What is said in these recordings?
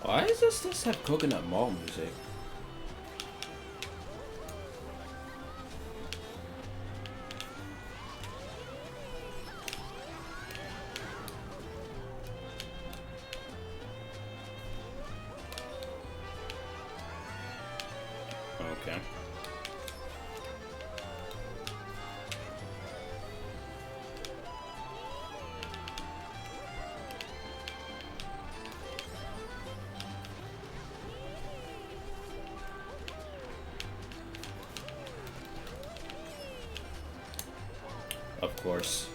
Why does this have Coconut Mall music? Okay. Of course.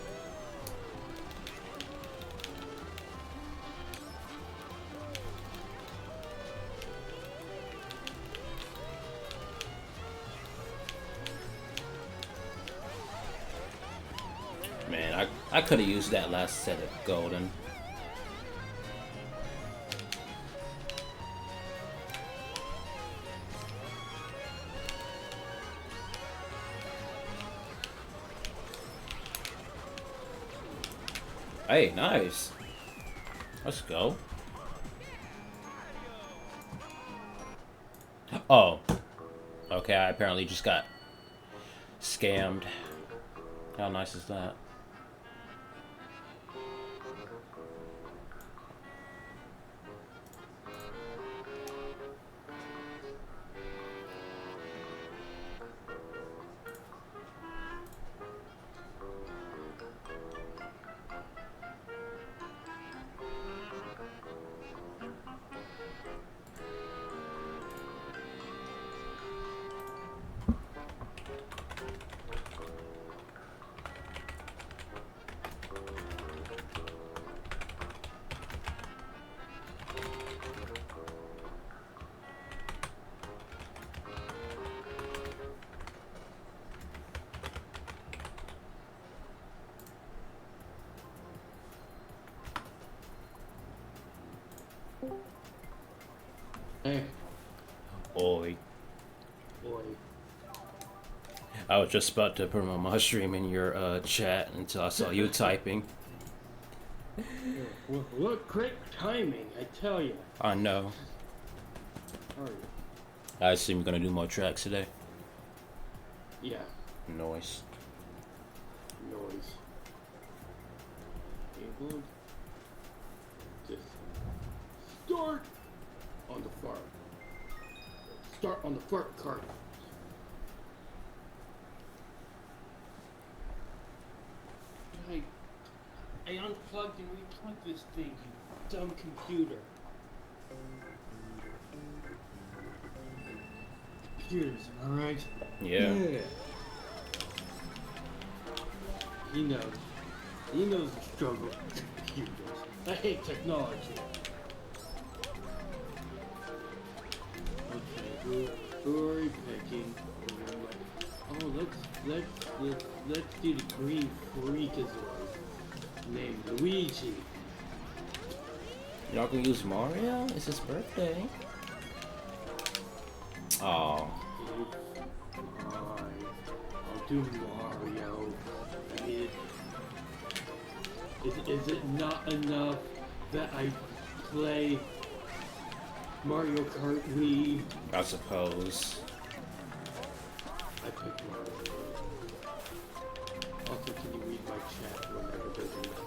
Man, I could have used that last set of golden. Hey, nice. Let's go. Oh. Okay, I apparently just got scammed. How nice is that? Hey. Oi. Boy. I was just about to promote my stream in your chat until I saw you typing. What quick timing, I tell you. I know. Hurry. I assume you're gonna do more tracks today. Yeah. Noise. Noise. Able. Just start on the fart. Start on the fart cart. I unplugged and replugged this thing, you dumb computer. Computers, alright? Yeah. He knows. He knows the struggle with computers. I hate technology. Okay, who are we picking? Oh, let's do the green freakazoid named Luigi. You're not gonna use Mario? It's his birthday. Oh. Fine. I'll do Mario. I mean, is it not enough that I play Mario Kart Wii? I suppose. I picked Mario. Also, can you read my chat whenever there's a message?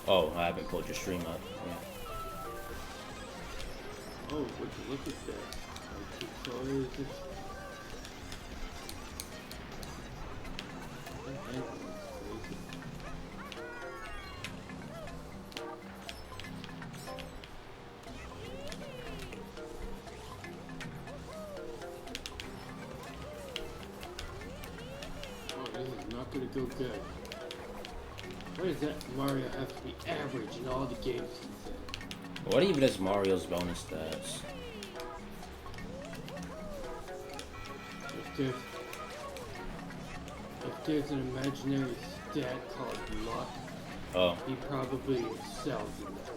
Oh, I haven't pulled your stream up. Yeah. Oh, would you look at that? Okay, so is this? Oh, this is not gonna go good. Why does that Mario have to be average in all the games he's in? What even is Mario's bonus stats? If there's an imaginary stat called luck, Oh. he probably excels in that.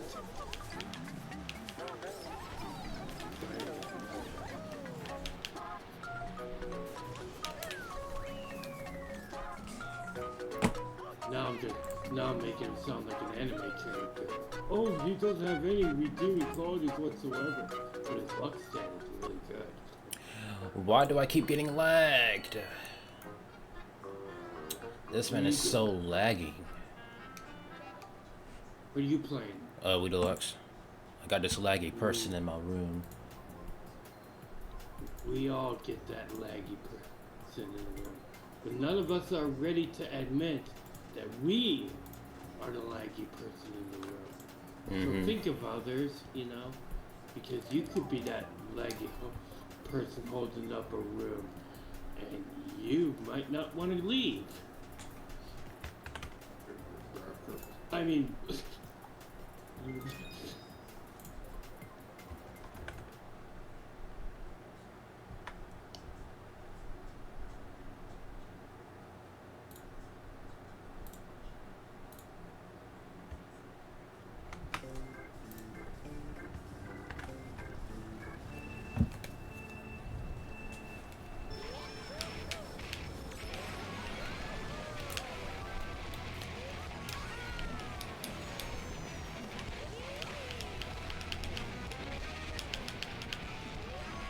Now I'm good. Now I'm making him sound like an anime character. Oh, he doesn't have any redeeming qualities whatsoever, but his luck stat is really good. Why do I keep getting lagged? This man is so laggy. What are you playing? We Deluxe. I got this laggy person in my room. We all get that laggy person in the room. But none of us are ready to admit that we are the laggy person in the room. So think of others, you know, because you could be that laggy person holding up a room and you might not want to leave. I mean...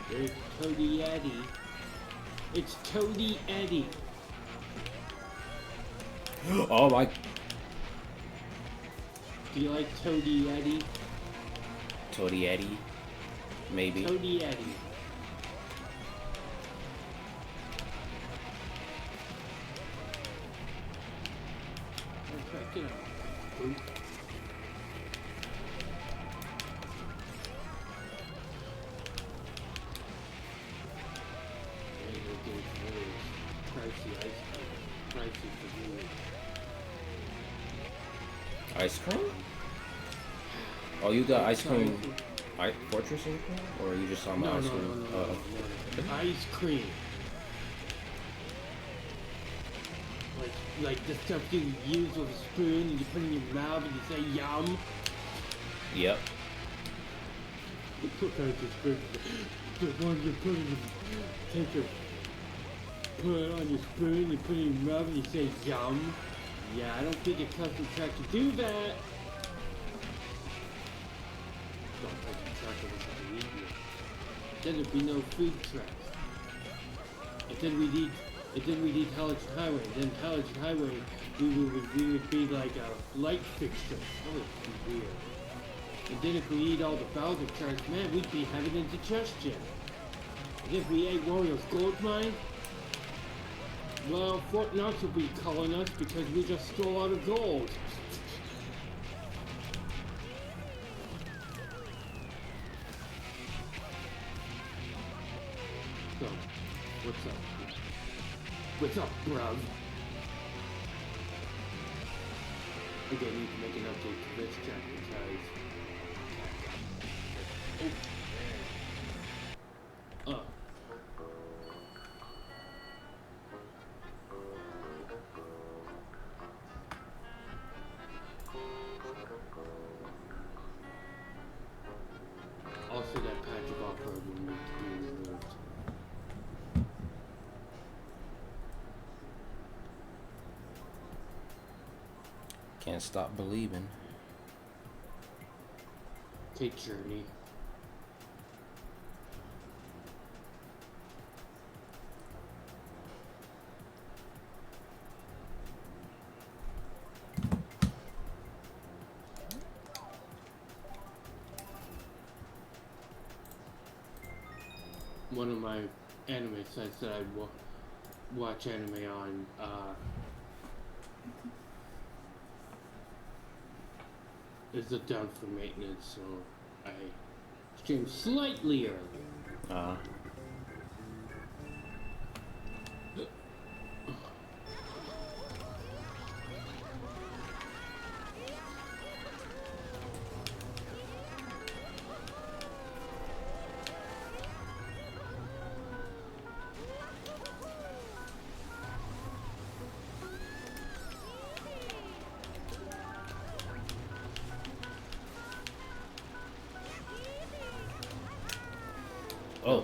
There's Toady Eddie. It's Toady Eddie. Oh my... Do you like Toady Eddie? Toady Eddie? Maybe. Toady Eddie. Get out. Oop. Ice cream? Oh, you got ice cream fortress in cream? Or are you just talking about ice cream? No. Ice cream. Like the stuff you use with a spoon and you put it in your mouth and you say yum. Yep. What kind of spoon? The one you put in put it on your spoon, you put it in your mouth and you say yum. Yeah, I don't think a custom track can do that. Don't custom track would be easier. Then there'd be no food tracks. And then we need Hellish Highway. And then Hellish Highway, we would be like a light fixture. That would be weird. And then if we eat all the Bowser tracks, man, we'd be having indigestion. And if we ate Wario's Gold Mine, well, Fort Knox will be calling us because we just stole all the gold. So, what's up? What's up, bruv? I think I need to make an update to this track because... Also, that patch of off-road will need to be removed. Can't stop believing. Take Journey. One of my anime sites that I watch anime on, is down for maintenance, so I stream slightly early. Oh.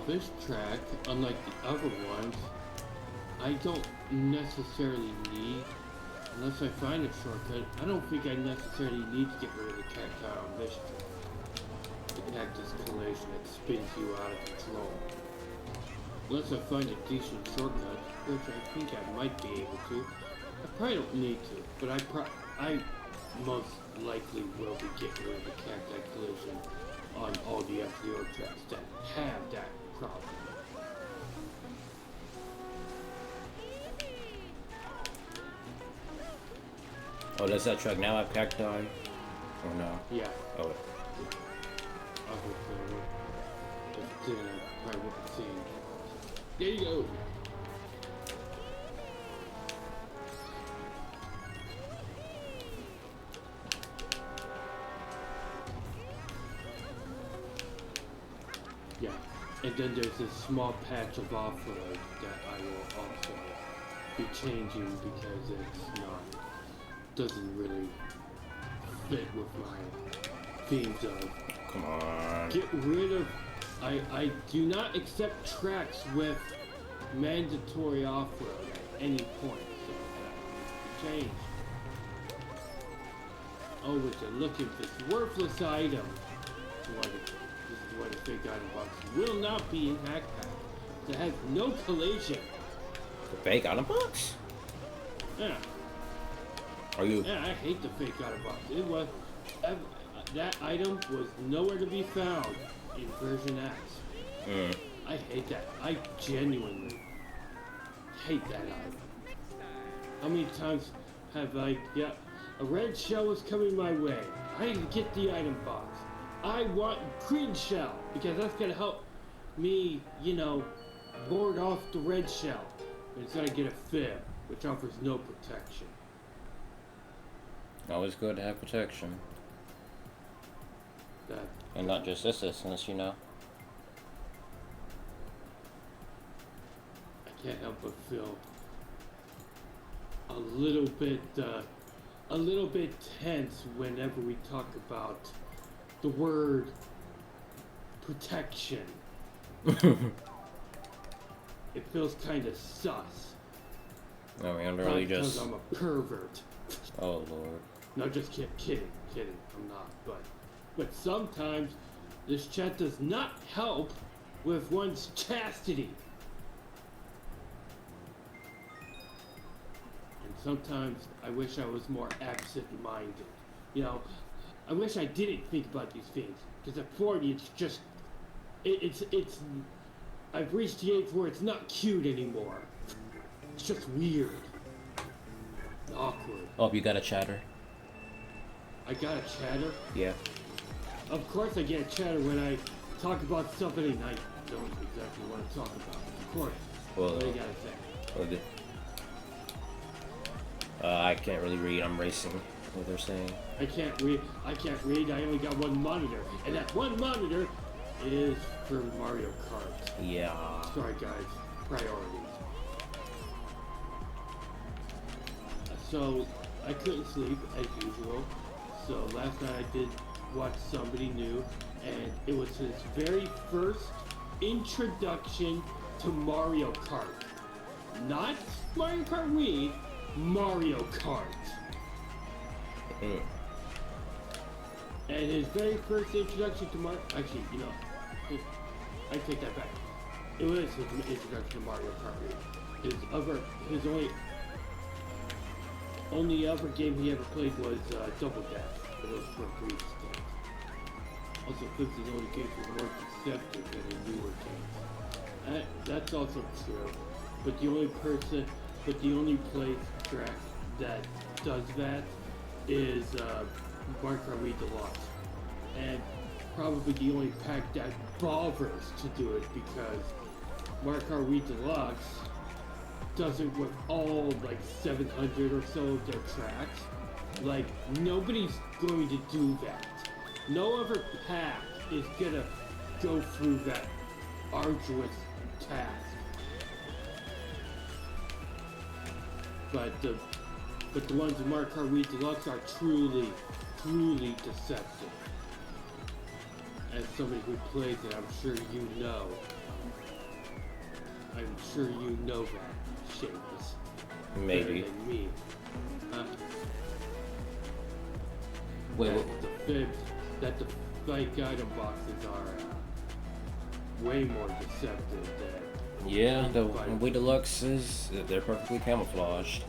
This track, unlike the other ones, I don't necessarily need Unless I find a shortcut, I don't think I necessarily need to get rid of the cacti on this trip. The cactus collation that spins you out of control. Unless I find a decent shortcut, which I think I might be able to. I probably don't need to, but I most likely will be getting rid of the cacti collision on all the F-Zero tracks that have that problem. Oh, does that track now have cacti? Or no? Yeah. Oh. I hope so. If it didn't, I probably wouldn't see it. There you go. Yeah. And then there's this small patch of off-road that I will also be changing because it's not, doesn't really fit with my themes of Come on. get rid of, I do not accept tracks with mandatory off-road at any point, so that needs to change. Oh, but they're looking for this worthless item. This is why the fake item box will not be in Hack Pack. It has no collision. The fake item box? Yeah. Are you? Yeah, I hate the fake item box. It was, that item was nowhere to be found in version X. I hate that. I genuinely hate that item. How many times have I, yeah, a red shell is coming my way. I need to get the item box. I want green shell because that's gonna help me, you know, board off the red shell. And it's gonna get a fib, which offers no protection. Always good to have protection. That, And not just this instance, you know. I can't help but feel a little bit tense whenever we talk about the word protection. It feels kind of sus. I mean, I'm Not really because just. I'm a pervert. Oh lord. No, just kidding. I'm not. But sometimes this chat does not help with one's chastity. And sometimes I wish I was more absent-minded. You know, I wish I didn't think about these things. Because at 40, it's just, it's, I've reached the age where it's not cute anymore. It's just weird. Awkward. Oh, you got a chatter? I got a chatter? Yeah. Of course I get a chatter when I talk about something I don't exactly want to talk about. Of course. Well, What do you gotta say? well, I can't really read. I'm racing. What they're saying. I can't read. I only got one monitor. And that one monitor is for Mario Kart. Yeah. Sorry guys. Priorities. So, I couldn't sleep as usual. So last night I did watch Somebody New. And it was his very first introduction to Mario Kart. Not Mario Kart Wii, Mario Kart. And his very first introduction to Mario... Actually, you know, I take that back. It was his introduction to Mario Kart Wii. His only other game he ever played was Double Dash. But those were brief games. Also, because his only games were more deceptive than the newer games. That's also true. But the only place track that does that is Mario Kart Wii Deluxe. And probably the only pack that bothers to do it because Mario Kart Wii Deluxe does it with all like 700 or so of their tracks. Like, nobody's going to do that. No other pack is gonna go through that arduous task. But the ones in Mario Kart Wii Deluxe are truly deceptive. As somebody who plays it, I'm sure you know. I'm sure you know that, Seamus. Maybe. Better than me. Uh, Wait, that what? the fibs, that the fake item boxes are way more deceptive than Yeah, the fight. MKW Deluxe is they're perfectly camouflaged.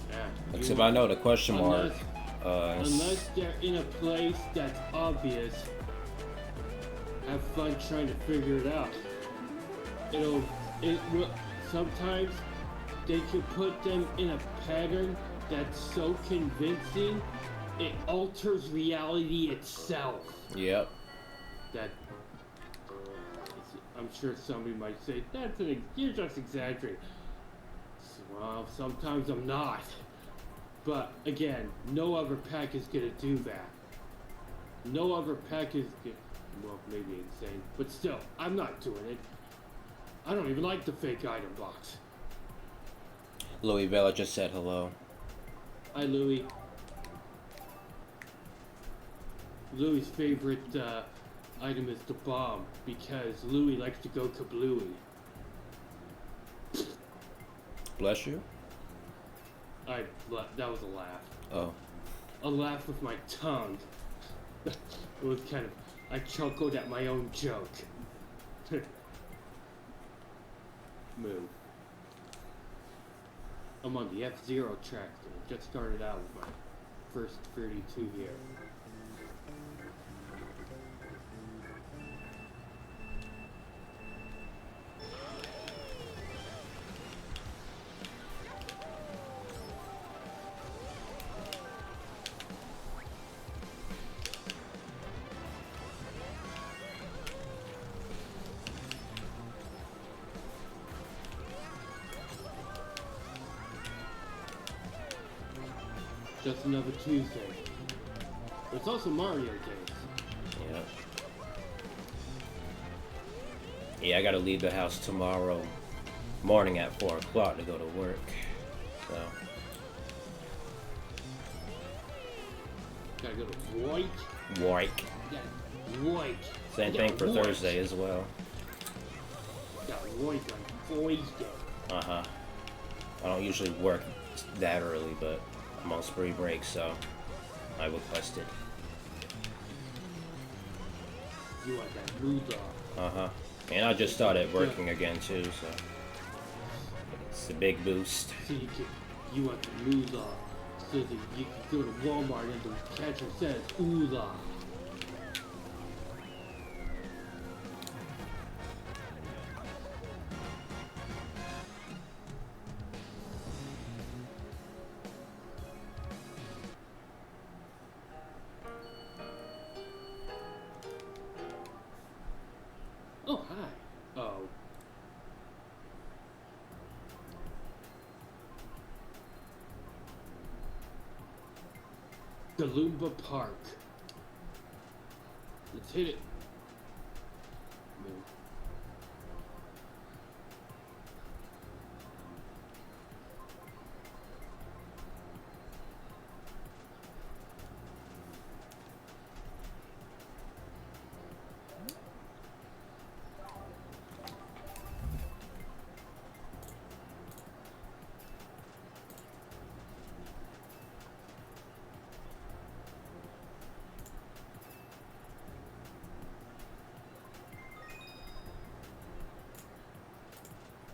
Yeah, Except I know the question mark. Unless they're in a place that's obvious, have fun trying to figure it out. It will, sometimes they can put them in a pattern that's so convincing, it alters reality itself. Yep. That, I'm sure somebody might say, you're just exaggerating. Well, sometimes I'm not. But again, no other pack is gonna do that. No other pack is, well, maybe insane, but still, I'm not doing it. I don't even like the fake item box. Louis Bella just said hello. Hi, Louis. Louis' favorite item is the bomb because Louis likes to go kablooey. Bless you. That was a laugh. Oh. A laugh with my tongue. It was kind of, I chuckled at my own joke. Move. I'm on the F-Zero track. Just started out with my first 32 here. Just another Tuesday. But it's also Mario Days. Yep. Yeah, I gotta leave the house tomorrow morning at 4 o'clock to go to work. So. Gotta go to White. Work. Yeah, White. Same thing for White. Thursday as well. Got White on Thursday. Uh-huh. I don't usually work that early, but I'm on spree break, so I requested. You want that moolah. Uh-huh. And I just started working again too, so it's a big boost. So you want the moolah. So that you can go to Walmart and the catcher says, ooh-la. Oh, hi. Oh. Galumba Park. Let's hit it. Move.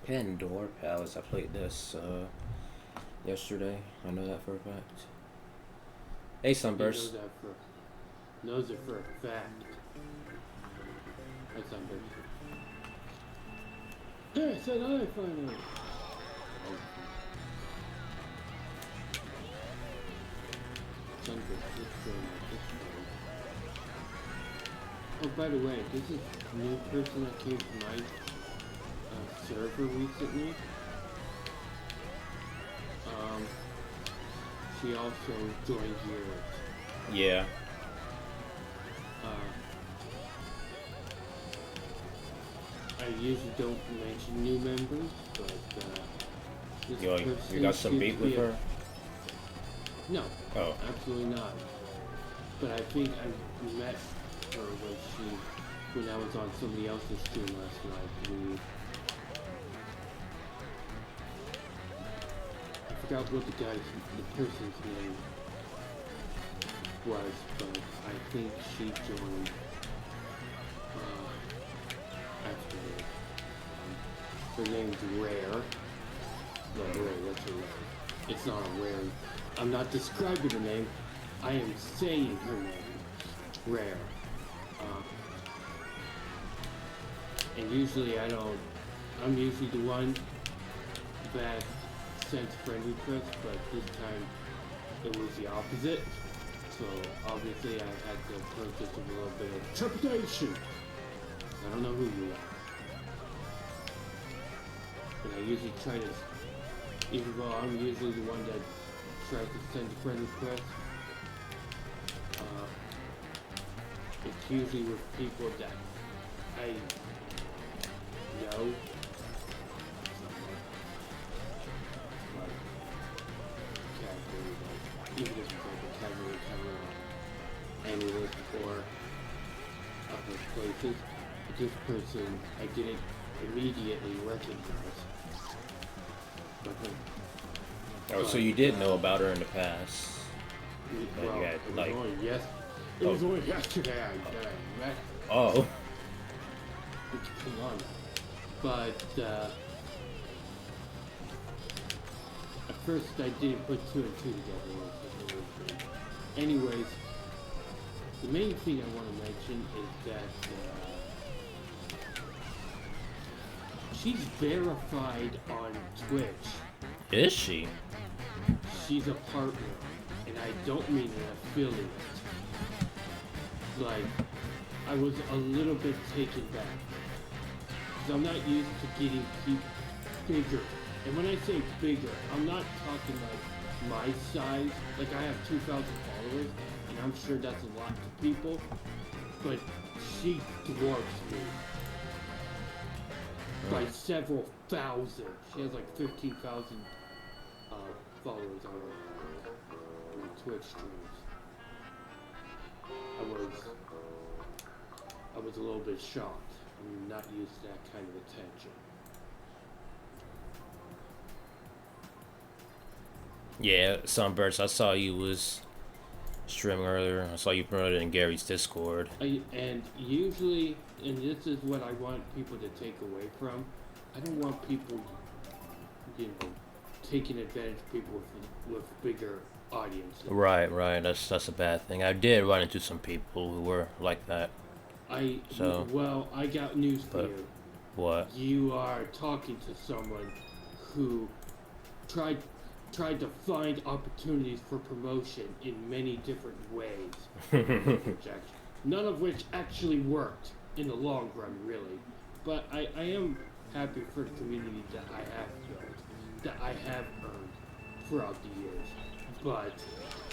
Pandora Palace. I played this yesterday. I know that for a fact. Hey, Sunburst. Knows it for a fact. Hi, Sunburst. There, I said hi finally. Sunburst, let's go like this way. Oh, by the way, this is a new person that came to my server recently. She also joined yours. Yeah. I usually don't mention new members, but this You got some beef with her? No. Oh. Absolutely not. But I think I met her when I was on somebody else's stream last night. I forgot what the person's name was, but I think she joined after me. Her name's Rare. No, Rare, that's her name. It's not a Rare. I'm not describing her name. I am saying her name. Rare. And usually I'm usually the one that sends friend requests, but this time it was the opposite. So obviously I had to approach this with a little bit of trepidation. I don't know who you are. And I usually try to, even though I'm usually the one that tries to send friend requests, it's usually with people that I know. Like even if it's like a casual analyst or other places, but this person I didn't immediately recognize. Oh, so you did know about her in the past? Well, you had, it was like, only yesterday that I met her. Oh. Come on. But at first I didn't put two and two together. Anyways, the main thing I want to mention is that she's verified on Twitch. Is she? She's a partner, and I don't mean an affiliate. Like, I was a little bit taken back. Because I'm not used to getting people bigger. And when I say bigger, I'm not talking like my size. Like, I have 2,000 followers, and I'm sure that's a lot to people. But she dwarfs me by several thousand. She has like 15,000 followers on her Twitch streams. I was a little bit shocked. I'm not used to that kind of attention. Yeah, Sunburst, I saw you was streaming earlier. I saw you promoted it in Gary's Discord. And usually, and this is what I want people to take away from, I don't want people, taking advantage of people with bigger audiences. Right. That's a bad thing. I did run into some people who were like that. Well, I got news for you. What? You are talking to someone who tried to find opportunities for promotion in many different ways. None of which actually worked in the long run, really. But I am happy for the community that I have built, that I have earned throughout the years. But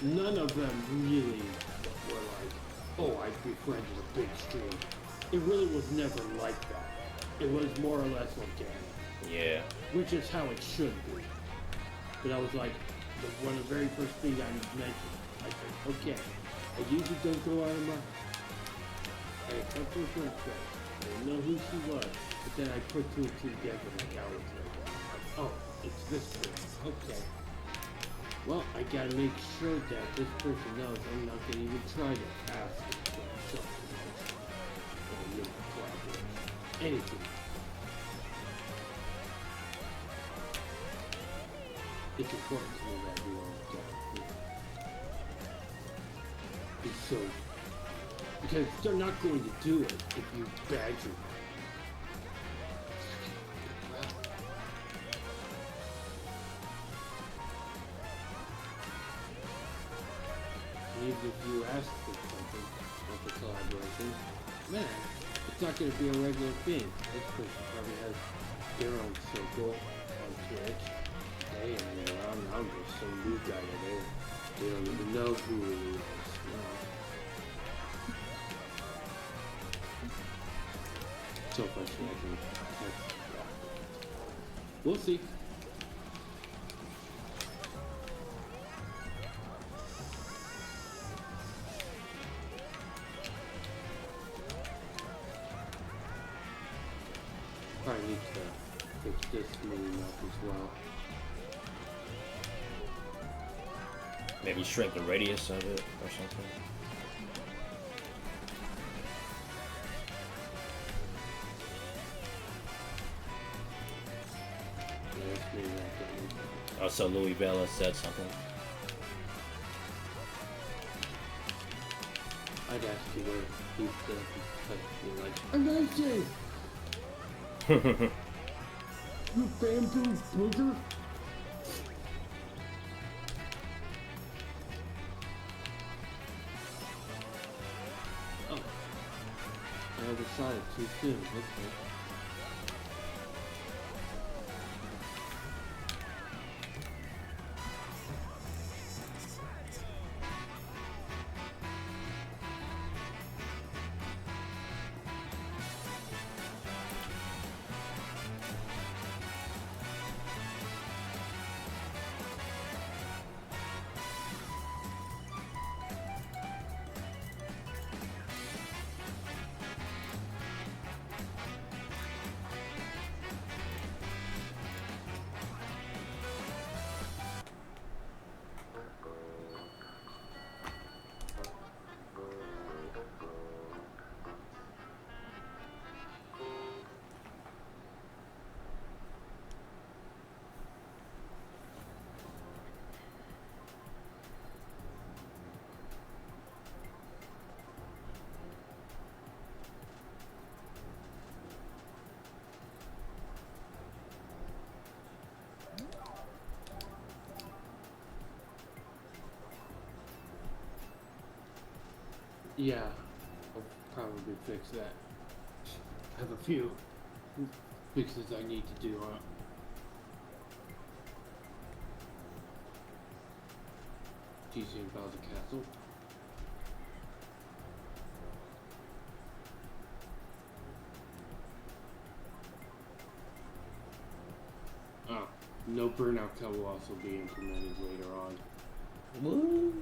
none of them really were like, oh, I befriended a big stream. It really was never like that. It was more or less organic. Yeah. Which is how it should be. But I was like, one of the very first things I mentioned, I said, okay, I usually don't go out of my... I cut to a friend I didn't know who she was, but then I put two and two together like I was like, oh, it's this person, okay. Well, I gotta make sure that this person knows I'm not gonna even try to ask them for self-promotion or make collaboration. Anything. It's important to me that we all get so, because they're not going to do it if you badger them. Even if you ask for something, like a collaboration, man, it's not going to be a regular thing. This person probably has their own circle on Twitch. Hey, I'm just some new guy that they don't even know who he is. So frustrating. We'll see. Probably need to fix this mini map as well. Maybe shrink the radius of it or something. Also, Louis Vela said something. I'd ask you where he's like, I'm nice. You bamboo booger. Oh. I overshot it too soon. Okay. Yeah, I'll probably fix that. I have a few fixes I need to do on it. DC and Bowser Castle. Oh, no burnout cut will also be implemented later on. Woo!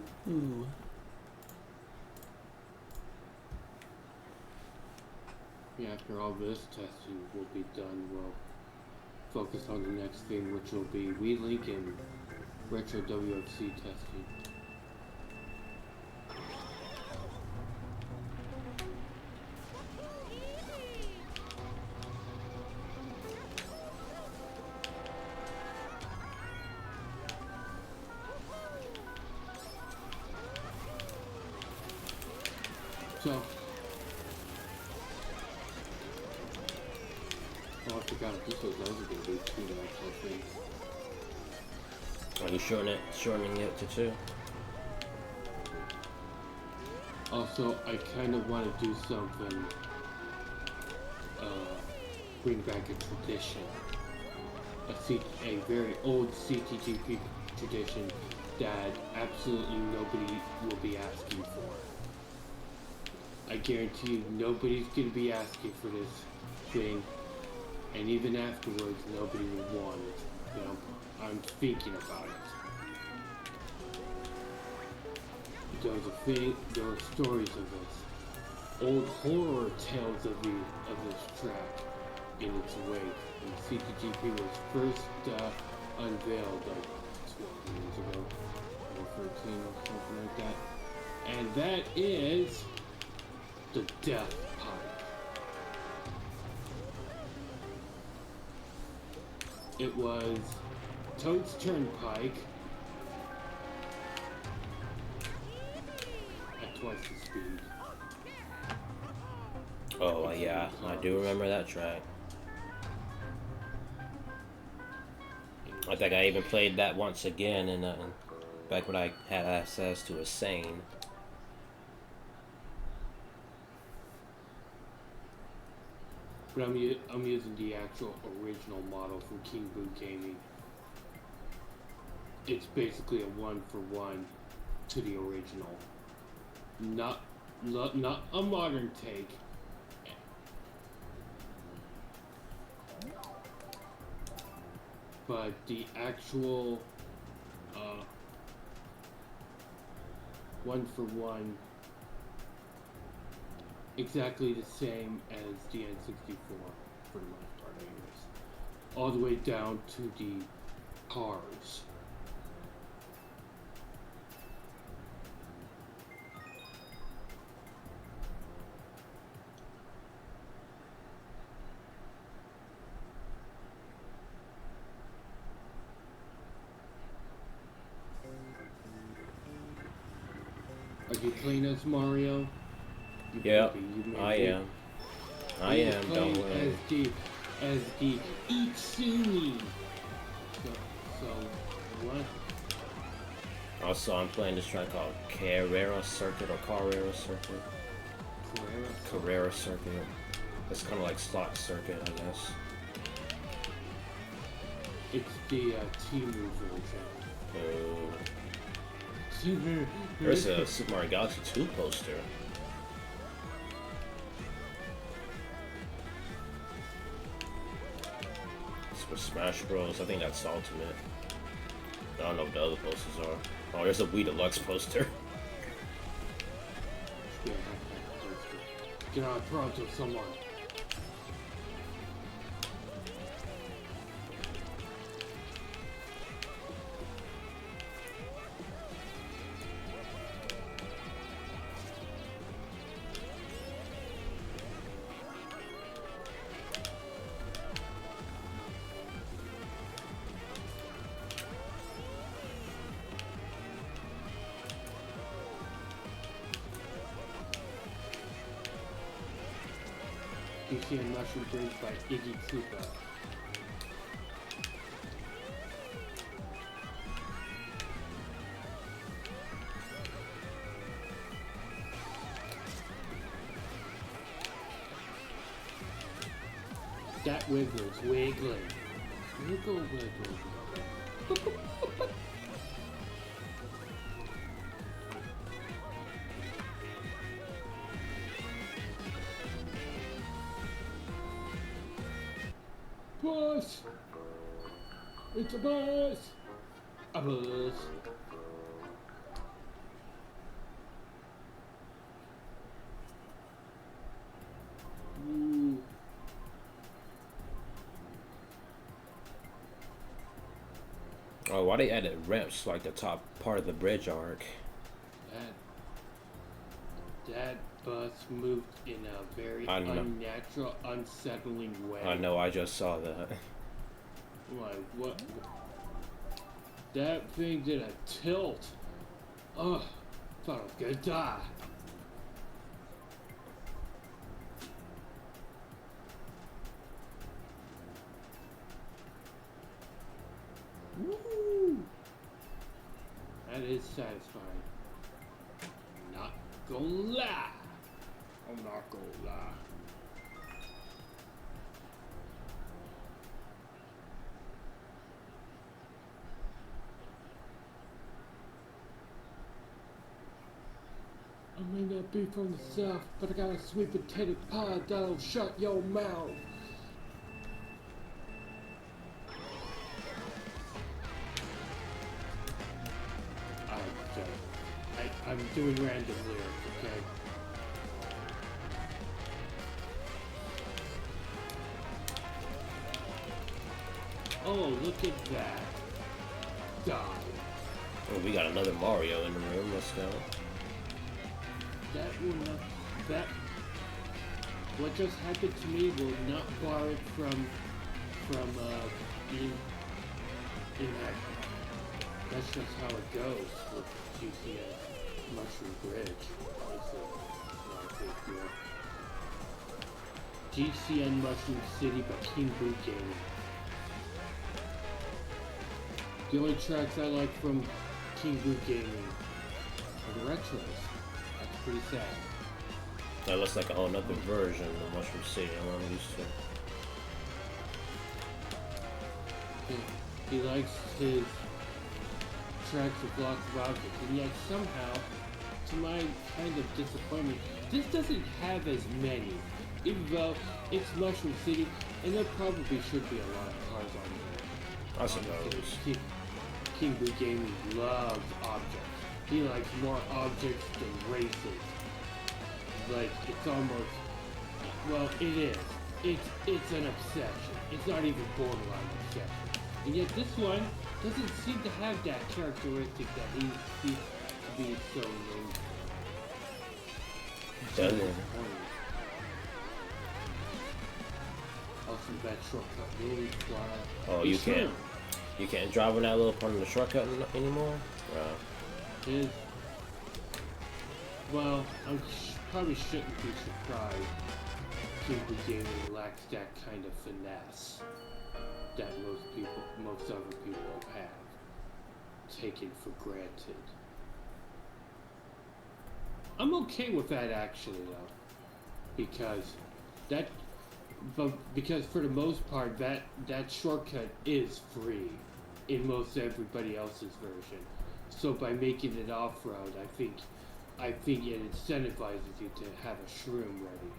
Yeah, after all this testing will be done, we'll focus on the next thing, which will be WeLink and Retro WFC testing. So, oh, I forgot this was going to be 2 actual things. Are you shortening it to 2? Also, I kind of want to do something, bring back a tradition. A very old CTGP tradition that absolutely nobody will be asking for. I guarantee you nobody's going to be asking for this thing, and even afterwards nobody will want it. You know, I'm thinking about it. There were stories of this. Old horror tales of this track in its wake. When CTGP was first unveiled like 12 years ago, or 13 or something like that. And that is the Death Pipe. It was Toad's Turnpike at twice the speed. Oh, yeah, I do remember that track. I think I even played that once again back when I had access to a Sane. But I'm using the actual original model from King Boo Gaming. It's basically a 1-for-1 to the original. Not a modern take. But the actual 1-for-1, exactly the same as the N64 for the most part, anyways. All the way down to the cars. you playing as Mario? Yeah, You may I be. am. I He's am. playing Don't worry. as the Itsumi. So what? Also, I'm playing this track called Carrera Circuit or Carrera Circuit. Carrera Circuit. It's kind of like slot circuit, I guess. It's the Team version. There's a Super Mario Galaxy 2 poster. It's for Smash Bros. I think that's Ultimate. I don't know what the other posters are. Oh, there's a Wii Deluxe poster. Get on pronto, someone. DC and Mushroom Bridge by Iggy Koopa. That wiggles, wiggling. Wiggle, wiggle. Bus! It's a bus! A bus! Ooh. Oh, why they added ramps like the top part of the bridge arc? That bus moved in a very unnatural, unsettling way. I know, I just saw that. Like, what? That thing did a tilt. Ugh, thought I was gonna die. Woo! That is satisfying. Not gonna lie. I'm not gonna lie. I may not be from the south, but I got a sweet potato pie that'll shut your mouth. I'm doing random lyrics, okay? Oh, look at that. Die. Oh, we got another Mario in the room. Let's go. That will not... That... What just happened to me will not bar it from being inactive. That's just how it goes with GCN Mushroom Bridge. It's not a big deal. GCN Mushroom City by King Boo Gaming. The only tracks I like from King Boo Gaming are the retros. That's pretty sad. That looks like a whole nother version of Mushroom City I'm used to. He likes his tracks with lots of objects, and yet somehow, to my kind of disappointment, this doesn't have as many. Even though it's Mushroom City, and there probably should be a lot of cars on there. I suppose. King Boo Gaming loves objects. He likes more objects than races. Like, it's almost... Well, it is. It's an obsession. It's not even borderline obsession. And yet this one doesn't seem to have that characteristic that he seems to be so known for. Doesn't. Also, that shortcut really fly. Oh, you can't drive on that little part of the shortcut anymore? Wow. Well, probably shouldn't be surprised Cuba Gaming lacks that kind of finesse that most other people have taken for granted. I'm okay with that actually though, because for the most part that shortcut is free in most everybody else's version. So by making it off-road, I think it incentivizes you to have a shroom ready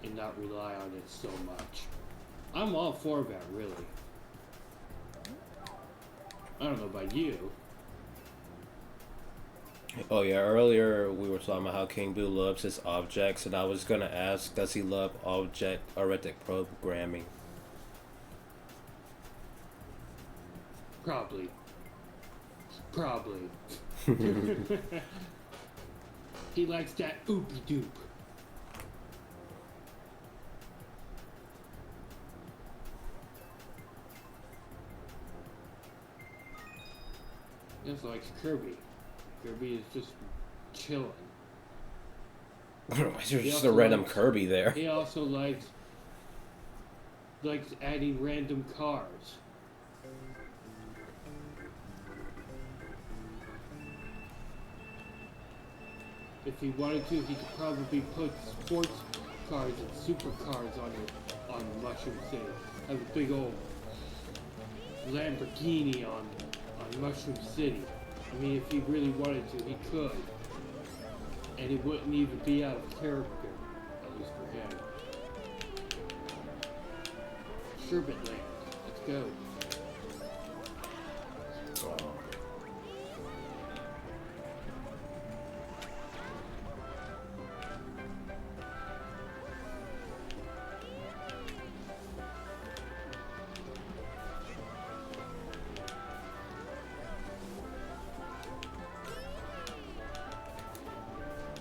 and not rely on it so much. I'm all for that, really. I don't know about you. Oh yeah, earlier we were talking about how King Boo loves his objects, and I was gonna ask, does he love object-oriented programming? Probably. He likes that oopy doop. He also likes Kirby. Kirby is just chilling. There's just a random Kirby there. He also likes adding random cars. If he wanted to, he could probably put sports cars and supercars on Mushroom City. Have a big old Lamborghini on Mushroom City. I mean, if he really wanted to, he could. And it wouldn't even be out of character, at least for him. Sherbet Land, let's go.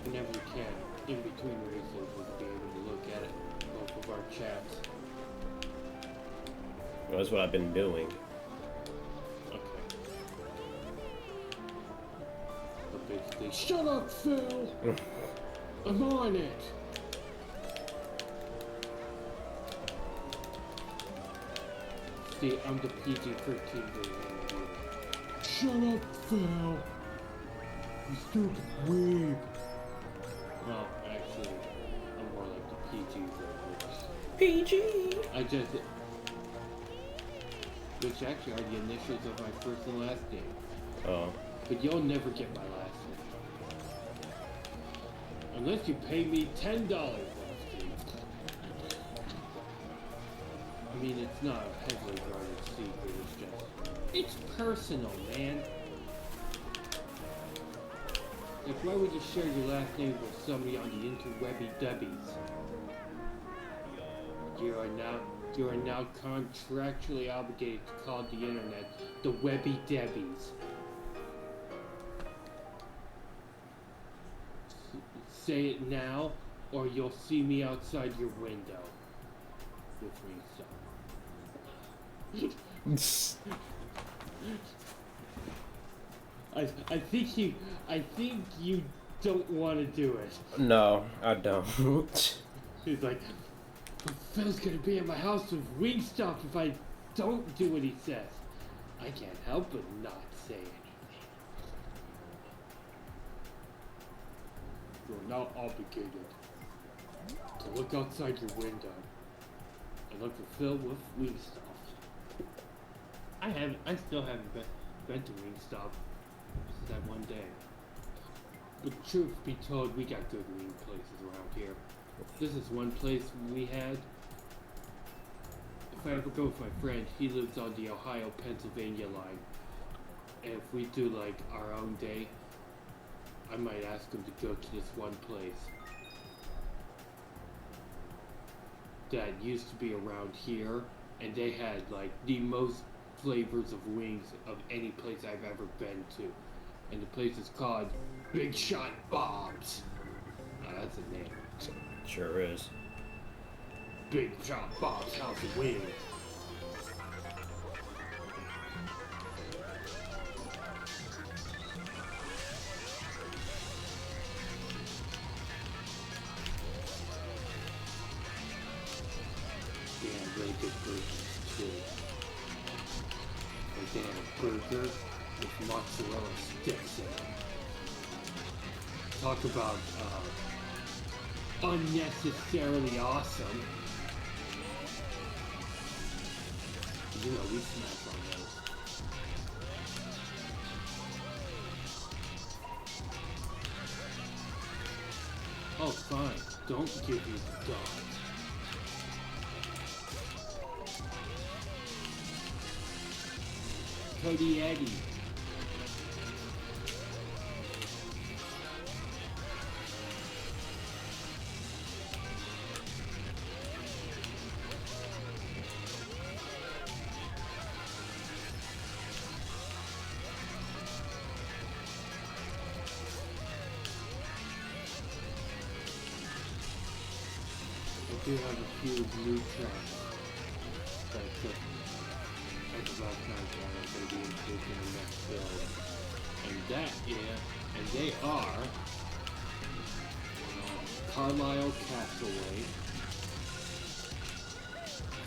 Whenever we can, in between races, we'll be able to look at it, both of our chats. Well, that's what I've been doing. Okay. But basically, shut up, Phil! I'm on it! See, I'm the PG-13 version. Shut up, Phil! You stupid weeb! Well, actually, I'm more like the PG version. PG! Which actually are the initials of my first and last name. Oh. But you'll never get my last name. Unless you pay me $10 for it. I mean, it's not a heavily guarded secret, it's personal, man. Like, why would you share your last name with somebody on the interwebby dubbies? You are now contractually obligated to call the internet the Webby Debbies. Say it now, or you'll see me outside your window. With me, so. I think you don't want to do it. No, I don't. He's like, Phil's gonna be at my house with Wingstop if I don't do what he says. I can't help but not say anything. You're now obligated to look outside your window and look for Phil with Wingstop. I still haven't been to Wingstop since that one day. But truth be told, we got good wing places around here. This is one place we had. If I ever go with my friend, he lives on the Ohio-Pennsylvania line. And if we do like our own day, I might ask him to go to this one place that used to be around here, and they had like the most flavors of wings of any place I've ever been to. And the place is called Big Shot Bob's. Oh, that's a name. Sure is. Big Shot Bob's House of Wings. really good burgers too. Like they had a burger with mozzarella sticks in it. Talk about unnecessarily awesome. You know, we smash on those. Oh, fine. Don't give me the dog. Cody Eddie. I do have a few new tracks that I took at the last time that I'm going to be including in the next build. And they are Carlisle Castaway.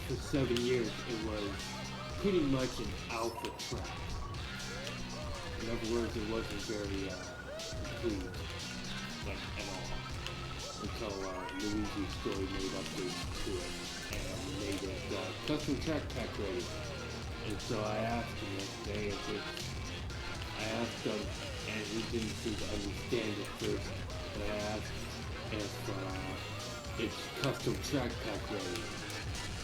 For 7 years it was pretty much an alpha track. In other words, it wasn't very complete, like at all. Until Luigi Story made updates to it and made it custom track pack ready. And so I asked him yesterday if I asked him, and he didn't seem to understand it first, but I asked if it's custom track pack ready.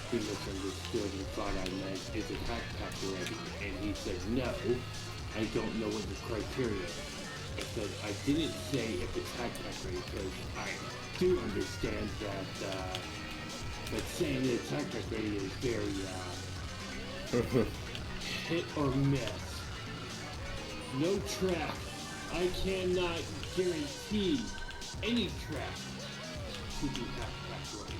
He misunderstood and thought I meant, is it track pack ready? And he said, no, I don't know what the criteria is. I said, I didn't say if it's track pack ready because I do understand that saying that track pack ready is very hit or miss. No track. I cannot guarantee any track to be track pack ready.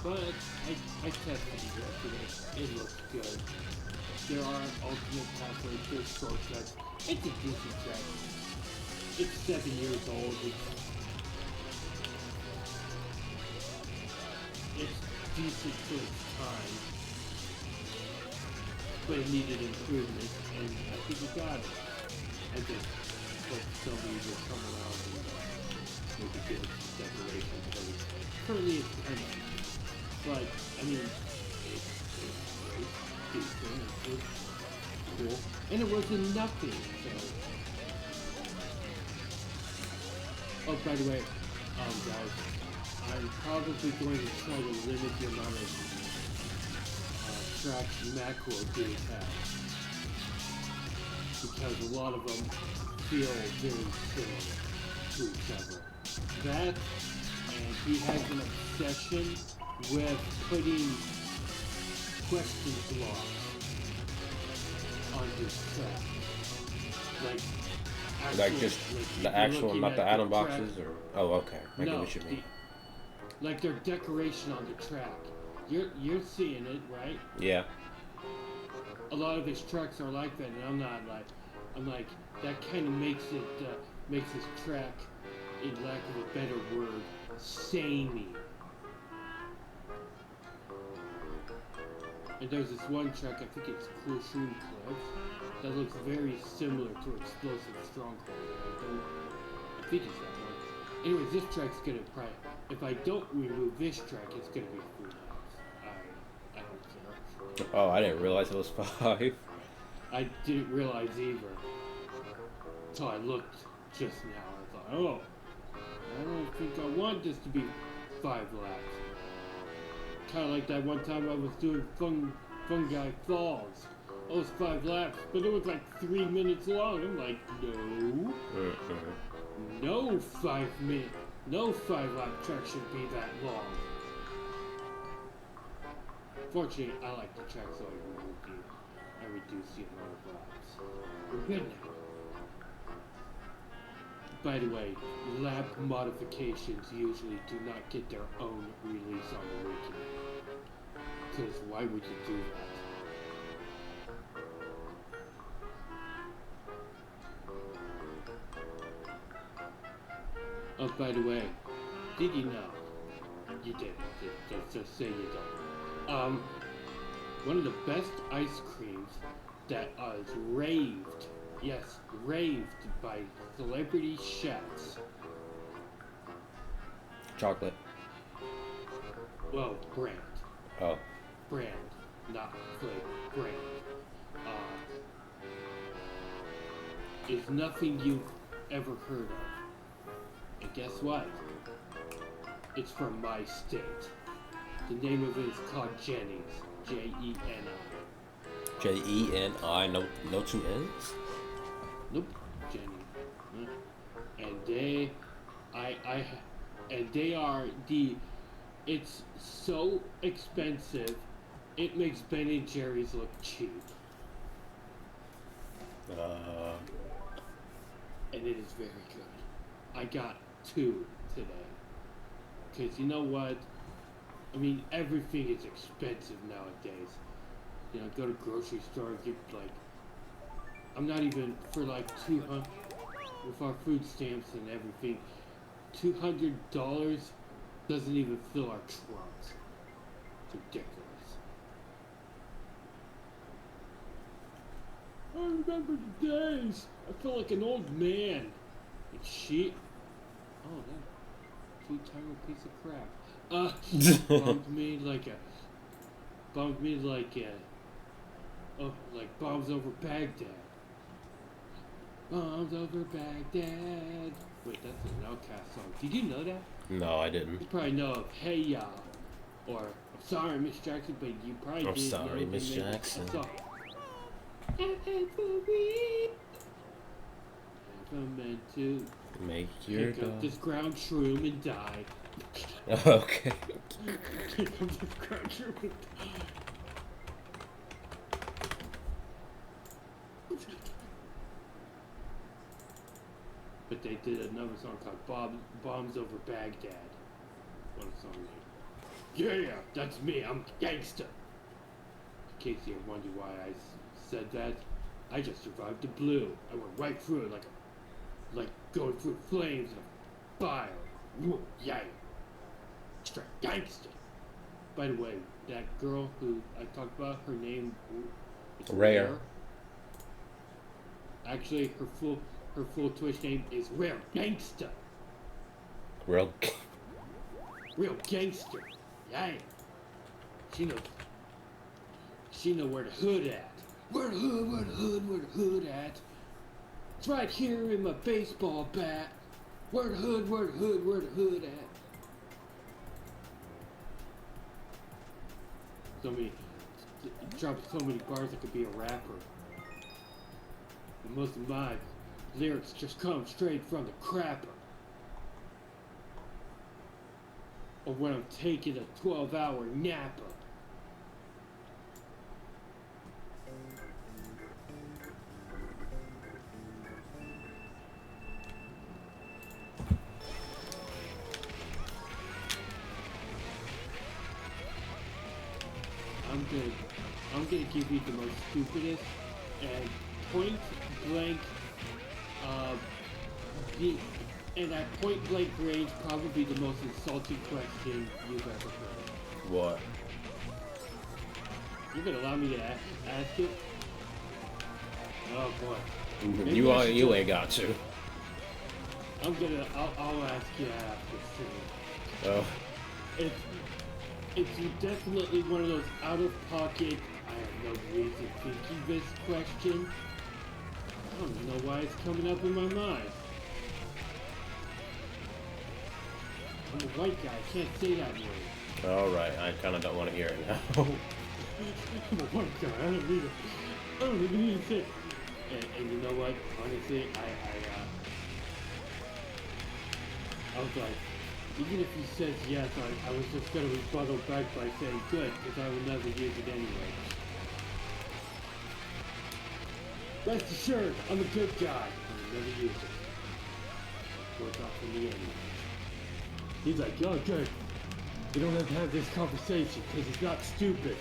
But I tested it yesterday. It looks good. There are alternate pathways, there's shortcuts. It's a decent track. It's 7 years old. It's decent for its time, but it needed improvement, and I think it got it. I just hope somebody will come around and maybe give it some decoration, because currently it's kind of, but I mean, it's great, decent, it's cool, and it wasn't nothing. So, oh, by the way, guys. I'm probably going to try to limit the amount of tracks macro dudes have, because a lot of them feel very similar to each other. That, and he has an obsession with putting question blocks on his track. Like just the actual, not the atom boxes, or okay, I get what you mean. Like their decoration on the track. You're seeing it, right? Yeah. A lot of his tracks are like that, and I'm like that kind of makes this track, in lack of a better word, samey. And there's this one track, I think it's Crucian Cliff, that looks very similar to Explosive Stronghold. I think it's that one. Anyways, this track's gonna probably, if I don't remove this track, it's gonna be 3 laps. I don't care. Oh, I didn't realize it was 5. I didn't realize either. So I looked just now. I thought, oh, I don't think I want this to be 5 laps. Kind of like that one time I was doing Fungi Falls. It was 5 laps, but it was like 3 minutes long. I'm like, no. No 5 lap track should be that long. Fortunately, I like the track, so I reduced the amount of laps. We're good now. By the way, lap modifications usually do not get their own release on the wiki. Because why would you do that? Oh, by the way, did you know? You did. Just say you don't. One of the best ice creams that is raved, yes, raved by celebrity chefs. Chocolate. Well, brand. Oh. Brand, not flavor. Brand. Is nothing you've ever heard of. And guess what? It's from my state. The name of it is called Jenny's. Jeni. Jeni. No two N's? Nope. Jenny. And they are it's so expensive, it makes Ben and Jerry's look cheap. And it is very good. I got 2 today. Because you know what? I mean, everything is expensive nowadays. You know, go to grocery store and get like, I'm not even, for like 200, with our food stamps and everything, $200 doesn't even fill our trunks. It's ridiculous. I remember the days. I feel like an old man. And shit. Oh, that 2-timer piece of crap. Bumped me like bombs over Baghdad. Bombs over Baghdad. Wait, that's an Outcast song. Did you know that? No, I didn't. You probably know of Hey Ya, or I'm sorry, Miss Jackson, but you probably I'm didn't sorry, know Miss the name of Jackson. that song. Never meant to Make your pick up dog. this ground shroom and die. Okay. Pick up this ground shroom and die. But they did another song called Bombs Over Baghdad. What a song name. Yeah, that's me, I'm gangsta. In case you wonder why I said that, I just survived the blue. I went right through it like going through flames of fire. Whoa, yeah. Straight gangsta. By the way, that girl who I talked about, her name is Rare. Actually, her full Twitch name is Rare Gangsta. Real Gangster. Yeah. She know where the hood at. Where the hood at? It's right here in my baseball bat. Where the hood at? Dropped so many bars I could be a rapper. And most of my lyrics just come straight from the crapper. Or when I'm taking a 12-hour napper. I'm gonna give you the most stupidest and point blank, and at point blank range, probably the most insulting question you've ever heard. What? You gonna allow me to ask it? Oh boy. Maybe You ain't got to. I'll ask you after soon. Oh. It's definitely one of those out-of-pocket, I have no reason thinking this question. I don't know why it's coming up in my mind. I'm a white guy, I can't say that word. Alright, I kinda don't want to hear it now. I'm a white guy, I don't even need to say it. And you know what, honestly, I was like, even if he says yes, I was just going to rebuttal back by saying good, because I will never use it anyway. Rest assured, I'm a good guy. I will never use it. Worked out for me anyway. He's like, oh good. We don't have to have this conversation, because he's not stupid.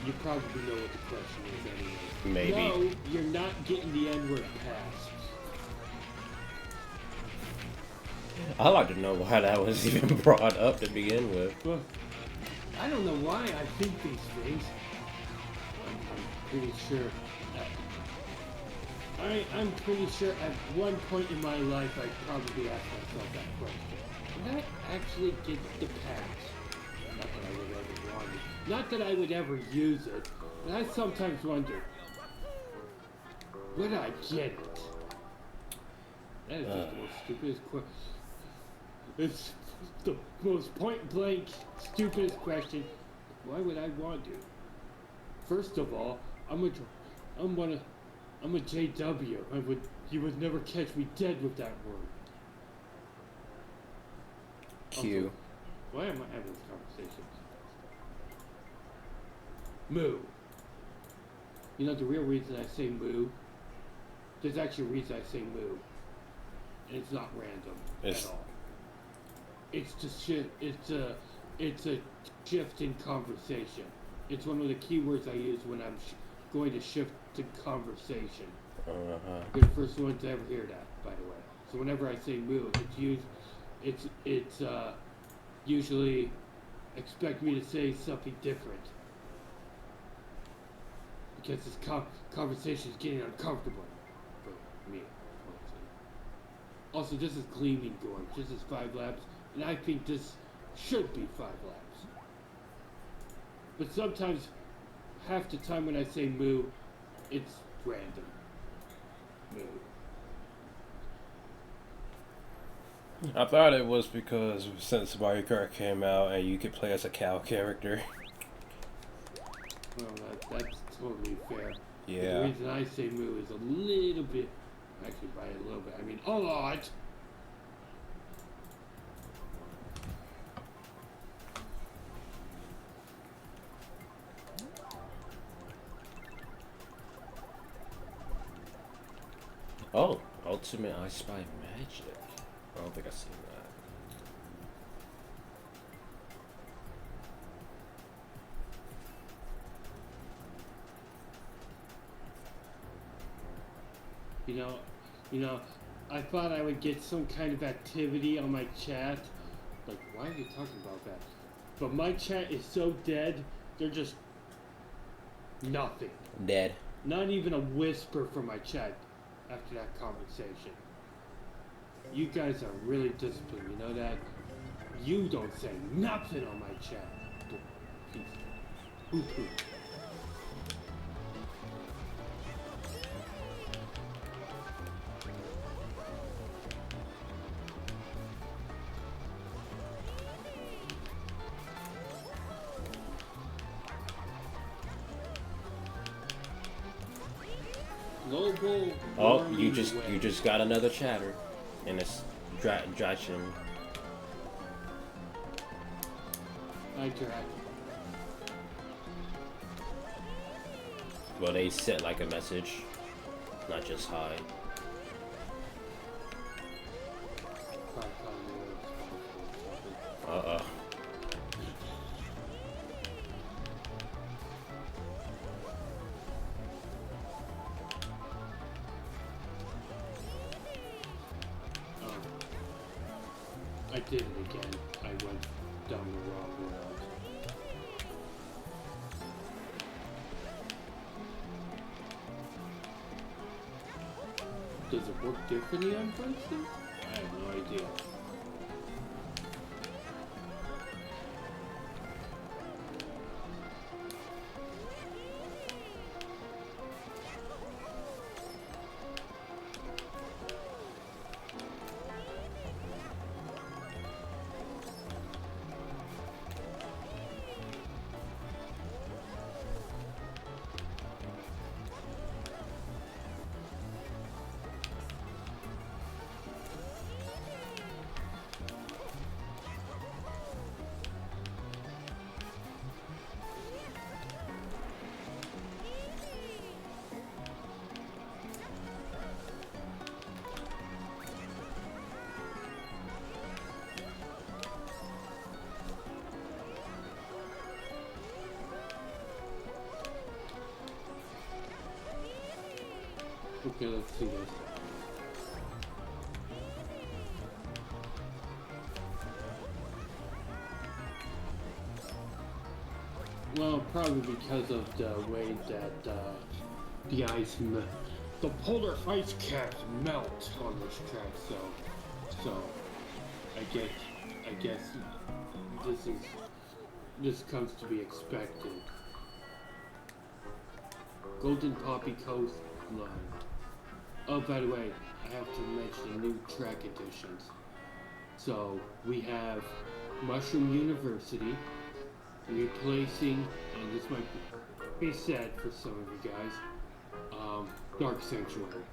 You probably know what the question is anyway. Maybe. No, you're not getting the N-word pass. I'd like to know why that was even brought up to begin with. Well, I don't know why I think these things. I'm pretty sure. I'm pretty sure at one point in my life I probably asked myself that question. Would I actually get the pass? Not that I would ever want it. Not that I would ever use it. But I sometimes wonder, would I get it? That is just the most stupidest question. It's the most point-blank, stupidest question. Why would I want to? First of all, I'm a JW. You would never catch me dead with that word. Q. Also, why am I having this conversation? Moo. You know the real reason I say moo? There's actually a reason I say moo. And it's not random at all. It's a shift in conversation. It's one of the keywords I use when I'm going to shift to conversation. You're the first one to ever hear that, by the way. So whenever I say moo, it's usually expect me to say something different. Because this conversation is getting uncomfortable for me. Also, this is cleaning going. This is 5 laps, and I think this should be 5 laps. But sometimes, half the time when I say moo, it's random. Moo. I thought it was because since Mario Kart came out and you could play as a cow character. Well, that's totally fair. Yeah. But the reason I say moo is a little bit, actually by a little bit, I mean a lot. Oh, Ultimate I Spy Magic. I don't think I've seen that. You know, I thought I would get some kind of activity on my chat. Like, why are you talking about that? But my chat is so dead, they're just nothing. Dead. Not even a whisper from my chat after that conversation. You guys are really disciplined, you know that? You don't say nothing on my chat. Poo-poo. Global Oh, you warming just got another chatter, and it's Drachen. Hi, Dragon. Well, they sent like a message, not just hi. Uh-oh. I did it again. I went down the wrong road. Does it work differently on Princeton? I have no idea. Okay, let's see this. Well, probably because of the way that the polar ice caps melt on this track. So I guess this comes to be expected. Golden Poppy Coast Line. Oh, by the way, I have to mention new track additions. So we have Mushroom University replacing, and this might be sad for some of you guys, Dark Sanctuary.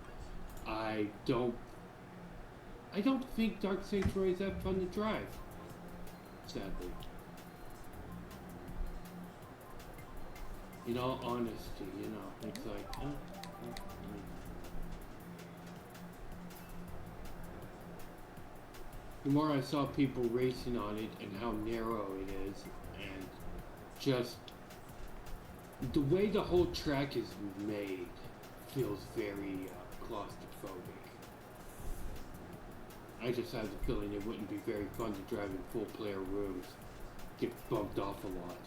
I don't think Dark Sanctuary is that fun to drive, sadly. In all honesty, it's like, the more I saw people racing on it and how narrow it is, and just the way the whole track is made feels very claustrophobic. I just have the feeling it wouldn't be very fun to drive in full player rooms. Get bumped off a lot.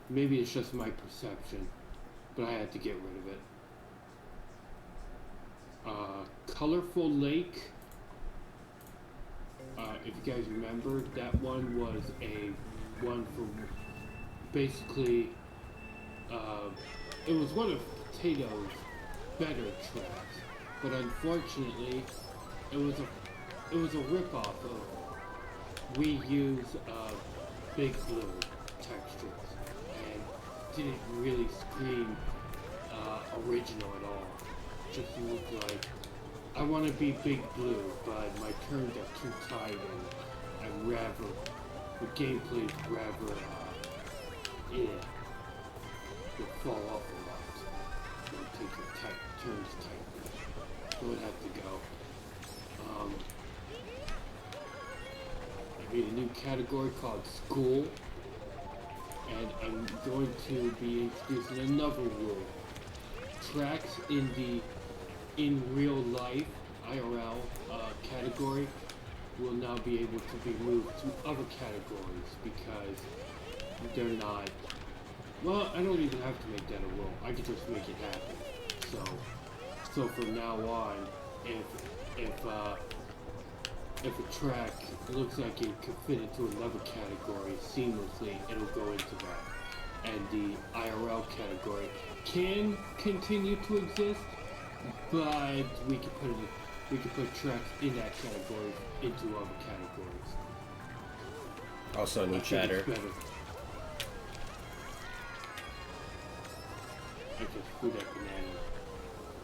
Maybe it's just my perception, but I had to get rid of it. Colorful Lake. If you guys remember, that one was a one for basically, it was one of Potato's better tracks, but unfortunately, it was a ripoff of We Use Big Blue textures, and didn't really scream original at all. Just looked like I want to be Big Blue, but my turns are too tight and rather the gameplay is rather would fall off a lot. So take your turns tight. So it had to go. I made a new category called School, and I'm going to be introducing another rule. Tracks in real life, IRL category will now be able to be moved to other categories because they're not, well, I don't even have to make that a rule. I can just make it happen. So from now on, if a track looks like it could fit into another category seamlessly, it'll go into that. And the IRL category can continue to exist, but we can put tracks in that category into other categories. Also, new chatter. I just threw that banana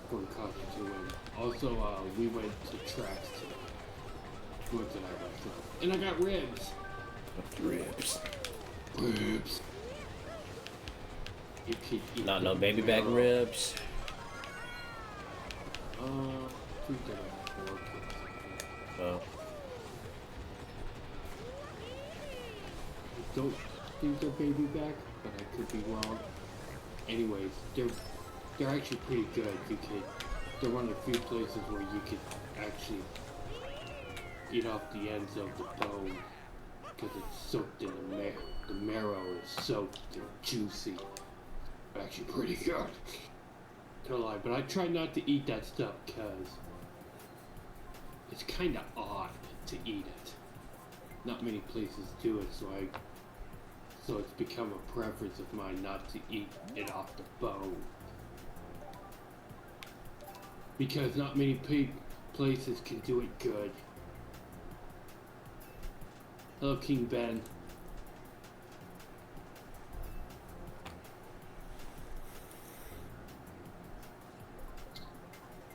for the constituent. Also, we went to tracks today. We went to that restaurant, and I got ribs. Ribs. Not no baby back ribs. Oh. I don't think they're baby back, but I could be wrong. Anyways, they're actually pretty good because they're one of the few places where you could actually eat off the ends of the bone because it's soaked in the marrow. The marrow is soaked and juicy. Actually pretty good. Don't lie, but I try not to eat that stuff because it's kind of odd to eat it. Not many places do it, so it's become a preference of mine not to eat it off the bone. Because not many places can do it good. Hello, King Ben.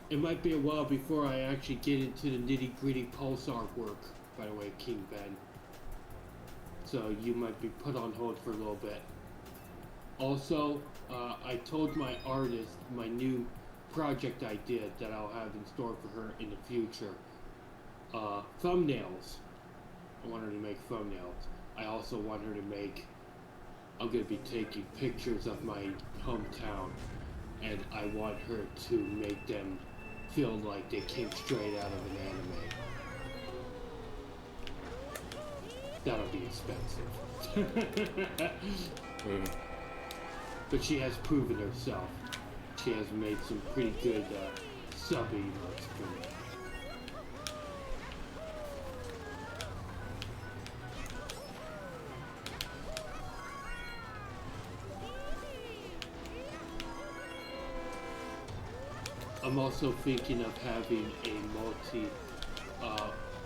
It might be a while before I actually get into the nitty-gritty Pulsar work, by the way, King Ben. So you might be put on hold for a little bit. Also, I told my artist my new project idea that I'll have in store for her in the future. Thumbnails. I want her to make thumbnails. I also want her to make, I'm going to be taking pictures of my hometown, and I want her to make them feel like they came straight out of an anime. that'll be expensive. But she has proven herself. She has made some pretty good sub emotes for me. I'm also thinking of having a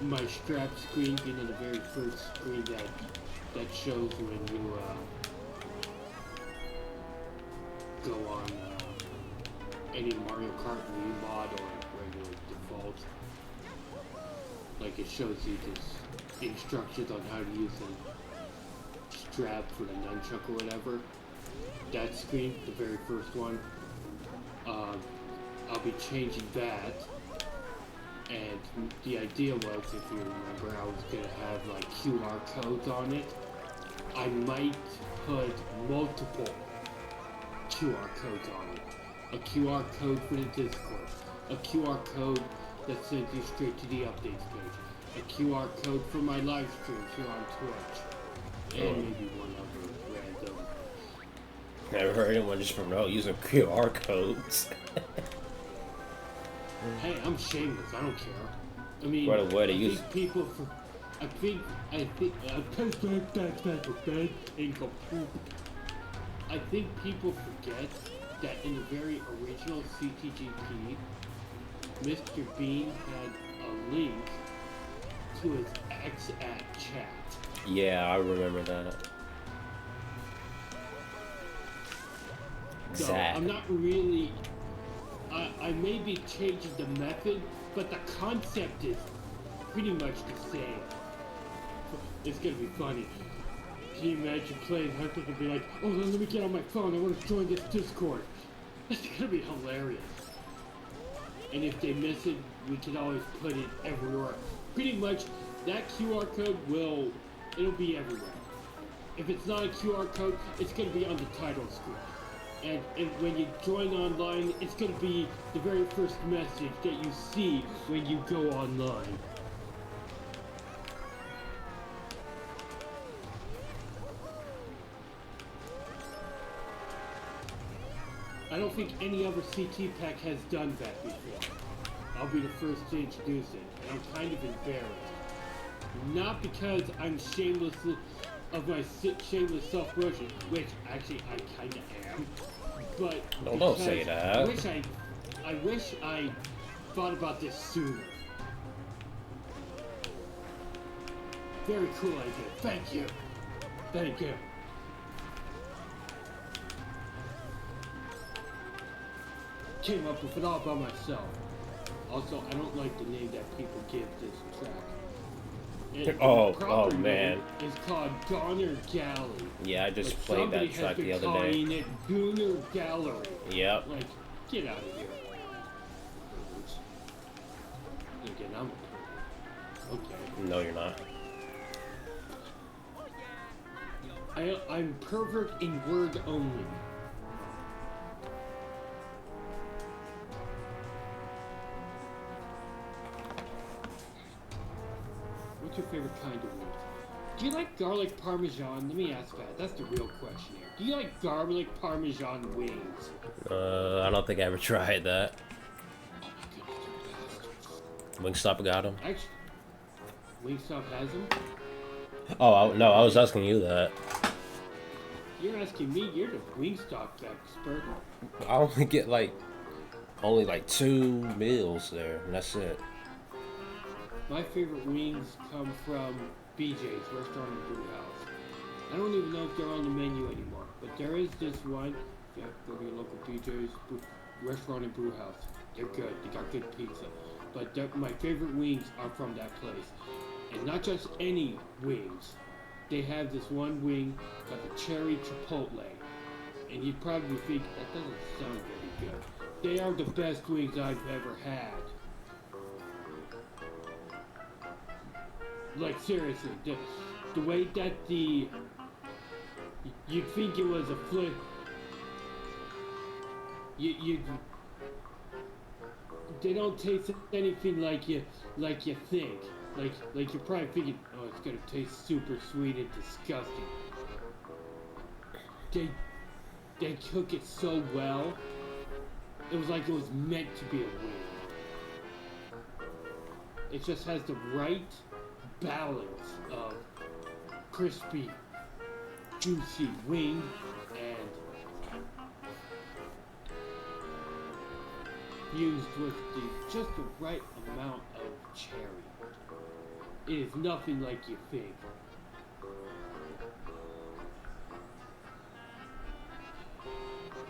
my strap screen being the very first screen that shows when you go on any Mario Kart Wii mod or regular default. Like it shows you just instructions on how to use the strap for the nunchuck or whatever. That screen, the very first one, I'll be changing that. And the idea was, if you remember, I was going to have like QR codes on it. I might put multiple QR codes on it. A QR code for the Discord. A QR code that sends you straight to the updates page. A QR code for my live streams here on Twitch. And maybe one other random. Never heard anyone just promote using QR codes. Hey, I'm shameless. I don't care. I mean, What to use? People for. I think. I think people forget that in the very original CTGP, Mr. Bean had a link to his ex at chat. Yeah, I remember that. So I'm not really. I may be changing the method, but the concept is pretty much the same. It's gonna be funny. Can you imagine playing Hunter and be like, oh, let me get on my phone, I want to join this Discord. That's gonna be hilarious. And if they miss it, we can always put it everywhere. Pretty much, that QR code it'll be everywhere. If it's not a QR code, it's gonna be on the title screen. And when you join online, it's going to be the very first message that you see when you go online. I don't think any other CT pack has done that before. I'll be the first to introduce it, and I'm kind of embarrassed. Not because I'm shameless of my shameless self-promotion, which actually I kind of am. But don't say that. I wish I thought about this sooner. Very cool idea. Thank you. Thank you. Came up with it all by myself. Also, I don't like the name that people give this track. Oh man. It's called Donner Galley. Yeah, I just played that track the other day. Somebody has been calling it Gooner Gallery. Yep. Like, get out of here. Again, I'm a pervert. Okay. No, you're not. I'm pervert in word only. What's your favorite kind of wings? Do you like garlic parmesan? Let me ask that. That's the real question here. Do you like garlic parmesan wings? I don't think I ever tried that. Oh my goodness, Wingstop got them. actually, Wingstop has them? Oh, no, I was asking you that. You're asking me, you're the Wingstop expert. I only get only 2 meals there, and that's it. My favorite wings come from BJ's, Restaurant and Brew House. I don't even know if they're on the menu anymore, but there is this one. Yeah, go to your local BJ's, Restaurant and Brew House. They're good, they got good pizza. But my favorite wings are from that place. And not just any wings. They have this one wing called the Cherry Chipotle. And you'd probably think, that doesn't sound very good. They are the best wings I've ever had. Like seriously, the way that you'd think it was a flip. They don't taste anything like you think. Like you're probably thinking, oh, it's gonna taste super sweet and disgusting. They cook it so well. It was like it was meant to be a wing. It just has the right balance of crispy, juicy wing and fused with just the right amount of cherry. It is nothing like you think.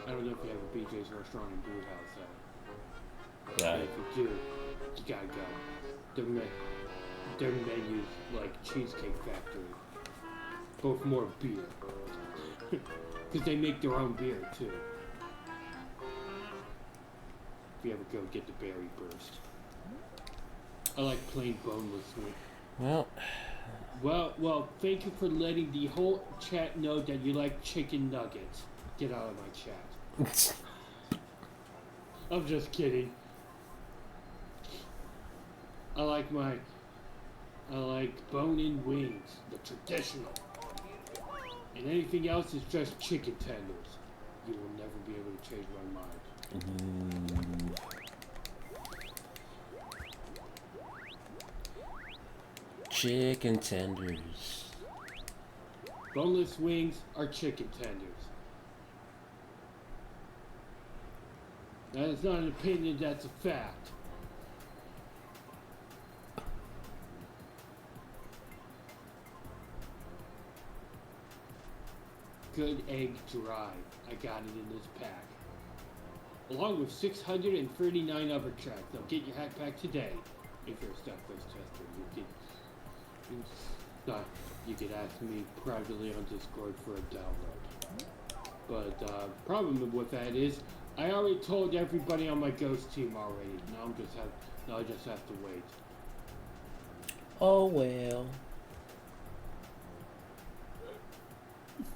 I don't know if you have a BJ's restaurant in Brew House, though. Yeah. If you do, you gotta go. Their menu's like Cheesecake Factory, but with more beer. Because they make their own beer, too. If you ever go get the berry burst. I like plain boneless wing. Well, thank you for letting the whole chat know that you like chicken nuggets. Get out of my chat. I'm just kidding. I like bone-in wings, the traditional. And anything else is just chicken tenders. You will never be able to change my mind. Chicken tenders. Boneless wings are chicken tenders. That is not an opinion, that's a fact. Good egg drive. I got it in this pack. Along with 639 other tracks. Now get your hat pack today. If you're a Stuffless tester, you could ask me privately on Discord for a download. But problem with that is, I already told everybody on my Ghost team already. Now I just have to wait. Oh well.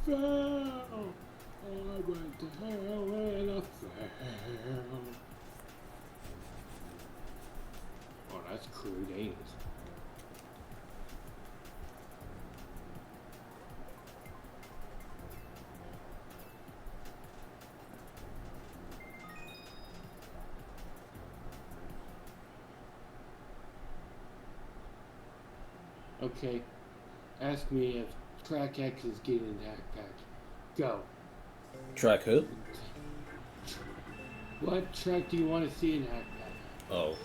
Fell. I went to hell and I fell. Oh, that's crude, ain't it? Okay, ask me if Track X is getting in the backpack. Go. Track who? What track do you want to see in backpack? Oh.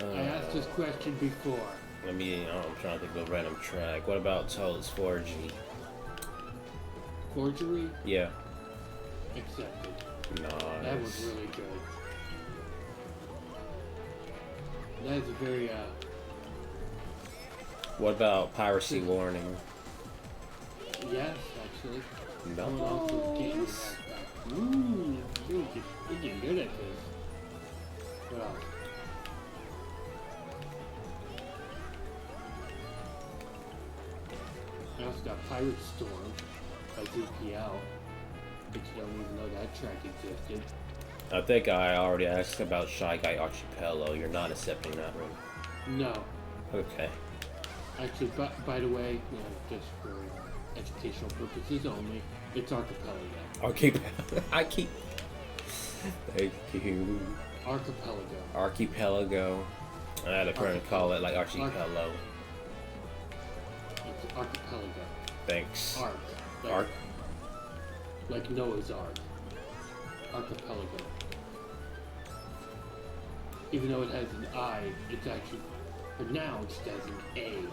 I asked this question before. I'm trying to think of a random track. What about Toad's 4G? Forgery? Yeah. Accepted. Nice. That was really good. That is a very, What about Piracy Warning? Yes, actually. No. Someone else was getting in backpack. Ooh, you're getting good at this. What else? I also got Pirate Storm by ZPL, but you don't even know that track existed. I think I already asked about Shy Guy Archipelago. You're not accepting that one. No. Okay. Actually, by the way, just for educational purposes only, it's Archipelago. Thank you. Archipelago. Archipelago. I had a friend call it like Archipelago. It's Archipelago. Thanks. Ark. Like Noah's Ark. Archipelago. Even though it has an I, it's actually pronounced as an A.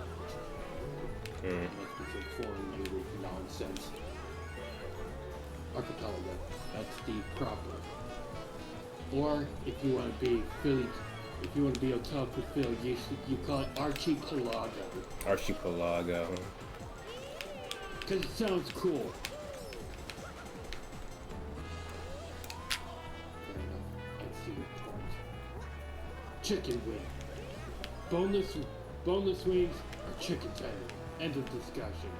It must be some foreign language nonsense. Archipelago. That's the proper. Or if you want to be Philly, if you want to be otaku Phil, you call it Archipelago. Archipelago. Because it sounds cool. Fair enough. I see your point. Chicken wing. Boneless wings or chicken tender. End of discussion.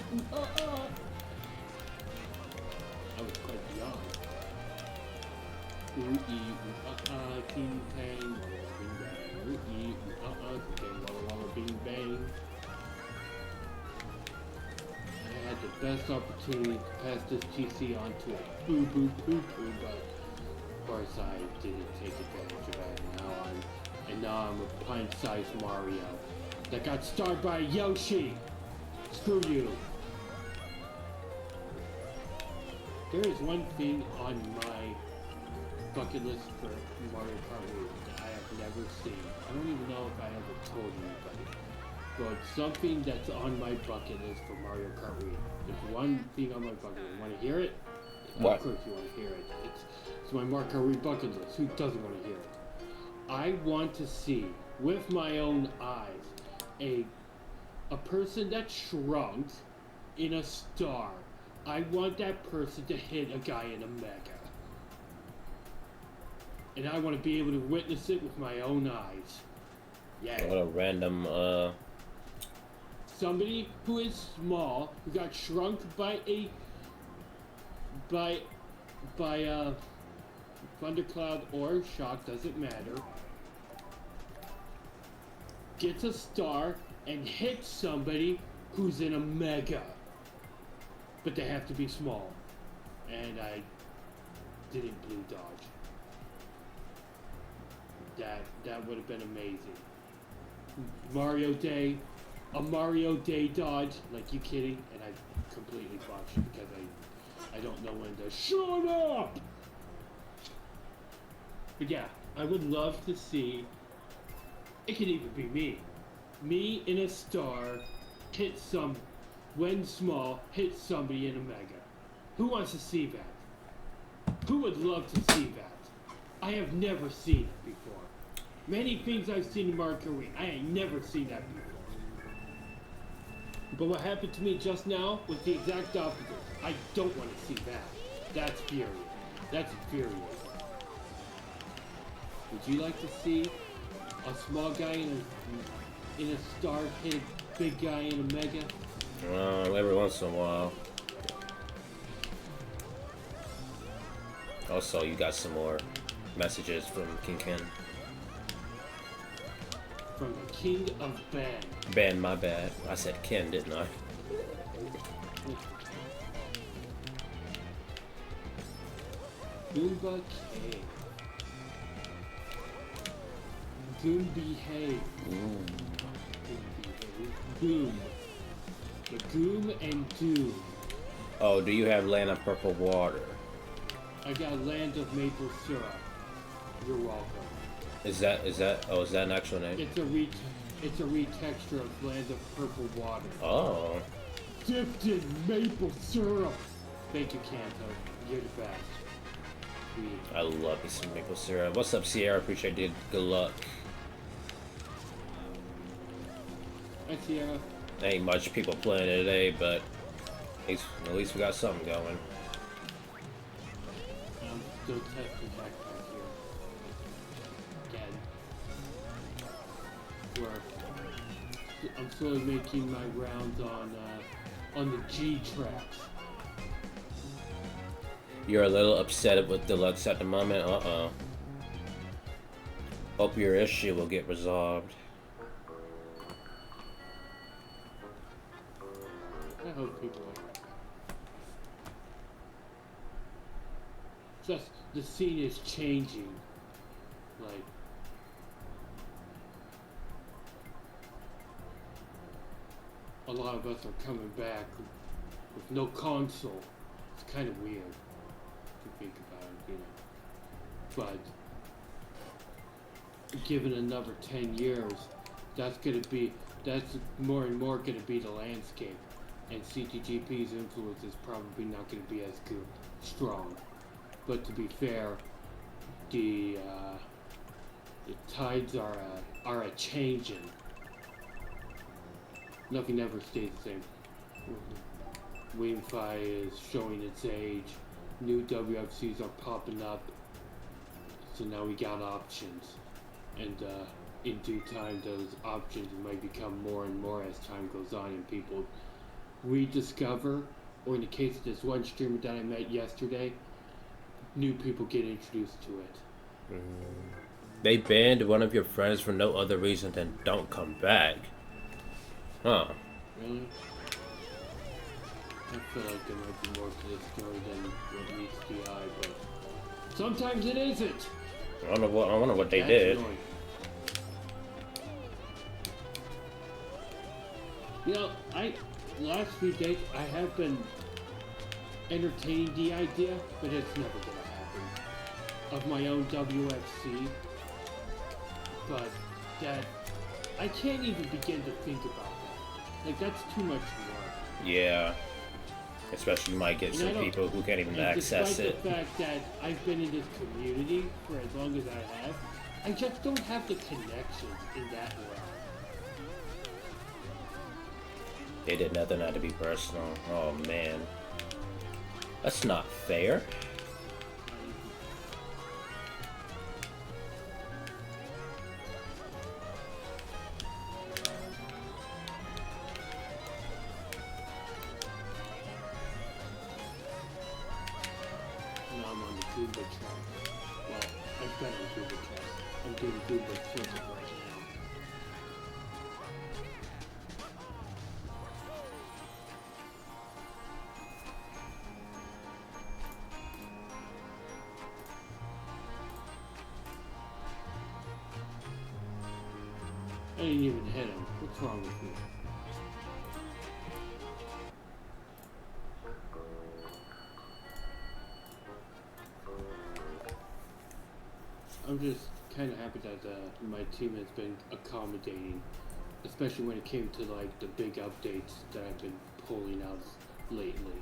I was quite young. Ooh, King Tang, walla bing bang. King Tang, walla bing bang. I had the best opportunity to pass this GC onto a boo boo poo poo, but of course I didn't take advantage of it. Now I'm a pint-sized Mario that got starred by Yoshi. Screw you. There is one thing on my bucket list for Mario Kart Wii that I have never seen. I don't even know if I ever told anybody. But something that's on my bucket list for Mario Kart Wii. There's one thing on my bucket list. Want to hear it? What? Of course you want to hear it. It's my Mario Kart Wii bucket list. Who doesn't want to hear it? I want to see, with my own eyes, a person that shrunk in a star. I want that person to hit a guy in a mega. And I want to be able to witness it with my own eyes. Yeah. What a random, Somebody who is small, who got shrunk by thundercloud or shock, doesn't matter, gets a star and hits somebody who's in a mega. But they have to be small. And I didn't blue dodge. That would have been amazing. Mario Day, a Mario Day dodge, like you kidding? And I completely botched because I don't know when to shut up! But yeah, I would love to see, it could even be me. Me in a star, when small, hit somebody in a mega. Who wants to see that? Who would love to see that? I have never seen it before. Many things I've seen in Mario Kart Wii, I ain't never seen that before. But what happened to me just now was the exact opposite. I don't want to see that. That's furious. That's furious. Would you like to see a small guy in a star hit a big guy in a mega? every once in a while. Also, you got some more messages from King Ken. From the King of Ben. Ben, my bad. I said Ken, didn't I? Goomba K. Goom behave. Goom. The Goom and Doom. Oh, do you have Land of Purple Water? I got Land of Maple Syrup. You're welcome. Is that an actual name? It's a retexture of Land of Purple Water. Oh. Dipped in maple syrup. Thank you, Kanto. You're the best. I love me some maple syrup. What's up, Sierra? Appreciate it. Good luck. Hi, Sierra. Ain't much people playing it today, but at least we got something going. I'm still testing backpack here. Again. I'm slowly making my rounds on the G tracks. You're a little upset with Deluxe at the moment? Uh-oh. Hope your issue will get resolved. I hope people are. Just the scene is changing. Like, a lot of us are coming back with no console. It's kind of weird if you think about it, you know. But given another 10 years, that's more and more gonna be the landscape. And CTGP's influence is probably not going to be as strong. But to be fair, the tides are a changing. Nothing ever stays the same. WingFi is showing its age. New WFCs are popping up. So now we got options. And in due time, those options might become more and more as time goes on, and people rediscover, or in the case of this one streamer that I met yesterday, new people get introduced to it. They banned one of your friends for no other reason than don't come back. Huh. Really? I feel like there might be more to this story than what meets the eye, but sometimes it isn't. I wonder what they That's did. annoying. You know, the last few days I have been entertaining the idea, but it's never gonna happen, of my own WFC. But that I can't even begin to think about that. Like, that's too much work. Yeah. Especially you might get And some people who can't even access it. Despite the fact that I've been in this community for as long as I have, I just don't have the connections in that realm. They did nothing had to be personal. Oh man. That's not fair. Now I'm on the Google track. Well, I've been on Google track. I'm doing Google filter right now. I didn't even hit him. What's wrong with me? I'm just kind of happy that my team has been accommodating, especially when it came to like the big updates that I've been pulling out lately.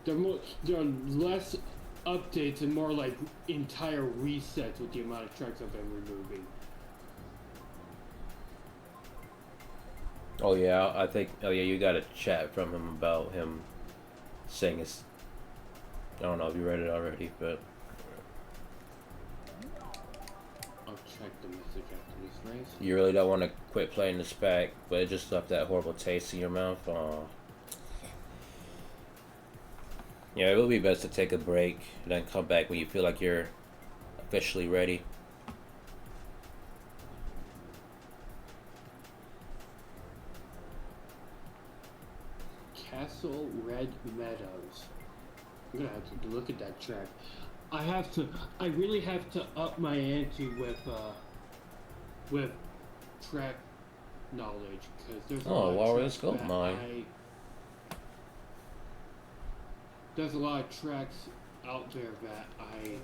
There are less updates and more like entire resets with the amount of tracks I've been removing. Oh yeah, I think. Oh yeah, you got a chat from him about him saying his. I don't know if you read it already, but I'll check the message after this race. you really don't want to quit playing this pack, but it just left that horrible taste in your mouth. Yeah, it would be best to take a break and then come back when you feel like you're officially ready. Castle Red Meadows. I'm gonna have to look at that track. I really have to up my ante with track knowledge, because there's a lot of Warriors tracks Gold that Mine. there's a lot of tracks out there that I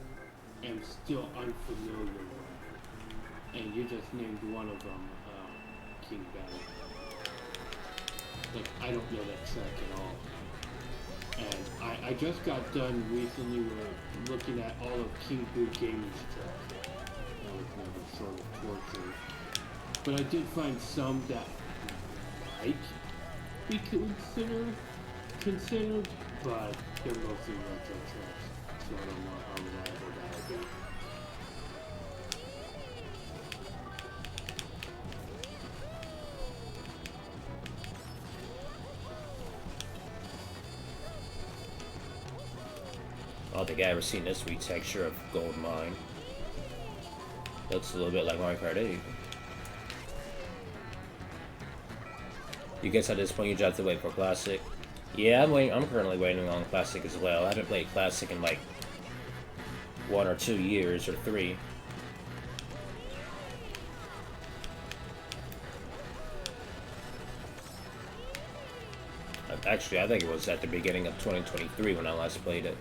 am still unfamiliar with, and you just named one of them, King Valley. Like, I don't know that track at all. And I just got done recently with looking at all of King Boo Gaming's tracks. That was never sort of torture. But I did find some that might be considered, but they're mostly retro tracks, so I don't know how reliable that'll be. I don't think I ever seen this retexture of Gold Mine. Looks a little bit like Mario Kart 8. You guess at this point you just have to wait for Classic. Yeah, I'm currently waiting on Classic as well. I haven't played Classic in like 1 or 2 years or 3. Actually, I think it was at the beginning of 2023 when I last played it.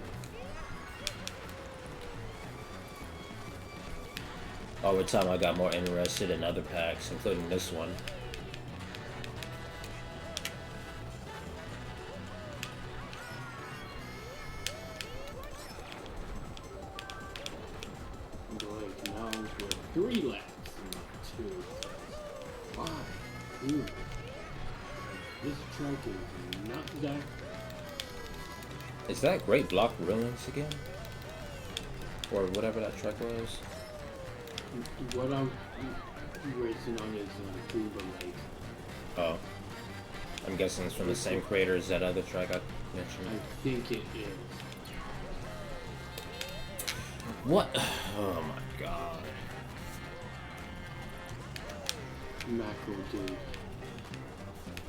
Over time, I got more interested in other packs, including this one. Like, now we're 3 laps, not 2. Why? Ooh. This track is not that. Is that Great Block Ruins again? Or whatever that track was? What I'm racing on is Hoover Lake. Oh. I'm guessing it's from the same creator as that other track I mentioned. I think it is. What? Oh my god. Macro dude.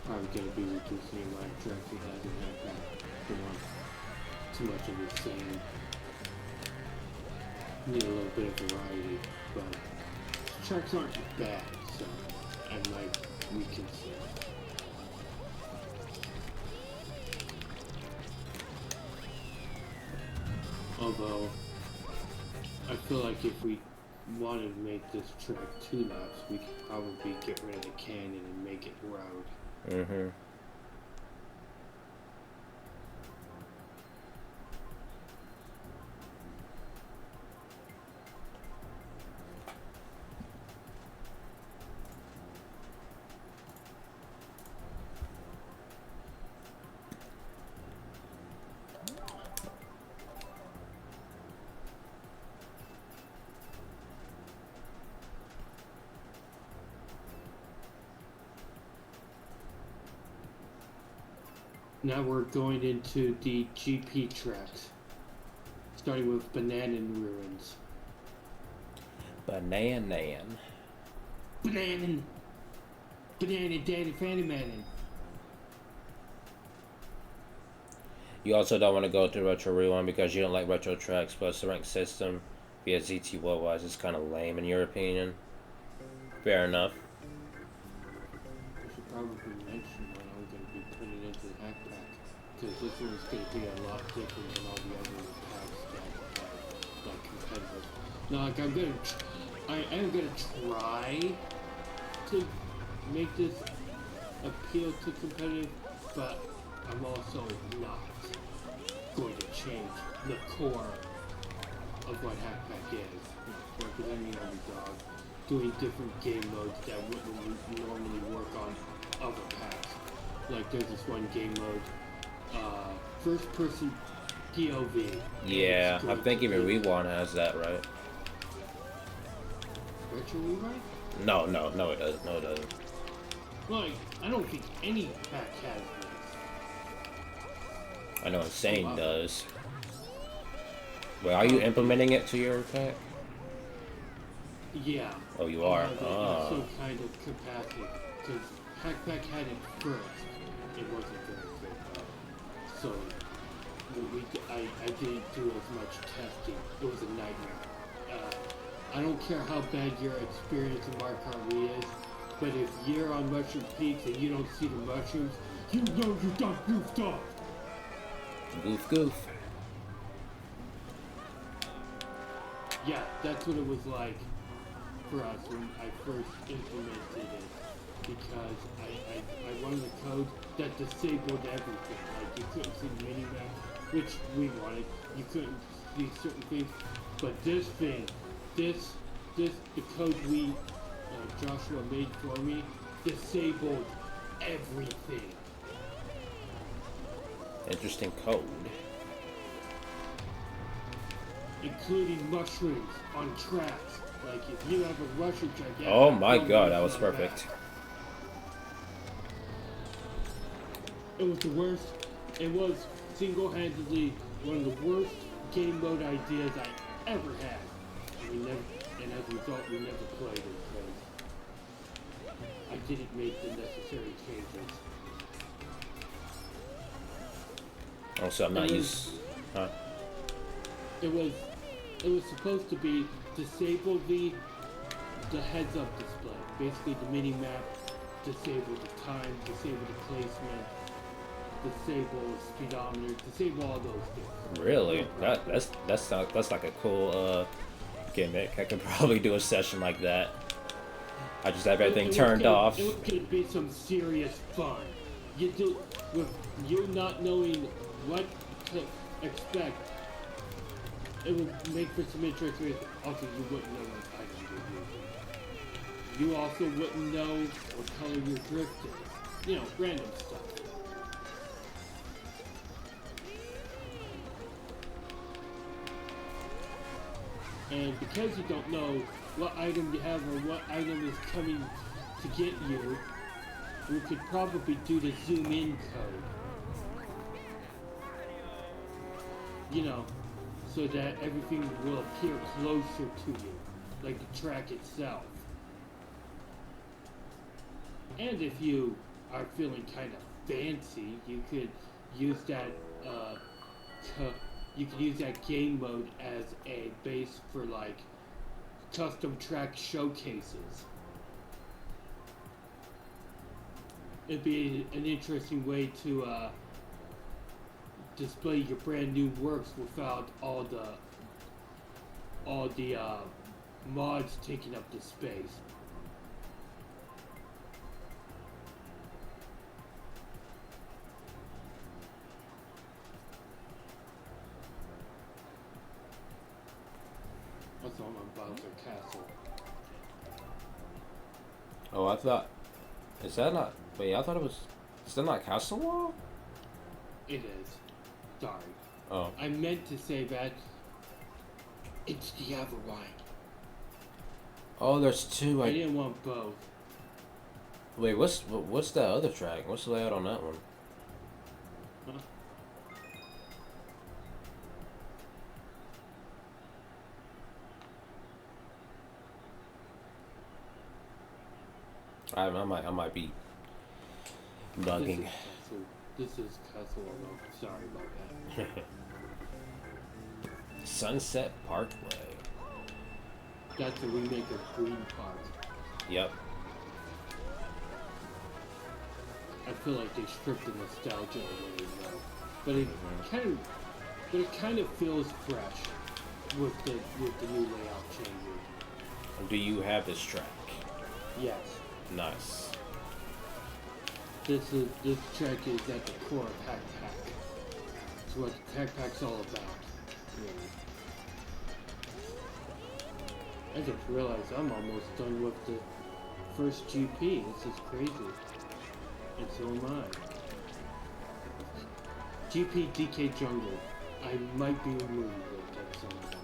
Probably gonna be reducing a lot of tracks he hasn't had that. Don't want too much of the same. Need a little bit of variety, but tracks aren't bad, so I might reconsider. Although, I feel like if we wanted to make this track 2 laps, we could probably get rid of the canyon and make it road. Mm-hmm. Now we're going into the GP tracks, starting with Banana Ruins. Banana. Banana Daddy Fanny Manin. You also don't want to go to Retro Rewind because you don't like retro tracks, plus the rank system via ZT Worldwide is kind of lame in your opinion. Fair enough. I should probably mention what I'm going to be putting into the hack pack, because this one's going to be a lot different than all the other packs that are like competitive. Now, like I am going to try to make this appeal to competitive, but I'm also not going to change the core of what hack pack is. Representing underdog, doing different game modes that wouldn't normally work on other packs. Like there's this one game mode, first person POV. Yeah, I think even Rewind has that, right? Retro Rewind? No, it doesn't. No, it doesn't. Like, I don't think any pack has this. I know Insane does. Well, are you implementing it to your pack? Yeah. Oh, you are? Some kind of capacity. Because Hackpack had it first. It wasn't very good. So, I didn't do as much testing. It was a nightmare. I don't care how bad your experience in Mario Kart Wii is, but if you're on Mushroom Peaks and you don't see the mushrooms, you know you got goofed off. Goof. Yeah, that's what it was like for us when I first implemented it, because I wanted a code that disabled everything. Like you couldn't see the mini-map, which we wanted. You couldn't see certain things, but this thing, the code Joshua made for me, disabled everything. Interesting code. Including mushrooms on tracks. Like if you have a mushroom track, yeah, Oh my god, that was perfect. It was the worst. It was single-handedly one of the worst game mode ideas I ever had. And as a result, we never played it because I didn't make the necessary changes. Also, I'm not used. Huh? It was supposed to be disable the heads-up display. Basically, the mini-map, disable the time, disable the placement, disable the speedometer, disable all those things. Really? That's like a cool gimmick. I could probably do a session like that. I just have everything turned off. It would be some serious fun. With you not knowing what to expect, it would make for some interesting. Also, you wouldn't know what item you're using. You also wouldn't know what color your drift is. You know, random stuff. And because you don't know what item you have or what item is coming to get you, we could probably do the zoom in code. You know, so that everything will appear closer to you, like the track itself. And if you are feeling kind of fancy, you could use that game mode as a base for like custom track showcases. It'd be an interesting way to display your brand new works without all the mods taking up the space. That's all on Bowser Castle. Oh, I thought. Is that not? Wait, I thought it was. Is that not Castle Wall? It is. Sorry. Oh. I meant to say that it's the other one. Oh, there's two. I didn't want both. Wait, what's that other track? What's the layout on that one? Huh? I might be bugging. This is Castle Alone. Sorry about that. Sunset Parkway. That's a remake of Green Park. Yep. I feel like they stripped the nostalgia away though. But it kind of feels fresh with the new layout changes. Do you have this track? Yes. Nice. This track is at the core of Hack Pack. It's what Hack Pack's all about. Really. I just realized I'm almost done with the first GP. This is crazy. And so am I. GP DK Jungle. I might be removing it at some point.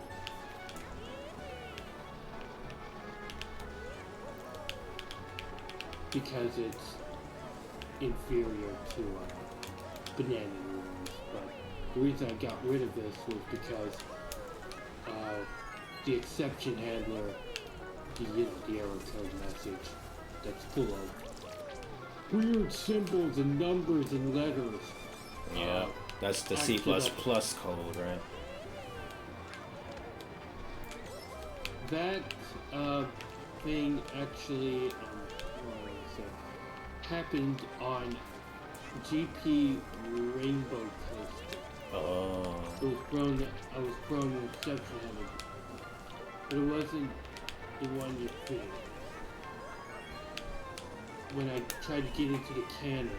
Because it's inferior to Banana Rooms. But the reason I got rid of this was because the exception handler, the error code message that's full of weird symbols and numbers and letters. Yeah, that's the C++ code, right? That thing actually happened on GP Rainbow Coaster. Oh. I was thrown in exception handler. But it wasn't the one you think. When I tried to get into the cannon,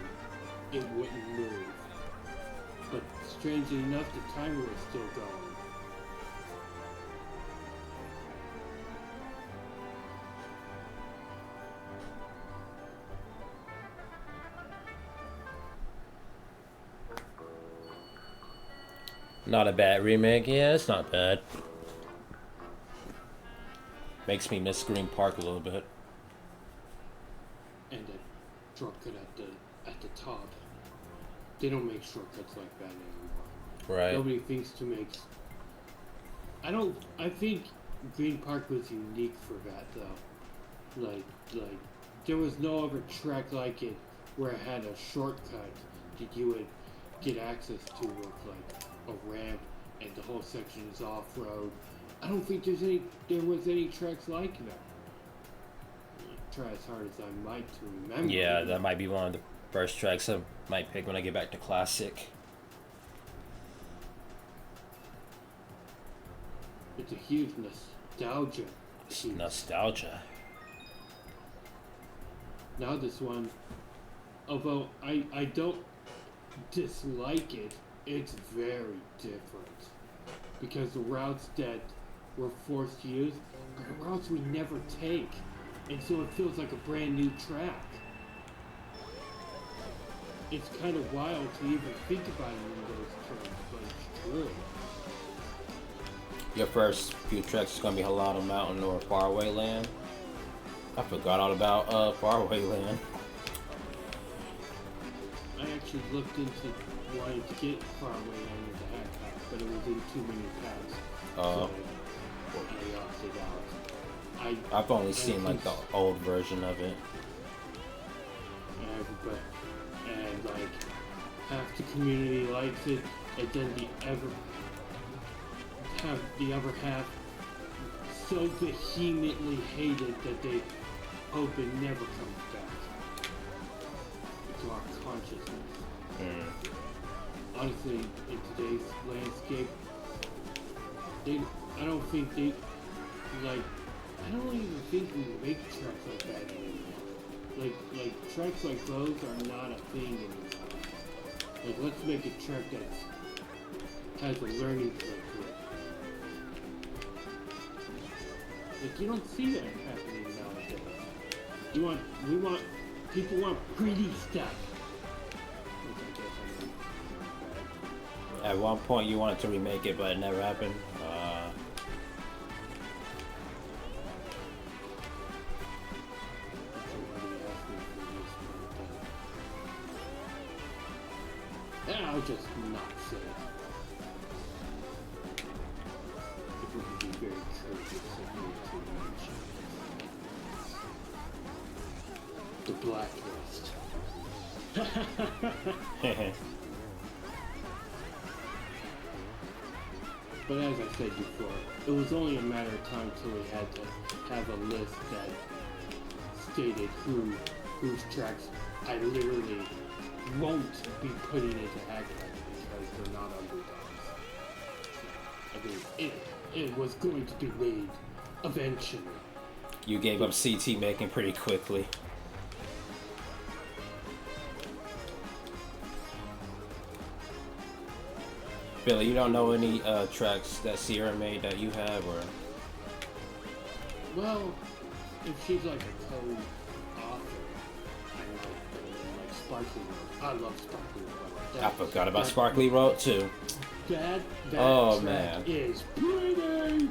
it wouldn't move. But strangely enough, the timer was still going. Not a bad remake. Yeah, it's not bad. Makes me miss Green Park a little bit. And a shortcut at the top. They don't make shortcuts like that anymore. Right. Nobody thinks to make. I think Green Park was unique for that though. Like there was no other track like it where it had a shortcut that you would get access to with like a ramp and the whole section is off-road. I don't think there was any tracks like that. Try as hard as I might to remember. Yeah, that might be one of the first tracks I might pick when I get back to Classic. It's a huge nostalgia. It's nostalgia. Now this one, although I don't dislike it, it's very different. Because the routes that we're forced to use are the routes we never take. And so it feels like a brand new track. It's kind of wild to even think about it in those terms, but it's true. Your first few tracks is gonna be Halana Mountain or Faraway Land. I forgot all about Faraway Land. actually looked into wanting to get faraway under the hat pack, but it was in too many packs. So I opted out. I've only seen like the old version of it. And like half the community likes it, and then the other half so vehemently hate it that they hope it never comes back into our consciousness. Honestly, in today's landscape, I don't even think we make tracks like that anymore. Like tracks like those are not a thing anymore. Like, let's make a track that has a learning curve to it. Like, you don't see that happening nowadays. People want pretty stuff. Which I guess At one point you wanted to remake it, but it never happened. I'll just not say it. It would be very courteous of me to mention the blacklist. But as I said before, it was only a matter of time till we had to have a list that stated whose tracks I literally won't be putting into Hackback because they're not underdogs. I mean, it was going to be made eventually. You gave up CT making pretty quickly. Billy, you don't know any tracks that Sierra made that you have, or? Well, if she's like a co-author, I like Sparkly Road. I love Sparkly Road. I forgot about Sparkly Road too. That oh track man, is pretty.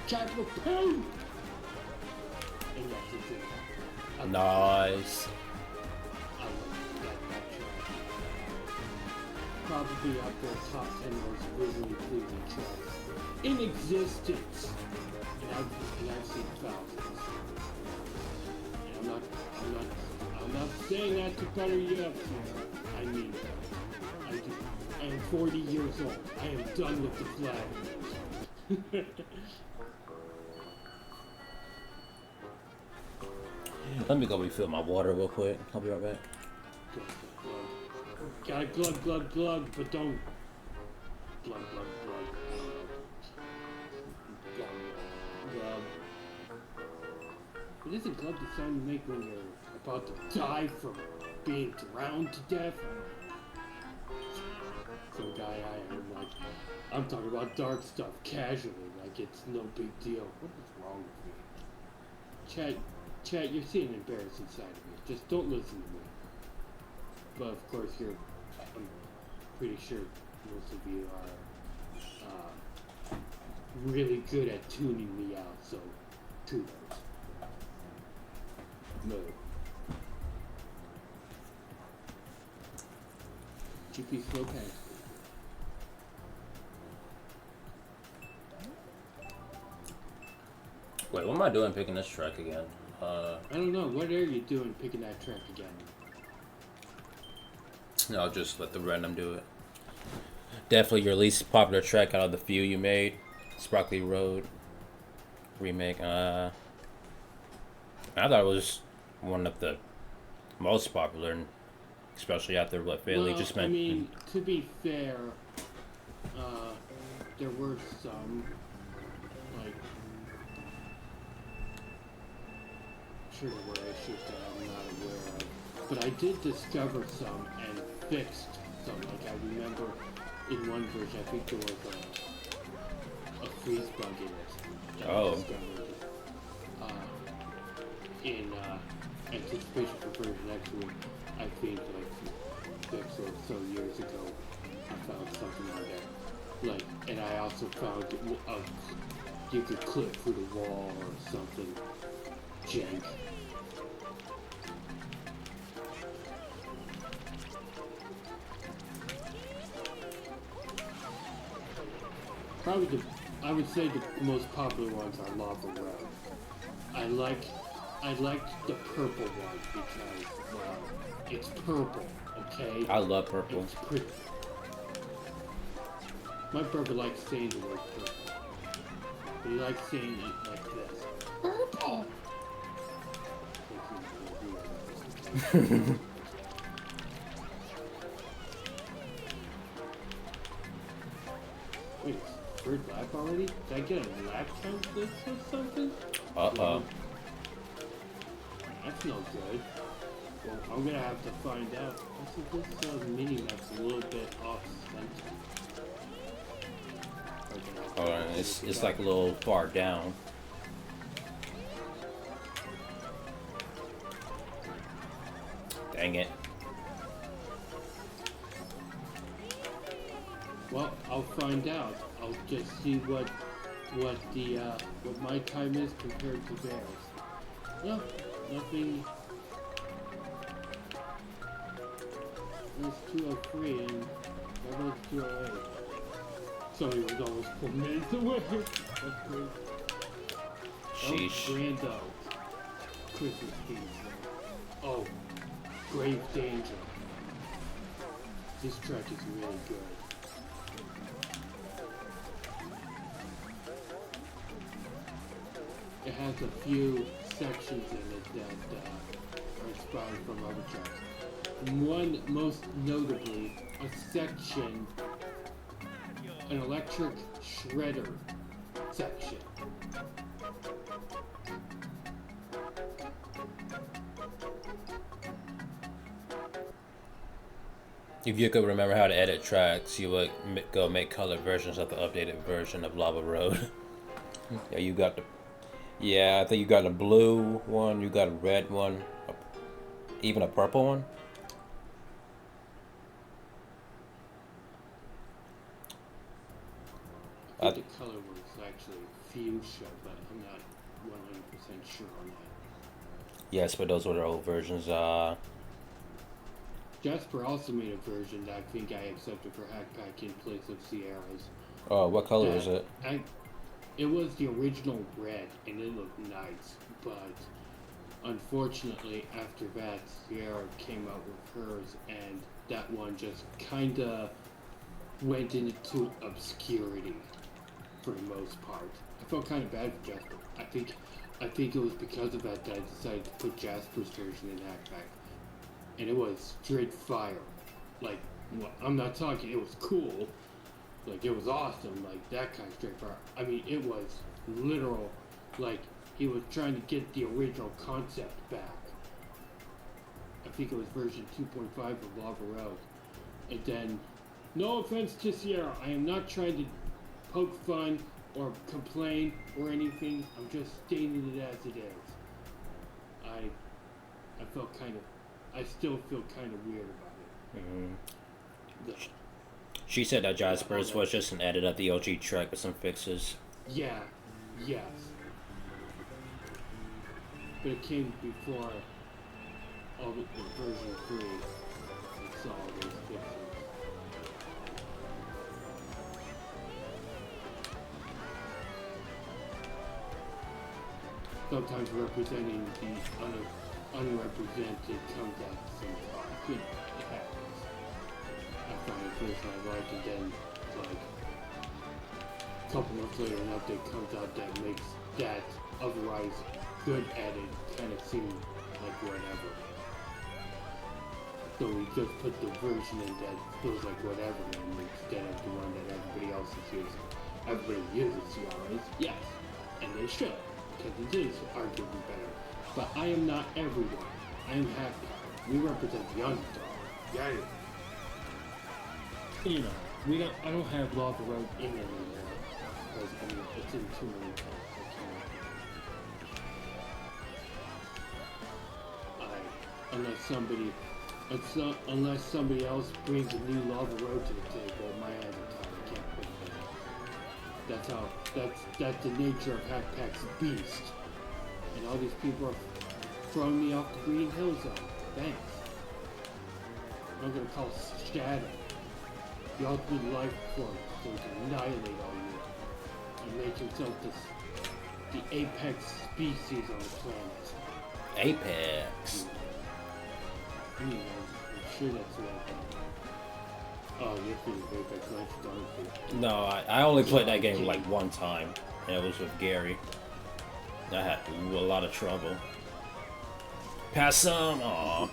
Capital P. And that's it. Nice. I love that track. Probably up there, top 10 most visually pleasing tracks in existence. And I've seen thousands. And I'm not saying that to better you up here. I mean, I am 40 years old. I am done with the flag. Let me go refill my water real quick. I'll be right back. Gotta glug, but don't glug. It isn't glug the sound you make when you're about to die from being drowned to death. Some guy I'm talking about dark stuff casually, like it's no big deal. What is wrong with me? Chat, you're seeing an embarrassing side of me. Just don't listen to me. But of course, I'm pretty sure most of you are really good at tuning me out, so kudos. No. GP slow pass. Wait, what am I doing picking this track again? I don't know. What are you doing picking that track again? No, I'll just let the random do it. Definitely your least popular track out of the few you made. Sparkly Road remake. I thought it was one of the most popular, especially after what Bailey just mentioned. I mean, to be fair, there were some, like, sure there were issues that I'm not aware of, but I did discover some and fixed some. Like, I remember in one version, I think there was a freeze bug in it that I discovered. In anticipation for version X, I think like 6 or so years ago, I found something like that. Like, and I also found you could clip through the wall or something jank. I would say the most popular ones are Lava Road. I like the purple one because, well, it's purple, okay? I love purple. It's pretty. My brother likes saying the word purple, but he likes saying it like this. Purple! Wait, third lap already? Did I get a lap count this or something? Uh-oh. That's no good. Well, I'm gonna have to find out. Also, this mini map's a little bit off center. Alright, it's like a little far down. Dang it. Well, I'll find out. I'll just see what my time is compared to theirs. No, nothing. It's 2:03 and that was 2:08. Somebody was almost 4 minutes away. That's great. Sheesh. Brando. Christmas Eve. Oh, grave danger. This track is really good. It has a few sections in it that are inspired from other tracks. One, most notably, a section, an electric shredder section. If you could remember how to edit tracks, you would go make colored versions of the updated version of Lava Road. Yeah, you got the... Yeah, I think you got a blue one, you got a red one, even a purple one. I think the color was actually fuchsia, but I'm not 100% sure on that. Yes, but those were the old versions. Jasper also made a version that I think I accepted for Hackpack in place of Sierra's. Oh, what color is it? It was the original red, and it looked nice, but unfortunately after that, Sierra came out with hers, and that one just kinda went into obscurity for the most part. I felt kind of bad for Jasper. I think it was because of that I decided to put Jasper's version in Hackpack. And it was straight fire. Like, well, I'm not talking, it was cool. Like, it was awesome, like that kind of straight fire. I mean, it was literal, like, he was trying to get the original concept back. I think it was version 2.5 of Lava Road. And then, no offense to Sierra, I am not trying to poke fun or complain or anything. I'm just stating it as it is. I felt kind of, I still feel kind of weird about it. She said that Jasper's was just an edit of the OG track with some fixes. Yeah, yes. But it came before all the version 3. It's all those fixes. Sometimes representing the unrepresented comes out the same time. It happens. I find it first I like, and then, like, a couple months later, an update comes out that makes that otherwise good edit kind of seem like whatever. So we just put the version in that feels like whatever, and instead of the one that everybody else is using. Everybody uses CRs, yes, and they should, because it is arguably better. But I am not everyone. I am Hackpack. We represent the underdog. Yeah. You know, I don't have Lava Road in it anymore. Because, I mean, it's in too many parts. Unless somebody else brings a new Lava Road to the table, my hands are tied. I can't put it in. That's the nature of Hackpack's beast. And all these people are throwing me off the green hill zone. Thanks. I'm gonna call Shadow. The ultimate life form so we can annihilate all you to make himself the apex species on the planet. Apex. I'm sure that's what. Oh, you're feeling Apex Legends, No, I only played that game like one time, and it was with Gary. I had a lot of trouble. Pass some. Aw.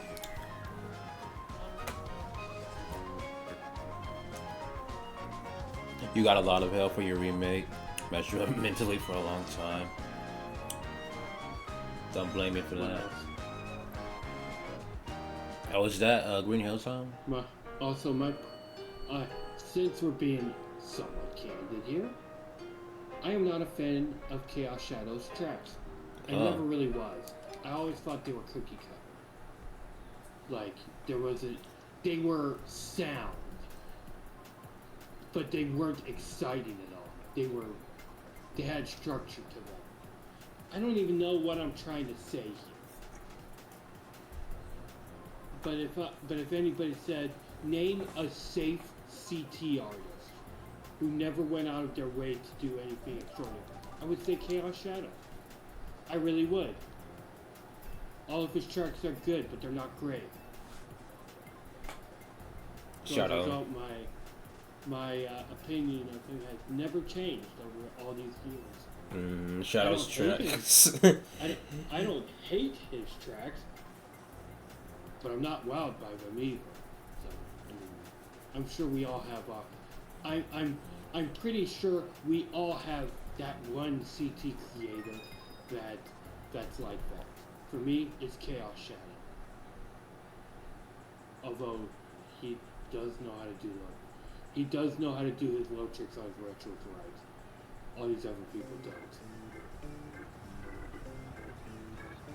You got a lot of help for your remake. Messed you up mentally for a long time. Don't blame me for that. Oh, is that Green Hill Zone? Since we're being somewhat candid here, I am not a fan of Chaos Shadow's tracks. I never really was. I always thought they were cookie cutter. Like, they were sound, but they weren't exciting at all. They had structure to them. I don't even know what I'm trying to say here. But if anybody said, name a safe CT artist who never went out of their way to do anything extraordinary, I would say Chaos Shadow. I really would. All of his tracks are good, but they're not great. Shadow. As a result, my opinion of him has never changed over all these years. Shadow's tracks. I don't hate his tracks, but I'm not wowed by them either. So, I'm sure we all have I'm pretty sure we all have that one CT creator that's like that. For me, it's Chaos Shadow. Although he does know how to do that. He does know how to do his low tricks on his retros right. All these other people don't.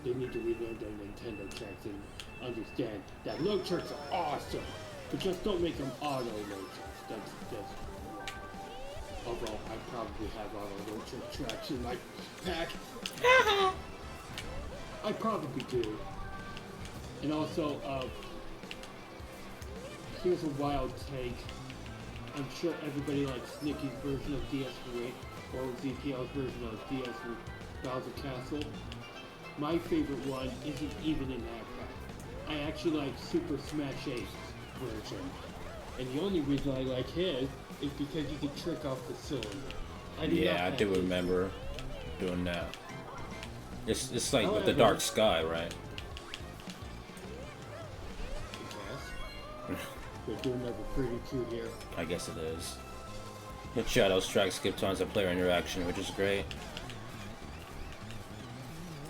They need to relearn their Nintendo tracks and understand that low tricks are awesome, but just don't make them auto low tricks. That's although I probably have auto low trick tracks in my pack. I probably do. And also, here's a wild take. I'm sure everybody likes Nicky's version of DS3 or ZPL's version of DS Bowser Castle. My favorite one isn't even in that pack. I actually like Super Smash 8's version. And the only reason I like his is because you can trick off the cylinder. I do remember doing that. It's like with the dark sky, right? Yes. They're doing that with 32 here. I guess it is. The Shadow's tracks give tons of player interaction, which is great.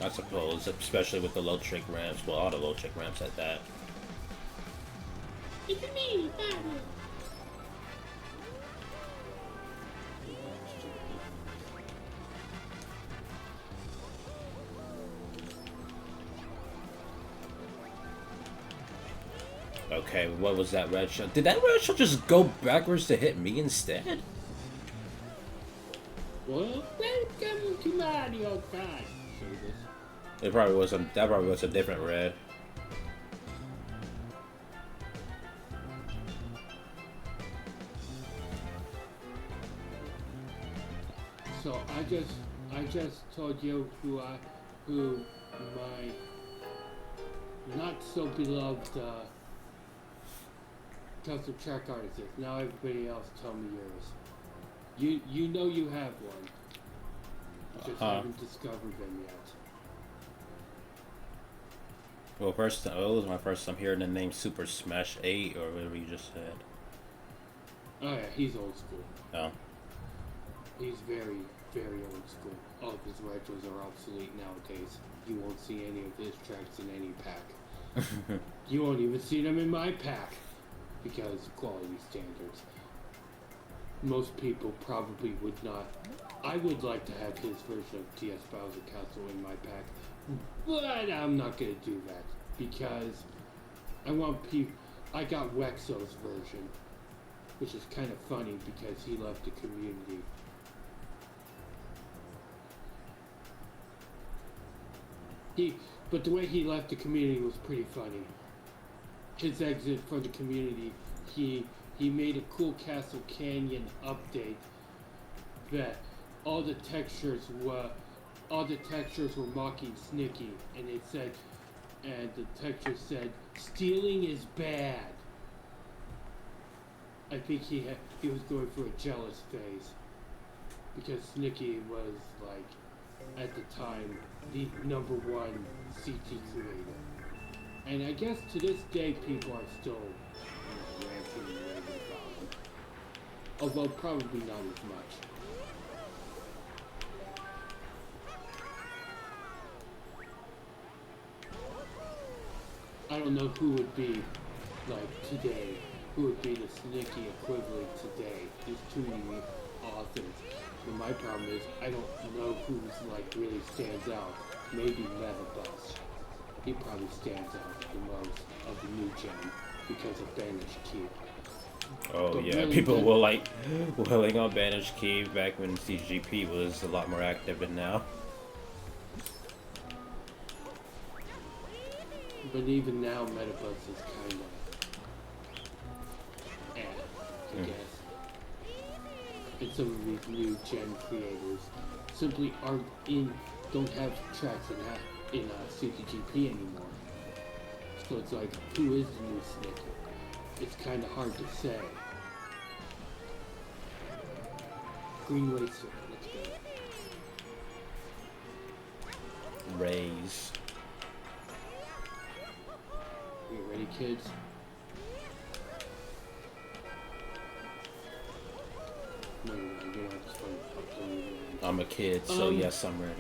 I suppose, especially with the low trick ramps. Well, all the low trick ramps at that. It's me, Batman. Okay, what was that red shell? Did that red shell just go backwards to hit me instead? Well, welcome to Mario Kart. It probably was that probably was a different red. So I just told you who my not so beloved custom track artist is. Now everybody else tell me yours. You know you have one. You just haven't discovered them yet. Well, it was my first time hearing the name Super Smash 8 or whatever you just said. Oh yeah, he's old school. Oh. He's very, very old school. All of his retros are obsolete nowadays. You won't see any of his tracks in any pack. You won't even see them in my pack because of quality standards. Most people probably would not. I would like to have his version of TS Bowser Castle in my pack, but I'm not going to do that because I want people. I got Wexo's version, which is kind of funny because he left the community. But the way he left the community was pretty funny. His exit from the community, he made a cool Castle Canyon update that all the textures were mocking Snicky, and it said, and the texture said, "Stealing is bad." I think he was going through a jealous phase because Snicky was like at the time the #1 CT creator, and I guess to this day people are still ranting and raving about him, although probably not as much. I don't know who would be like today. Who would be the Snicky equivalent today? There's too many authors. But my problem is I don't know who's like really stands out. Maybe Metabus. He probably stands out the most of the new gen because of Banished Keep. Oh But yeah, really people were like wailing on Banished Keep back when CGP was a lot more active than now. But even now, Metabus is kind of I guess. And some of these new gen creators simply don't have tracks in CTGP anymore. So it's like, who is the new Snicky? It's kind of hard to say. Green Racer, let's go. Raise. You ready, kids? No, you're not just going to upload it. I'm a kid, so yes, I'm ready.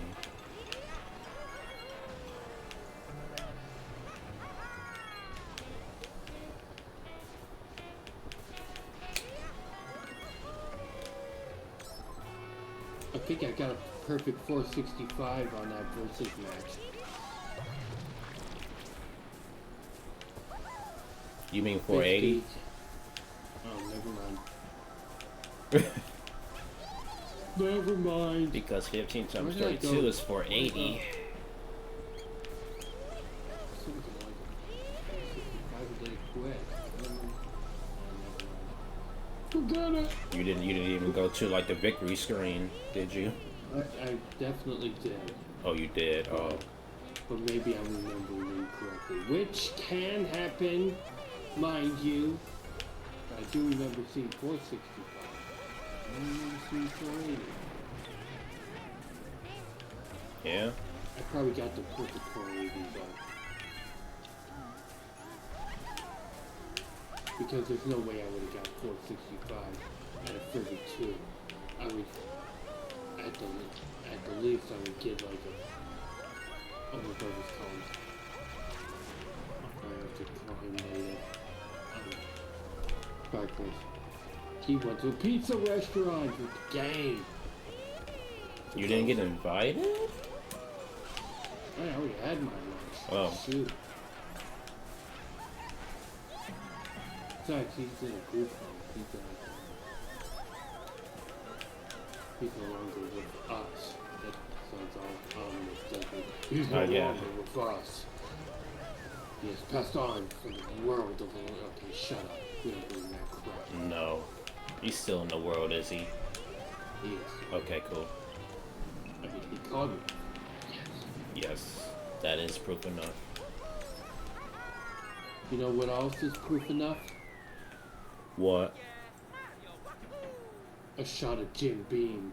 I think I got a perfect 465 on that versus match. You mean 480? Oh, never mind. Never mind. Because 15 times Where did I 32 go? is 480. Forget it. You didn't even go to like the victory screen, did you? I definitely did. Oh, you did. Oh. But maybe I'm remembering incorrectly, which can happen, mind you. I do remember seeing 465. I don't remember seeing 480. Yeah? I probably got the perfect 480 though. Because there's no way I would have got 465 at a 32. I would, at the least, I would get like a, oh, what was called? I have to call him later. Backwards. He went to a pizza restaurant with the gang. You didn't get invited? I already had my lunch. Oh. Shoot. Besides, he's in a group home. He's no longer with us. That sounds all ominous, doesn't it? He's no longer with us. He has passed on from the world of the... Okay, shut up. We don't believe that crap. No. He's still in the world, is he? He is. Okay, cool. I mean, he called me. Yes. That is proof enough. You know what else is proof enough? What? A shot of Jim Beam.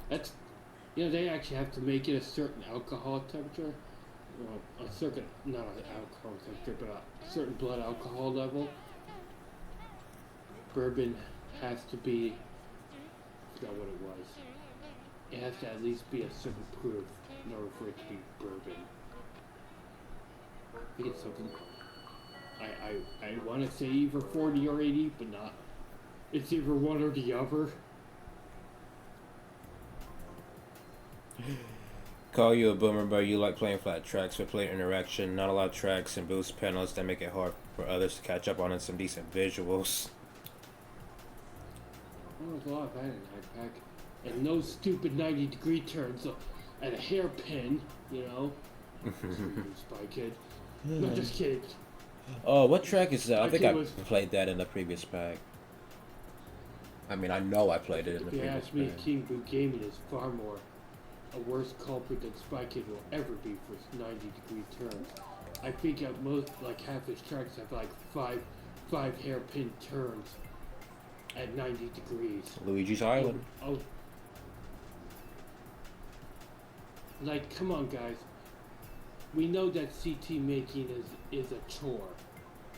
That's, you know, they actually have to make it a certain alcohol temperature. Well, a certain, not an alcohol temperature, but a certain blood alcohol level. Bourbon has to be, I forgot what it was. It has to at least be a certain proof in order for it to be bourbon. I think it's something, I want to say either 40 or 80, but not. It's either one or the other. Call you a boomer, but you like playing flat tracks with player interaction, not a lot of tracks and boost panels that make it hard for others to catch up on and some decent visuals. Well, there's a lot of that in Hypack. And no stupid 90-degree turns and a hairpin, you know. Spy Kid. No, just kidding. Oh, what track is that? I think Actually, I it was, played that in the previous pack. I mean, I know I played it in the if you previous ask me, pack. King Boo Gaming is far more a worse culprit than Spy Kid will ever be for 90-degree turns. I think at most, like half his tracks have like five hairpin turns at 90 degrees. Luigi's Island. Oh, like, come on, guys. We know that CT making is a chore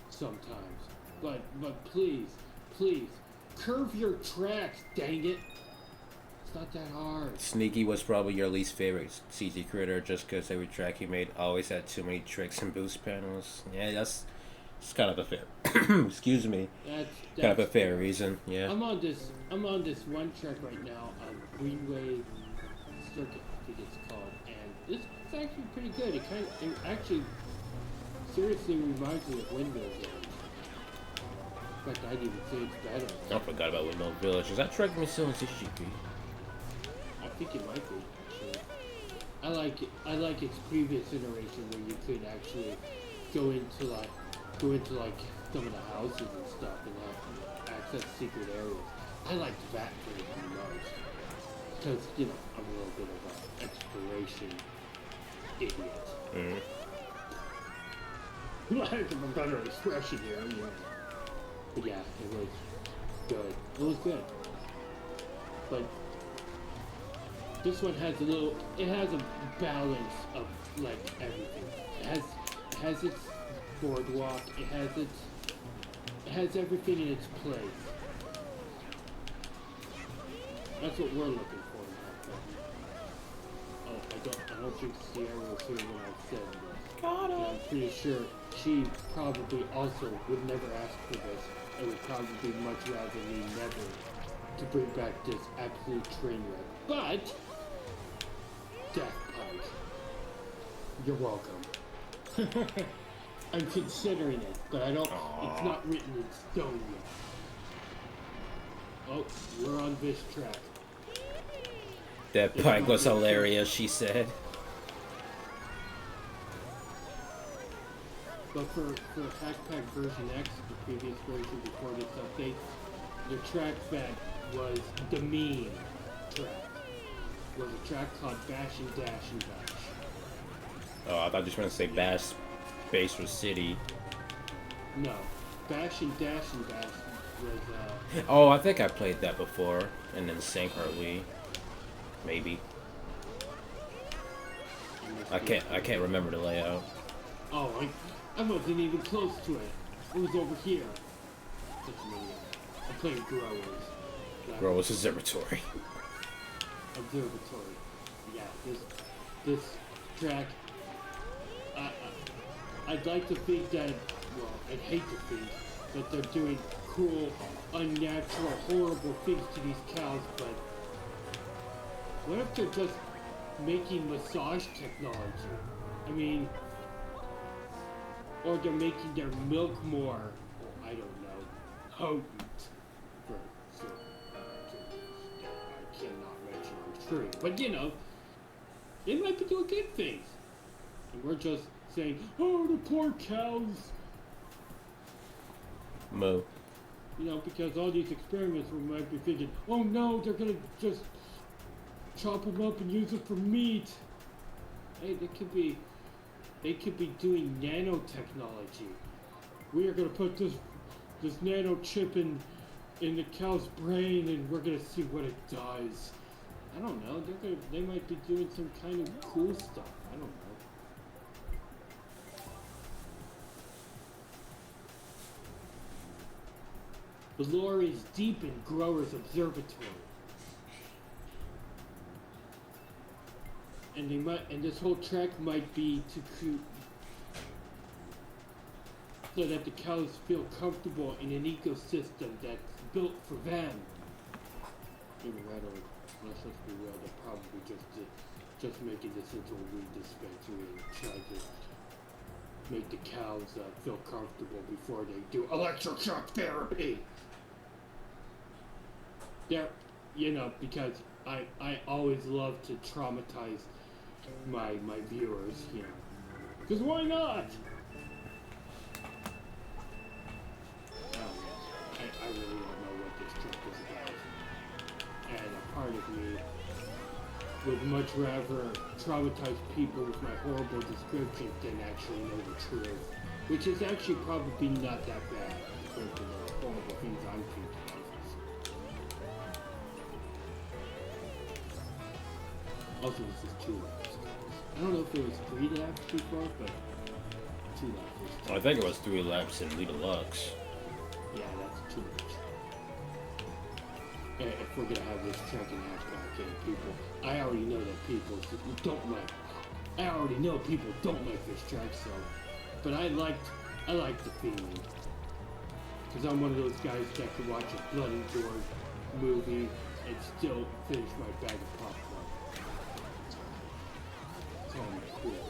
sometimes, but please, curve your tracks, dang it. It's not that hard. Sneaky was probably your least favorite CT critter just because every track he made always had too many tricks and boost panels. Yeah, that's kind of a fair. Excuse me. That's Kind of a fair reason. Yeah. I'm on this one track right now on Greenway Circuit, I think it's called, and it's actually pretty good. It actually seriously reminds me of Windmill Village. In fact, I'd even say it's better. I forgot about Windmill Village. Is that track still in CGP? I think it might be, actually. I like its previous iteration where you could actually go into like some of the houses and stuff and have access secret areas. I liked that version the most. Because, you know, I'm a little bit of an exploration idiot. Lack of a better expression here, yeah. But yeah, it was good. It was good. But this one has it has a balance of like everything. It has its boardwalk, it has everything in its place. That's what we're looking for now. Oh, I don't think Sierra was here when I said this. Got And I'm pretty sure she probably also would never ask for this. It would probably much rather me never to bring back this absolute train wreck. But Death Pike, you're welcome. I'm considering it, but I don't. It's not written in stone yet. Oh, we're on this track. That pike was hilarious, she said. But for Hackpack version X, the previous version before this update, the track that was the meme track was a track called Bash and Dash and Bash. Oh, I thought you were going to say Bash Space for City. No, Bash and Dash and Bash was Oh, I think I played that before. And then Sync or Wii. Maybe. I can't remember the layout. Oh, I wasn't even close to it. It was over here. Such an idiot. I played Growers. Growers Observatory. Observatory. Yeah, this track. I'd like to think that, well, I'd hate to think that they're doing cool, unnatural, horrible things to these cows, but what if they're just making massage technology? I mean, or they're making their milk more, I don't know, potent for certain I cannot mention on stream. But you know, they might be doing good things. And we're just saying, oh, the poor cows. Moo. You know, because all these experiments we might be thinking, oh no, they're gonna just chop them up and use it for meat. Hey, they could be doing nanotechnology. We are gonna put this nano chip in the cow's brain, and we're gonna see what it does. I don't know. They might be doing some kind of cool stuff. I don't know. The lore is deep in Growers Observatory. And this whole track might be so that the cows feel comfortable in an ecosystem that's built for them. Let's just be real, they're probably just making this into a weed dispensary and trying to make the cows feel comfortable before they do electroshock therapy. There, you know, because I always love to traumatize my viewers, you know. Because why not? I really don't know what this track is about. And a part of me would much rather traumatize people with my horrible descriptions than actually know the truth. Which is actually probably not that bad compared to the horrible things I'm thinking of. Also, this is 2 laps. I don't know if it was 3 laps before, but 2 laps. I think it was 3 laps in MKW Deluxe. Yeah, that's too much. If we're gonna have this track and hatchback in, people, I already know that people don't like. I already know people don't like this track, so. But I liked the feeling, because I'm one of those guys that could watch a blood and gore movie and still finish my bag of popcorn. It's all cool.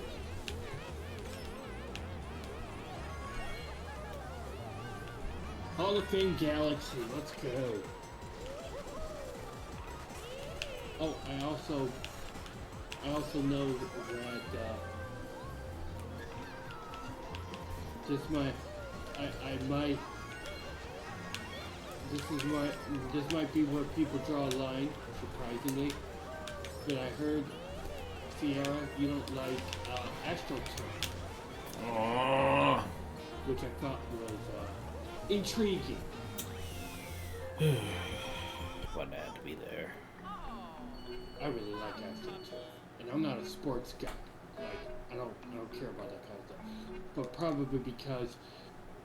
Hall of Fame Galaxy, let's go. Oh, I also know that this might be where people draw a line, surprisingly. But I heard, Sierra, you don't like AstroTurf. Aww. Which I thought was intriguing. Glad I had to be there. I really like AstroTurf, and I'm not a sports guy. Like, I don't care about that kind of stuff. But probably because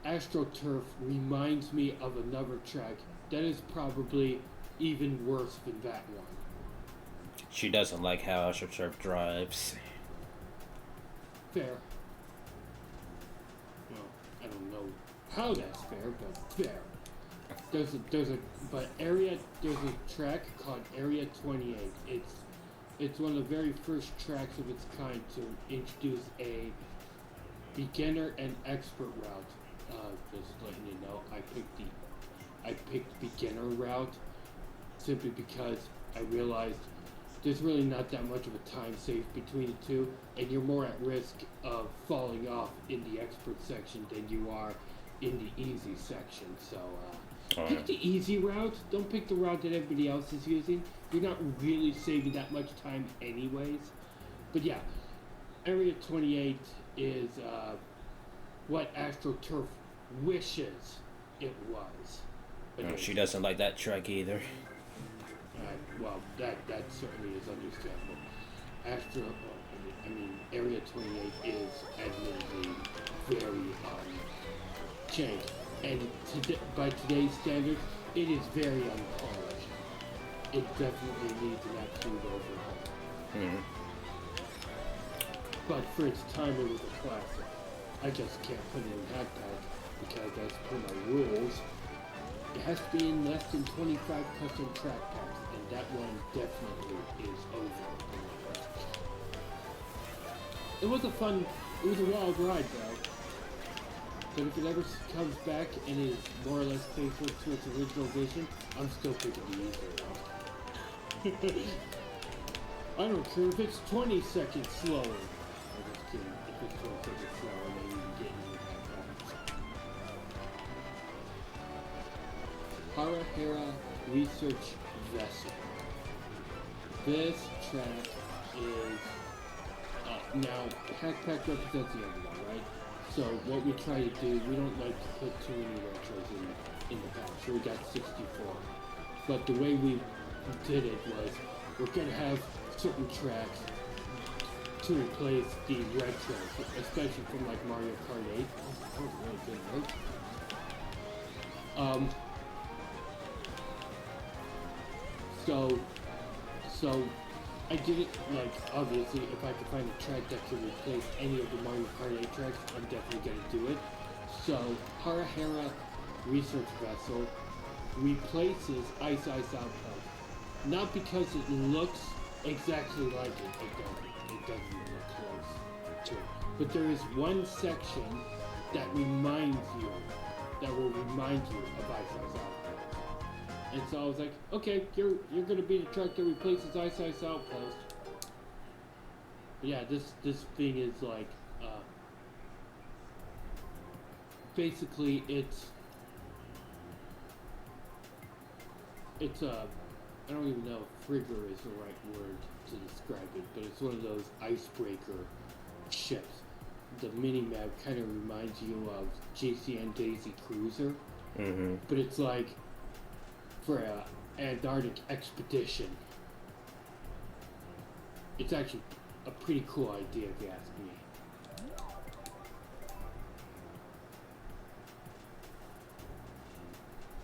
AstroTurf reminds me of another track that is probably even worse than that one. She doesn't like how AstroTurf drives. Fair. Well, I don't know how that's fair, but fair. There's a track called Area 28. It's one of the very first tracks of its kind to introduce a beginner and expert route. Just letting you know, I picked beginner route simply because I realized there's really not that much of a time save between the two, and you're more at risk of falling off in the expert section than you are in the easy section. So pick the easy route. Don't pick the route that everybody else is using. You're not really saving that much time anyways. But yeah, Area 28 is what AstroTurf wishes it was. But No, she doesn't like that track either. Well, that certainly is understandable. Area 28 is admittedly very changed, and by today's standards, it is very unpolished. It definitely needs an absolute overhaul. Mm-hmm. But for its time, it was a classic. I just can't put it in Hackpack because, as per my rules, it has to be in less than 25 custom track packs, and that one definitely is over. It was a wild ride though. But if it ever comes back and is more or less faithful to its original vision, I'm still picking the easier route. I don't care if it's 20 seconds slower. I'm just kidding. If it's 20 seconds slower, then you can get into that. Harahara Research Vessel. This track is now Hackpack represents the other one, right? So what we try to do, we don't like to put too many retros in the pack. So we got 64. But the way we did it was, we're gonna have certain tracks to replace the retros, especially from like Mario Kart 8. That was really good, right? So I did it, like, obviously, if I could find a track that could replace any of the Mario Kart 8 tracks, I'm definitely going to do it. So, Harahara Research Vessel replaces Ice Outpost. Not because it looks exactly like it doesn't look close to it. But there is one section that will remind you of Ice Outpost. And so I was like, okay, you're gonna be the truck that replaces Ice Outpost. But yeah, this thing is like, basically it's a, I don't even know if frigger is the right word to describe it, but it's one of those icebreaker ships. The mini-map kind of reminds you of JCN Daisy Cruiser, Mm-hmm. but it's like for a Antarctic expedition. It's actually a pretty cool idea if you ask me.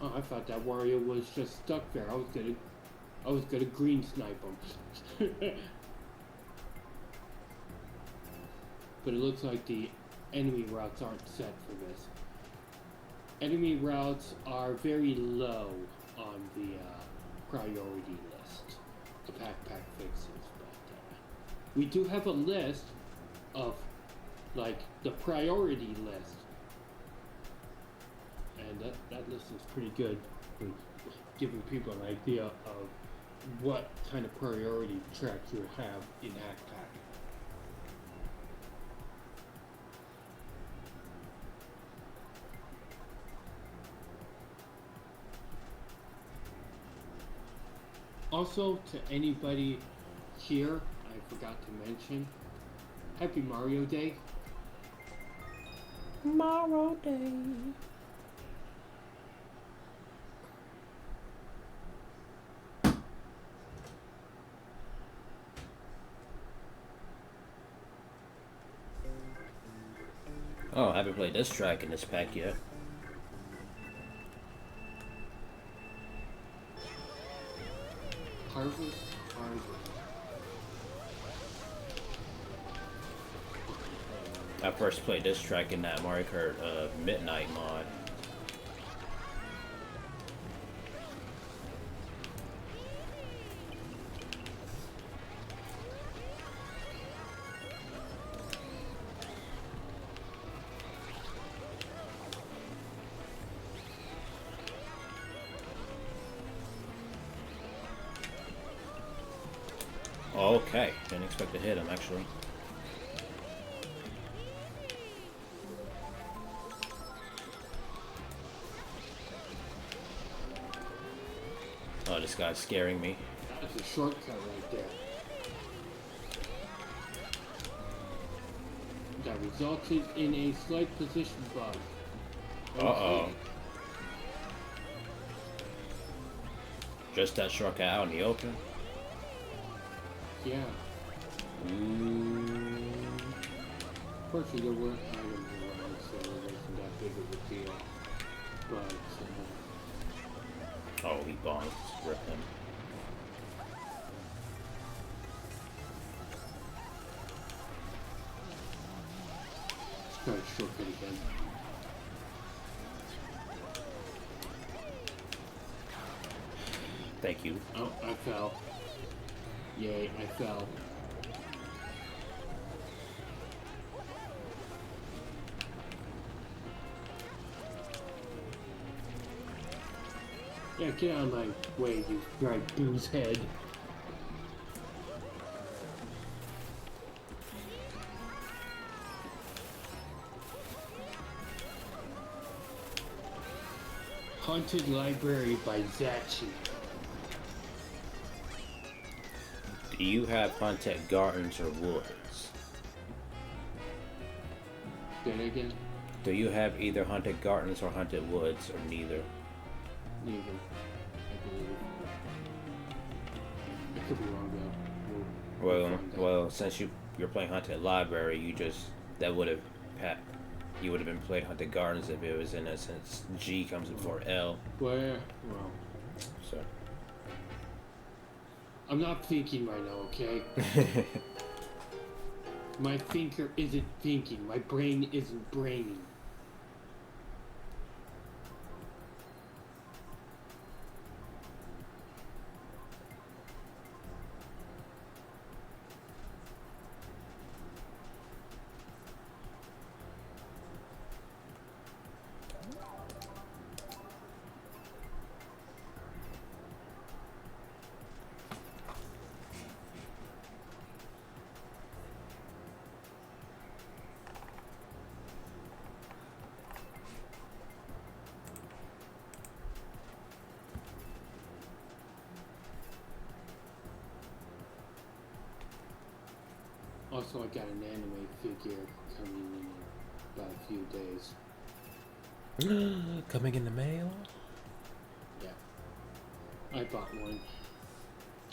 Oh, I thought that warrior was just stuck there. I was gonna green snipe him. But it looks like the enemy routes aren't set for this. Enemy routes are very low on the priority list. The pack fixes, but we do have a list of like the priority list. And that list is pretty good for giving people an idea of what kind of priority tracks you have in Hackpack. Also, to anybody here, I forgot to mention, Happy Mario Day. Tomorrow day. Oh, I haven't played this track in this pack yet. Harvest. I first played this track in that Mario Kart Midnight mod. Okay, didn't expect to hit him actually. Oh, this guy's scaring me. That's a shortcut right there. That resulted in a slight position bug. Uh-oh. Just that shortcut out in the open? Yeah. Ooh. Fortunately, there weren't items around, so it wasn't that big of a deal. But, Oh, he bonked. Rip him. let's try a shortcut again. Thank you. Oh, I fell. Yay, I fell. Yeah, get out of my way, you right booze head. Haunted Library by Zachi. Do you have haunted gardens or woods? Say that again? Do you have either haunted gardens or haunted woods, or neither? Neither, I believe. I could be wrong though. We'll find out. Well, since you're playing haunted library, that would have you would have been playing haunted gardens if it was in a sense G comes before L. Well, well, So. I'm not thinking right now, okay? My thinker isn't thinking. My brain isn't braining. Also, I got an anime figure coming in about a few days. Coming in the mail? Yeah. I bought one.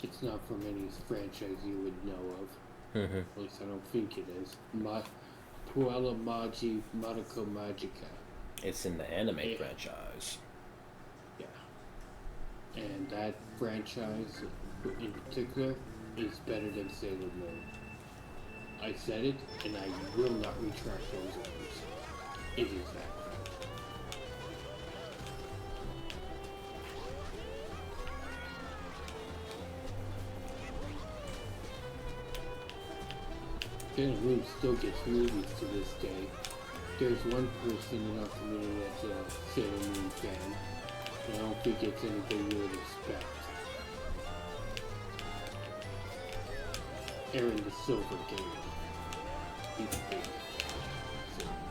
It's not from any franchise you would know of. Mm-hmm. At least I don't think it is. Puella Magi Mariko Magica. It's in the anime franchise. Yeah. And that franchise, in particular, is better than Sailor Moon. I said it, and I will not retract those words. It is that. Sailor Moon still gets movies to this day. There's one person in our community that's a Sailor Moon fan, and I don't think it's anything you would expect. Aaron the Silver Gamer. He's a big Sailor Moon.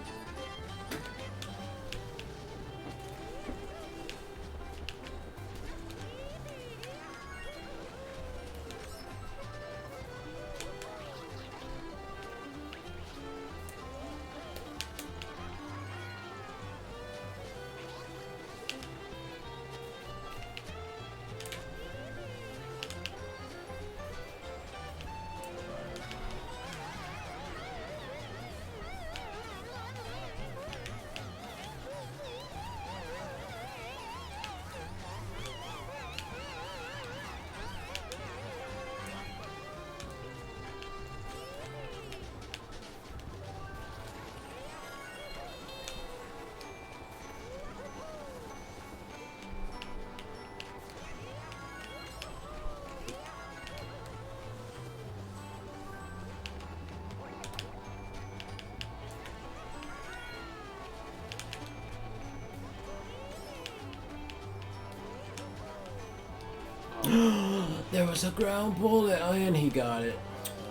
There was a ground bullet, and he got it.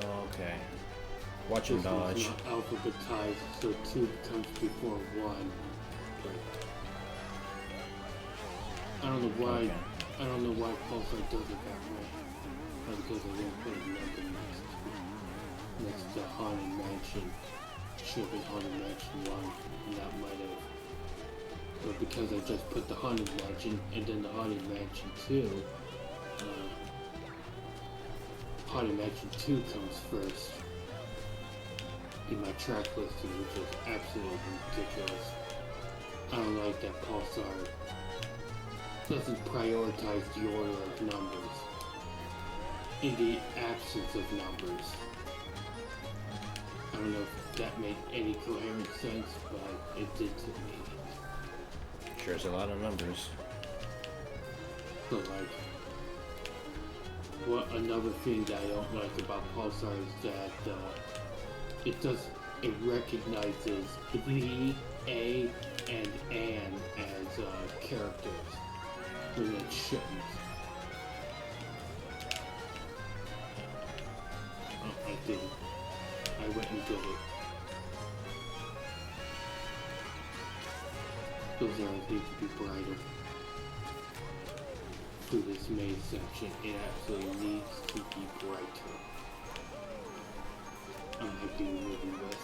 Okay. Watch him This dodge. is not alphabetized, so 2 comes before 1. But I don't know why. Okay. I don't know why Pulsar does it that way. Probably because I didn't put a number next to Haunted Mansion. Should have been Haunted Mansion 1, and that might have. But because I just put the Haunted Mansion and then the Haunted Mansion 2, Haunted Mansion 2 comes first in my track listing, which is absolutely ridiculous. I don't like that Pulsar doesn't prioritize the order of numbers in the absence of numbers. I don't know if that made any coherent sense, but it did to me. Sure, there's a lot of numbers. So like, what another thing that I don't like about Pulsar is that it recognizes the, a, and an as characters when it shouldn't. Oh, I didn't. I went and did it. Those arrows need to be brighter. Through this main section, it absolutely needs to be brighter. I might be removing this.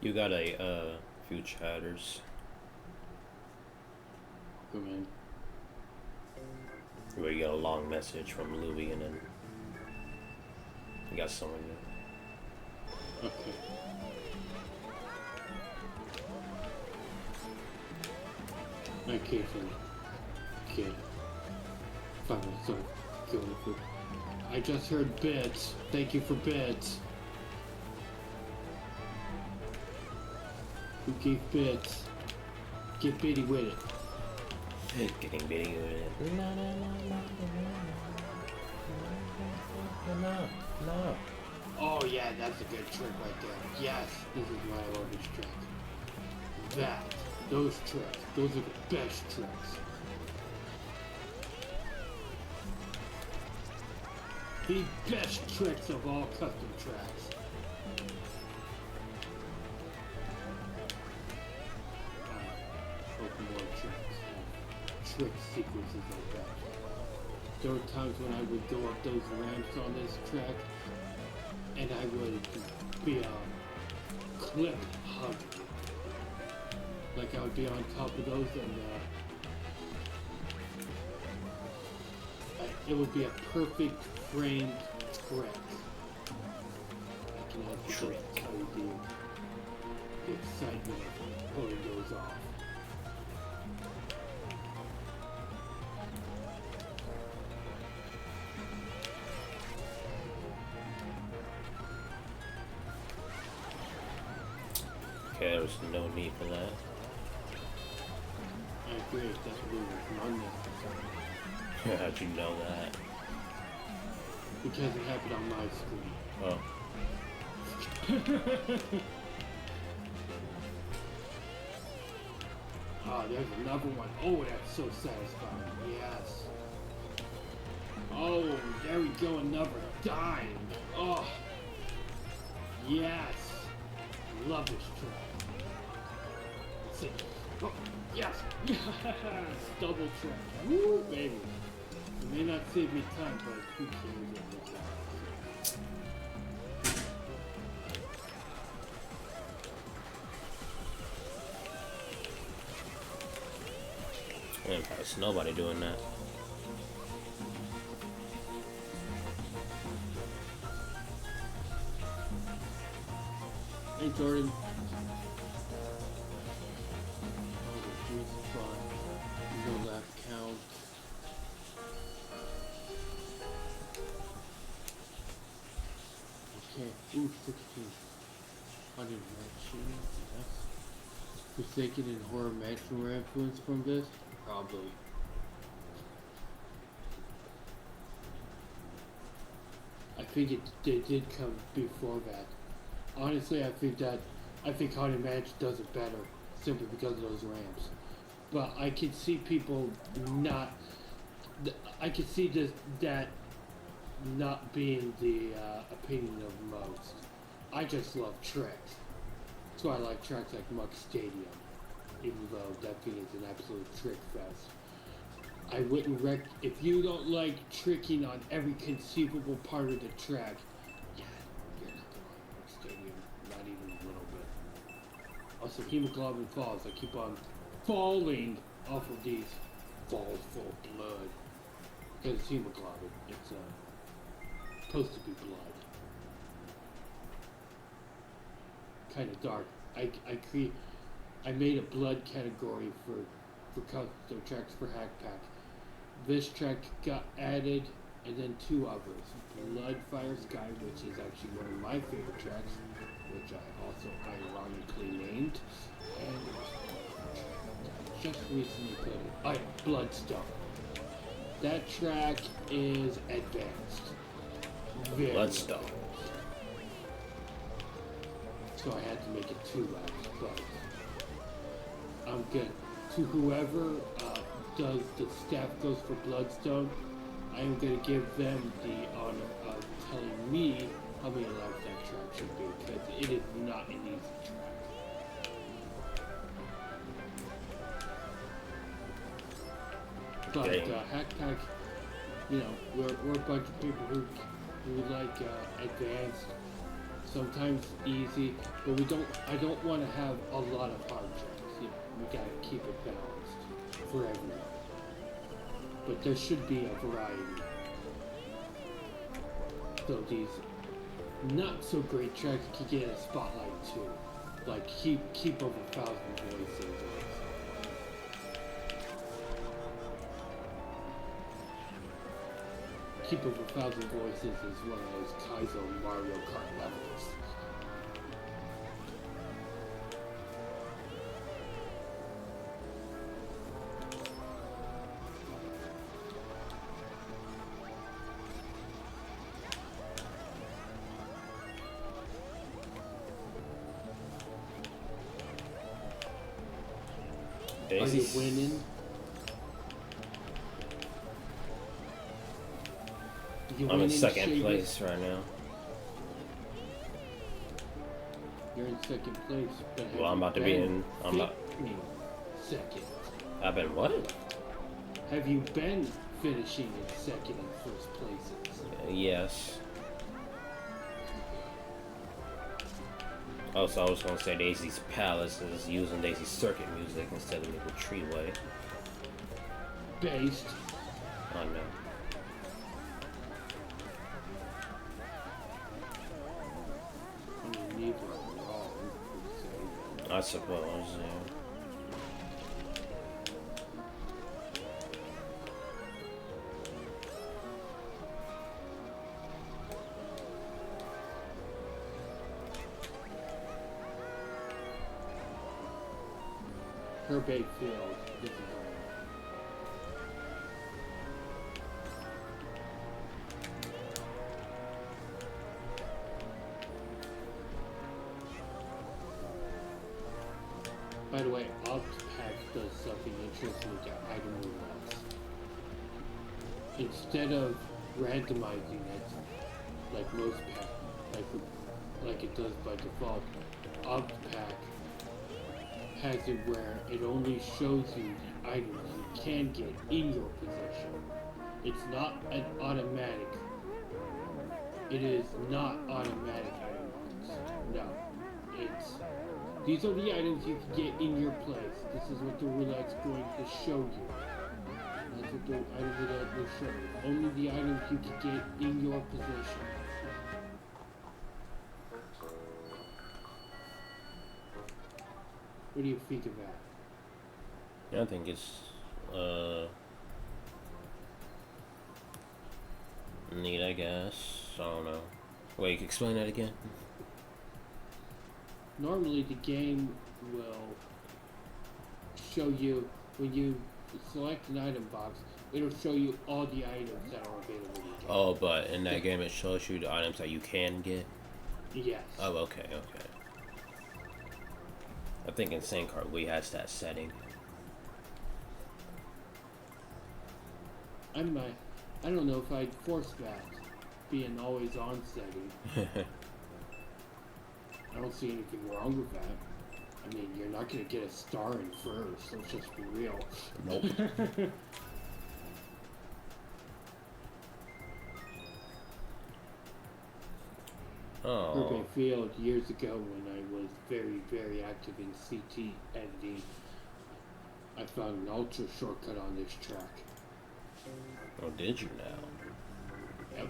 You got a few chatters. Come in. Where you got a long message from Louis and then you got someone new. Okay. My kid finally started going for. I just heard bits. Thank you for bits. Who gave bits? Get bitty with it. Getting bitty with it. No. Oh yeah, that's a good trick right there. Yes, this is my oldest trick. Those tricks, those are the best tricks. The best tricks of all custom tracks. Open more tricks. Trick sequences like that. There were times when I would go up those ramps on this track and I would be clip hugging. Like I would be on top of those and it would be a perfect framed trick. I can actually tell you the excitement of pulling those off. Okay, there was no need for that. I agree, that's what we were unnecessary. How'd you know that? Because it happened on my screen. Oh. Oh, there's another one. Oh, that's so satisfying. Yes. Oh, there we go, another dime. Oh. Yes. Love this track. See. Oh, yes. Yes. Double track. Woo, baby. It may not save me time, but who cares? There's nobody doing that. Hey, Jordan. Oh, the fun. No lap count. Okay. Ooh, 16. 119. Yes. Forsaken and Horror Mansion were influenced from this? Probably. I think they did come before that. Honestly, I think Haunted Mansion does it better simply because of those ramps. But I could see people not. I could see that not being the opinion of most. I just love tricks. That's why I like tracks like Muck Stadium, even though that thing is an absolute trick fest. I wouldn't if you don't like tricking on every conceivable part of the track, yeah, you're not gonna like Muck Stadium, not even a little bit. Also, hemoglobin falls. I keep on falling off of these falls full of blood because it's hemoglobin. It's supposed to be blood. Kind of dark. I made a blood category for custom tracks for Hack Pack. This track got added, and then two others. Blood Fire Sky, which is actually one of my favorite tracks, which I also ironically named, and just recently put it. Oh yeah, Bloodstone. That track is advanced. Very Bloodstone. advanced. So I had to make it 2 laps, but I'm good. To whoever does the staff goes for Bloodstone, I am going to give them the honor of telling me how many laps that track should be, because it is not an easy track. But Hack Pack, we're a bunch of people who like advanced sometimes easy, but I don't want to have a lot of hard tracks. You know, we gotta keep it balanced for everyone. But there should be a variety. So these not so great tracks can get a spotlight too. Like keep over 1,000 voices. Keep over 1,000 voices is one of those Kaizo Mario Kart levels. Are you winning? I'm in second place right now. You're in second place. But Well, I'm about to be in. I'm not. Second. I've been what? Have you been finishing in second and first places? Yes. Also, I was gonna say Daisy's Palace is using Daisy's circuit music instead of the Treeway. Based. I know. I mean, neither are wrong, per se. I suppose, yeah. Herbe Field is a By the way, Optpack does something interesting with their item movements. Instead of randomizing it, like most pack, like it does by default, Optpack has it where it only shows you the items you can get in your possession. It's not an automatic. It is not automatic item marks. No. These are the items you can get in your place. This is what the roulette's going to show you. That's what the item roulette will show you. Only the items you can get in your possession. What do you think of that? Yeah, I think it's neat, I guess. I don't know. Wait, you can explain that again? Normally the game will show you, when you select an item box, it'll show you all the items that are available in the game. Oh, but in that game it shows you the items that you can get? Yes. Oh, okay. I think Insane Cart Wii has that setting. I don't know if I'd force that, being always on setting. I don't see anything wrong with that. I mean, you're not going to get a star in first, let's just be real. Nope. Oh. Urban Field, years ago when I was very, very active in CT editing, I found an ultra shortcut on this track. Oh, did you now? Yep.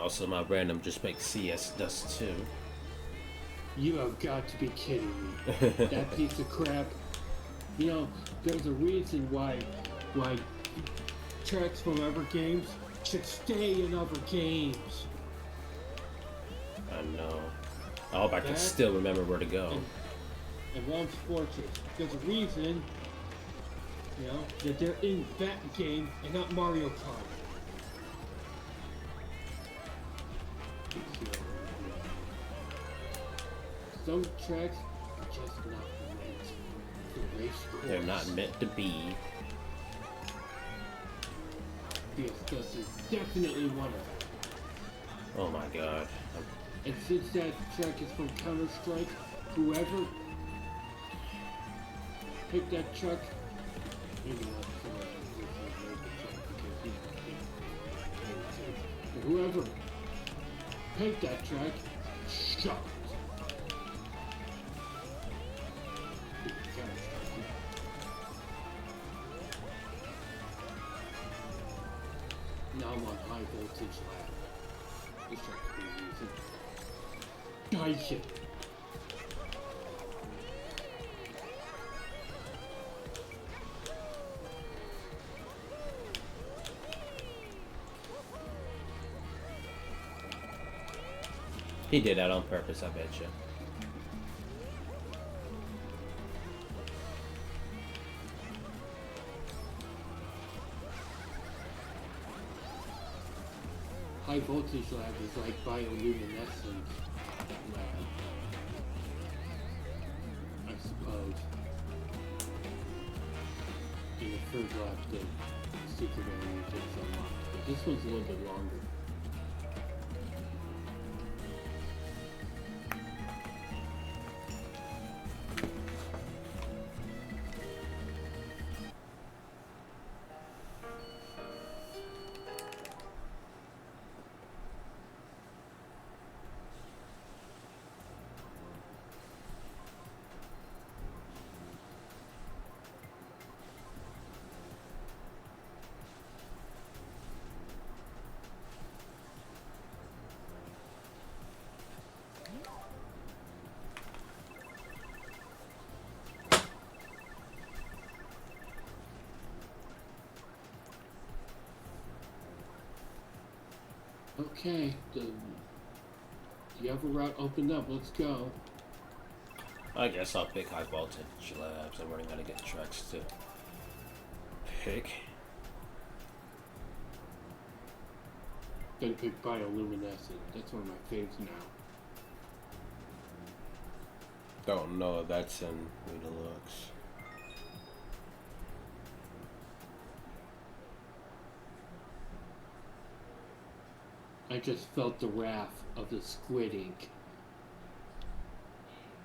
Also, my random just makes CS does too. You have got to be kidding me. That piece of crap. You know, there's a reason why tracks from other games should stay in other games. I know. I hope I can still remember where to go. And Ron's Fortress. There's a reason, you know, that they're in that game and not Mario Kart. Some tracks are just not meant for race course. They're not meant to be. Yes, this is definitely one of them. Oh my god. And since that track is from Counter-Strike, whoever picked that truck, maybe not someone who made the truck because he whoever Paint that track. Shut. Now I'm on high voltage lab. This track's pretty easy. Gotcha. He did that on purpose, I bet you. High voltage lab is like bioluminescence lab, I suppose. In the third lab, the secret area gets unlocked, but this one's a little bit longer. Okay, the other route opened up. Let's go. I guess I'll pick high voltage labs. I'm running out of good tracks to pick. Gonna pick bioluminescent. That's one of my faves now. Don't know if that's in MKW Deluxe. I just felt the wrath of the squid ink.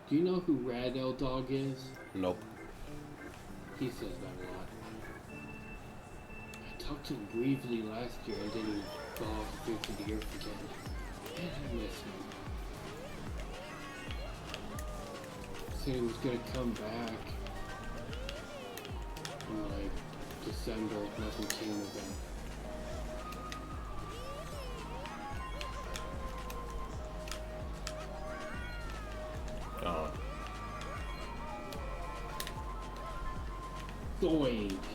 Do you know who Rad L Dog is? Nope. He says that a lot. I talked to him briefly last year and then he fell off the face of the earth again. Man, I miss him. Said he was gonna come back in like December. Nothing came of it. Oh. Doink!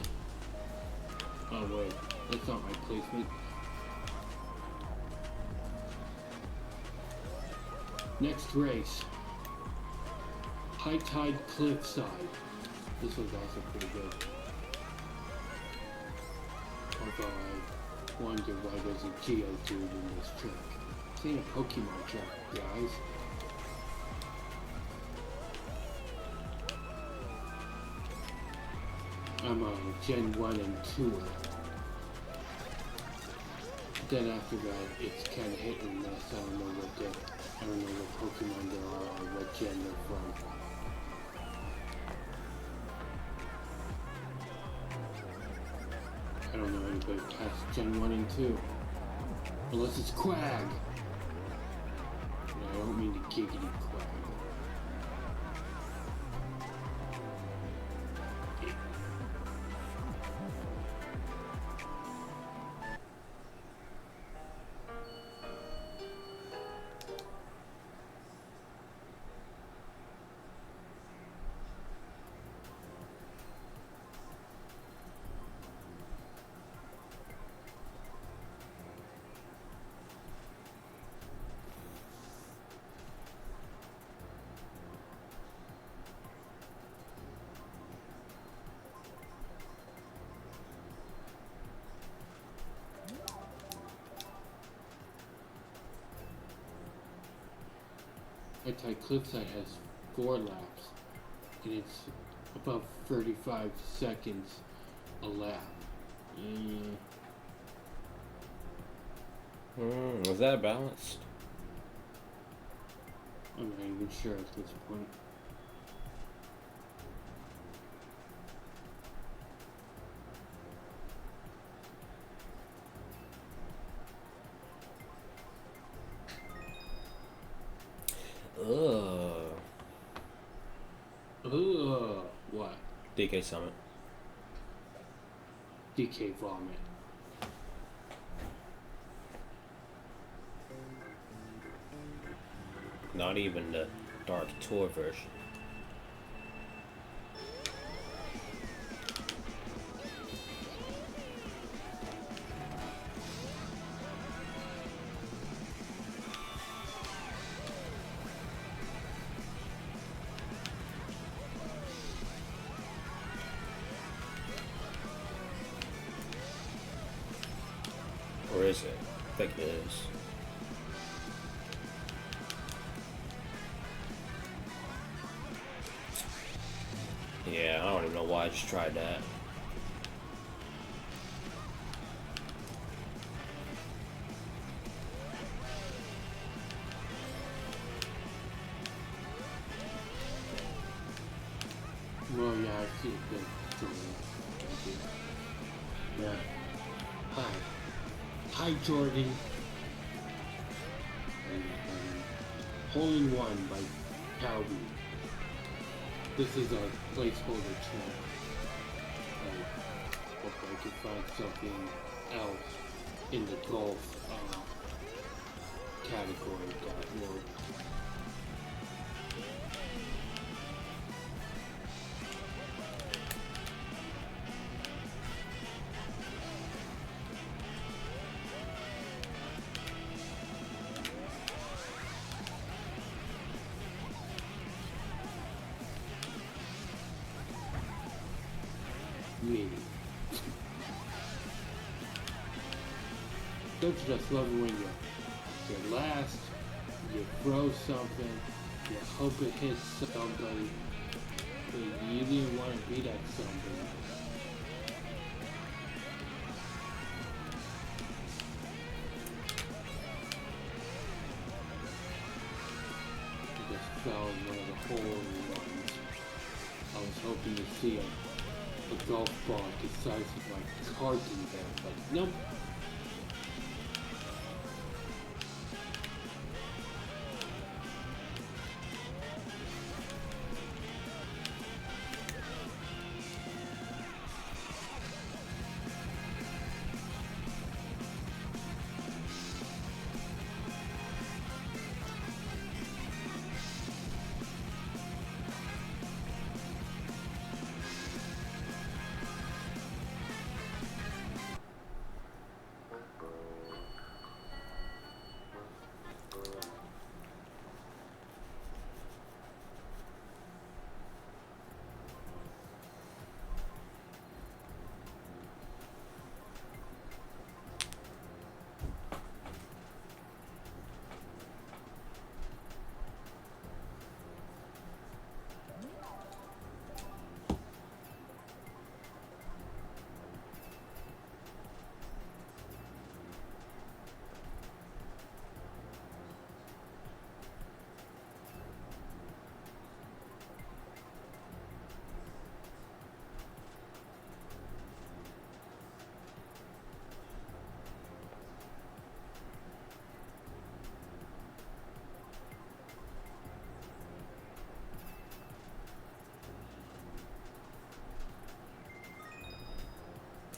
Oh wait, that's not my placement. Next race. High Tide Cliffside. This one's also pretty good. Although I wonder why there's a Geodude in this track. This ain't a Pokemon track, guys. I'm on Gen 1 and 2. Then after that, it's kind of hit and miss. I don't know what Pokemon there are or what gen they're from. I don't know anybody past Gen 1 and 2. Unless it's Quag. No, I don't mean the giggity Quag. High-Tide Cliffside has 4 laps, and it's about 35 seconds a lap. Was that balanced? I'm not even sure at this point. Ugh. What? DK Summit. DK Vomit. Not even the Dark Tour version. Or is it? I think it is. Yeah, I don't even know why I just tried that. Well, yeah, I see it good. Yeah. Hi. Hi, Jordan. Hole in One by Calby. This is a placeholder track. Hope I can find something else in the golf category that will. Me. Don't you just love it when you're last, you throw something, you hope it hits somebody, but you didn't want to be that somebody. I just fell in one of the hole-in-ones. I was hoping to see a golf ball the size of my carton there, but nope.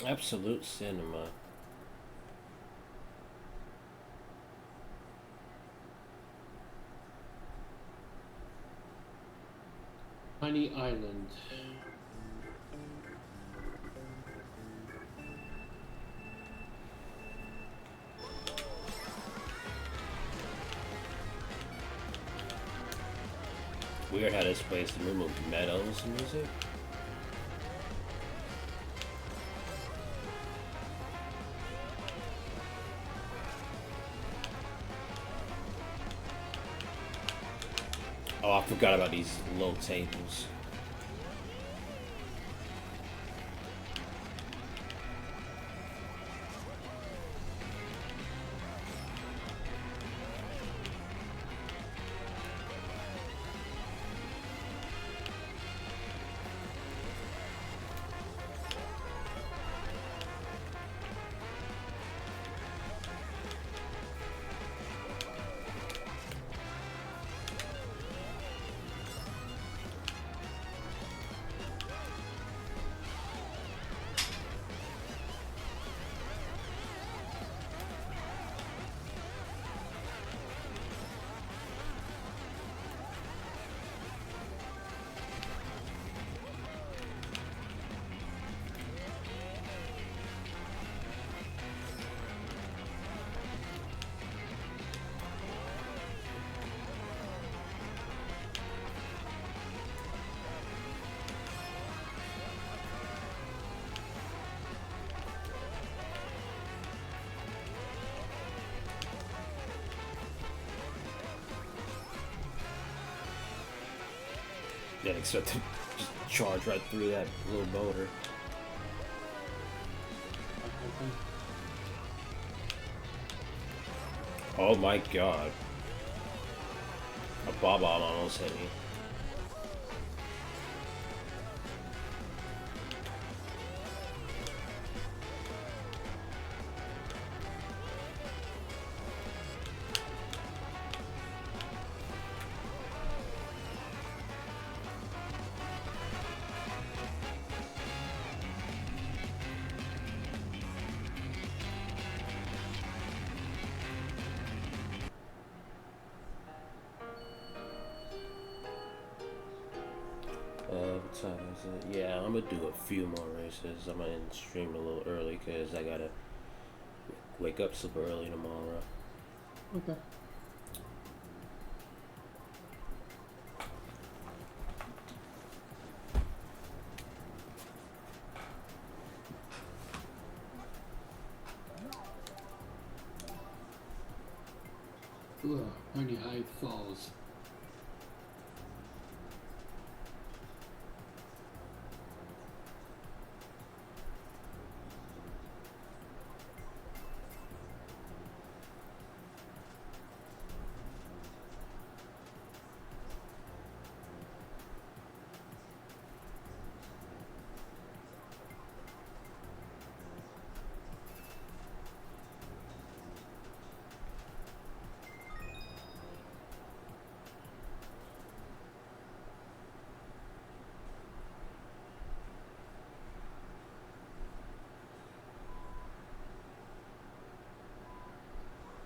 Absolute cinema. Honey Island. Weird how this plays the remove meadows music. Oh, I forgot about these low tables. Didn't expect to just charge right through that little boulder. Oh my god. A bomb almost hit me. What time is it? Yeah, I'm gonna do a few more races. I'm gonna end stream a little early because I gotta wake up super early tomorrow. Okay. Ugh, Honey High Falls.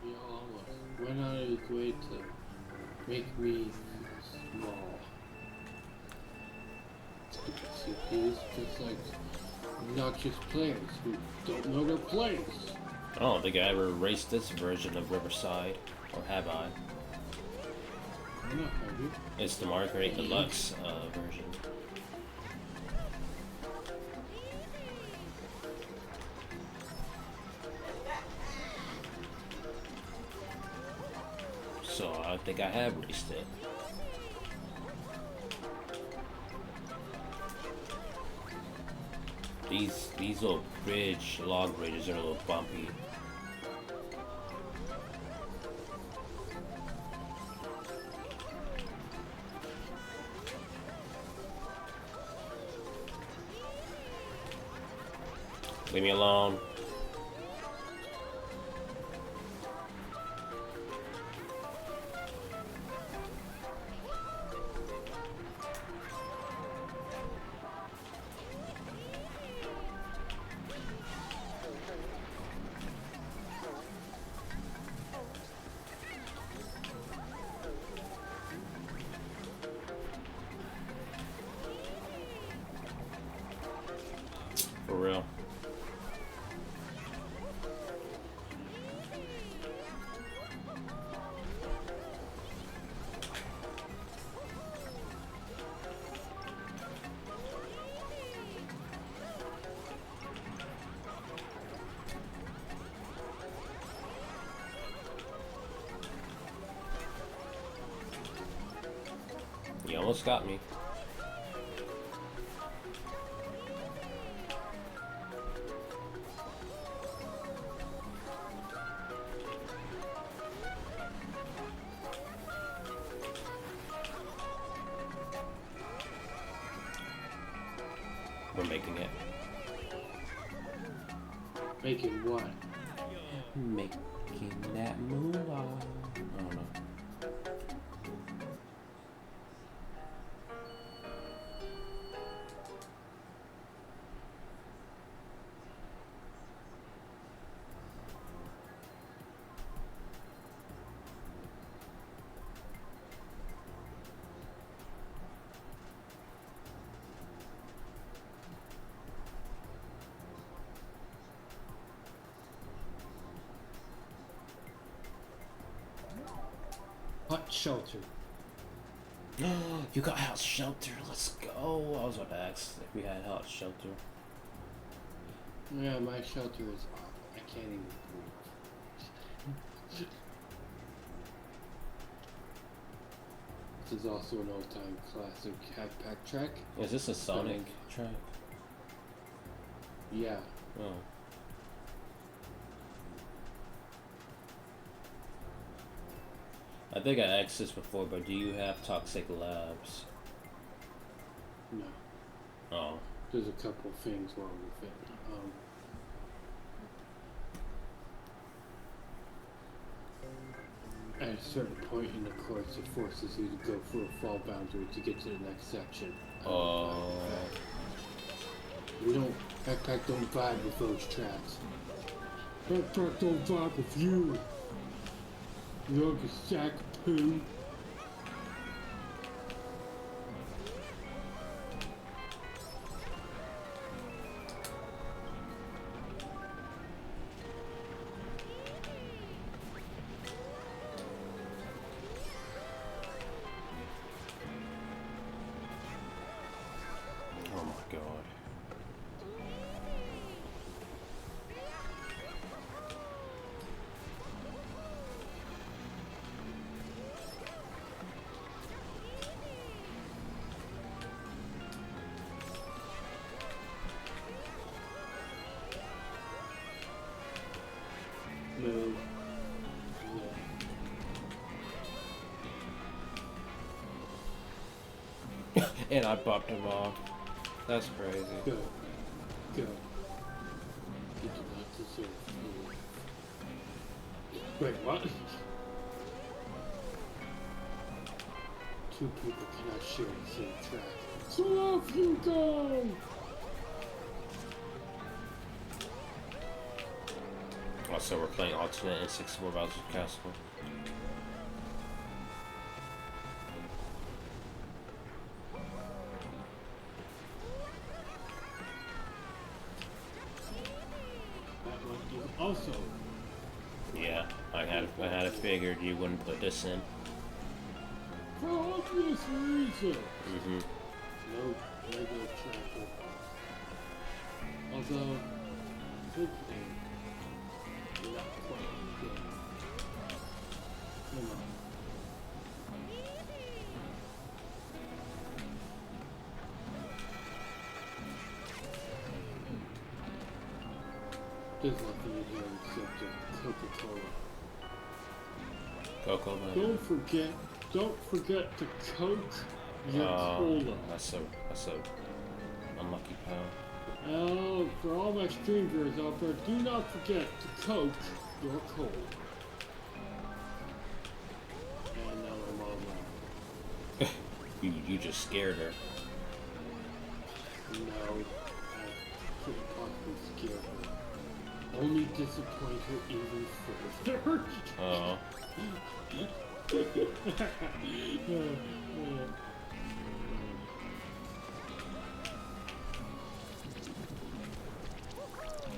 Y'all went out of his way to make me small. He's just like obnoxious players who don't know their place. I don't think I ever raced this version of Riverside, or have I? I'm not hungry. It's the MAR10 Deluxe version. So I think I have raced it. These little log bridges are a little bumpy. Leave me alone. For real. You almost got me. We're making it. Making what? Making that moolah. I don't know. Hot shelter. You got hot shelter. Let's go. I was about to ask if we had hot shelter. Yeah, my shelter is off. I can't even breathe. is also an all-time classic half-pack track. Is this a Sonic track? Yeah. Oh. I think I asked this before, but do you have Toxic Labs? No. Oh. There's a couple of things wrong with it. At a certain point in the course, it forces you to go through a fall boundary to get to the next section. We don't, Backpack don't vibe with those tracks. Backpack don't vibe with you. You're a sack of poo. Oh my god. Move. And I popped him off. That's crazy. Go. Go. You do not deserve me. Wait, what? Two people cannot share the same track. So off you go! Oh, so we're playing alternate in 64 Bowser's Castle. That one is also. Yeah, I had figured you wouldn't put this in. For obvious reasons. Mm-hmm. No regular track. Although, hopefully, not quite good. Come on. There's nothing in here except a Coca-Cola. Coco, man. Don't forget to Coke your cola. That's so unlucky, pal. Oh, for all my stream viewers out there, do not forget to Coke your cola. And now I'm all out. You just scared her. No, I couldn't possibly scare her. Only disappoint her even further. Oh.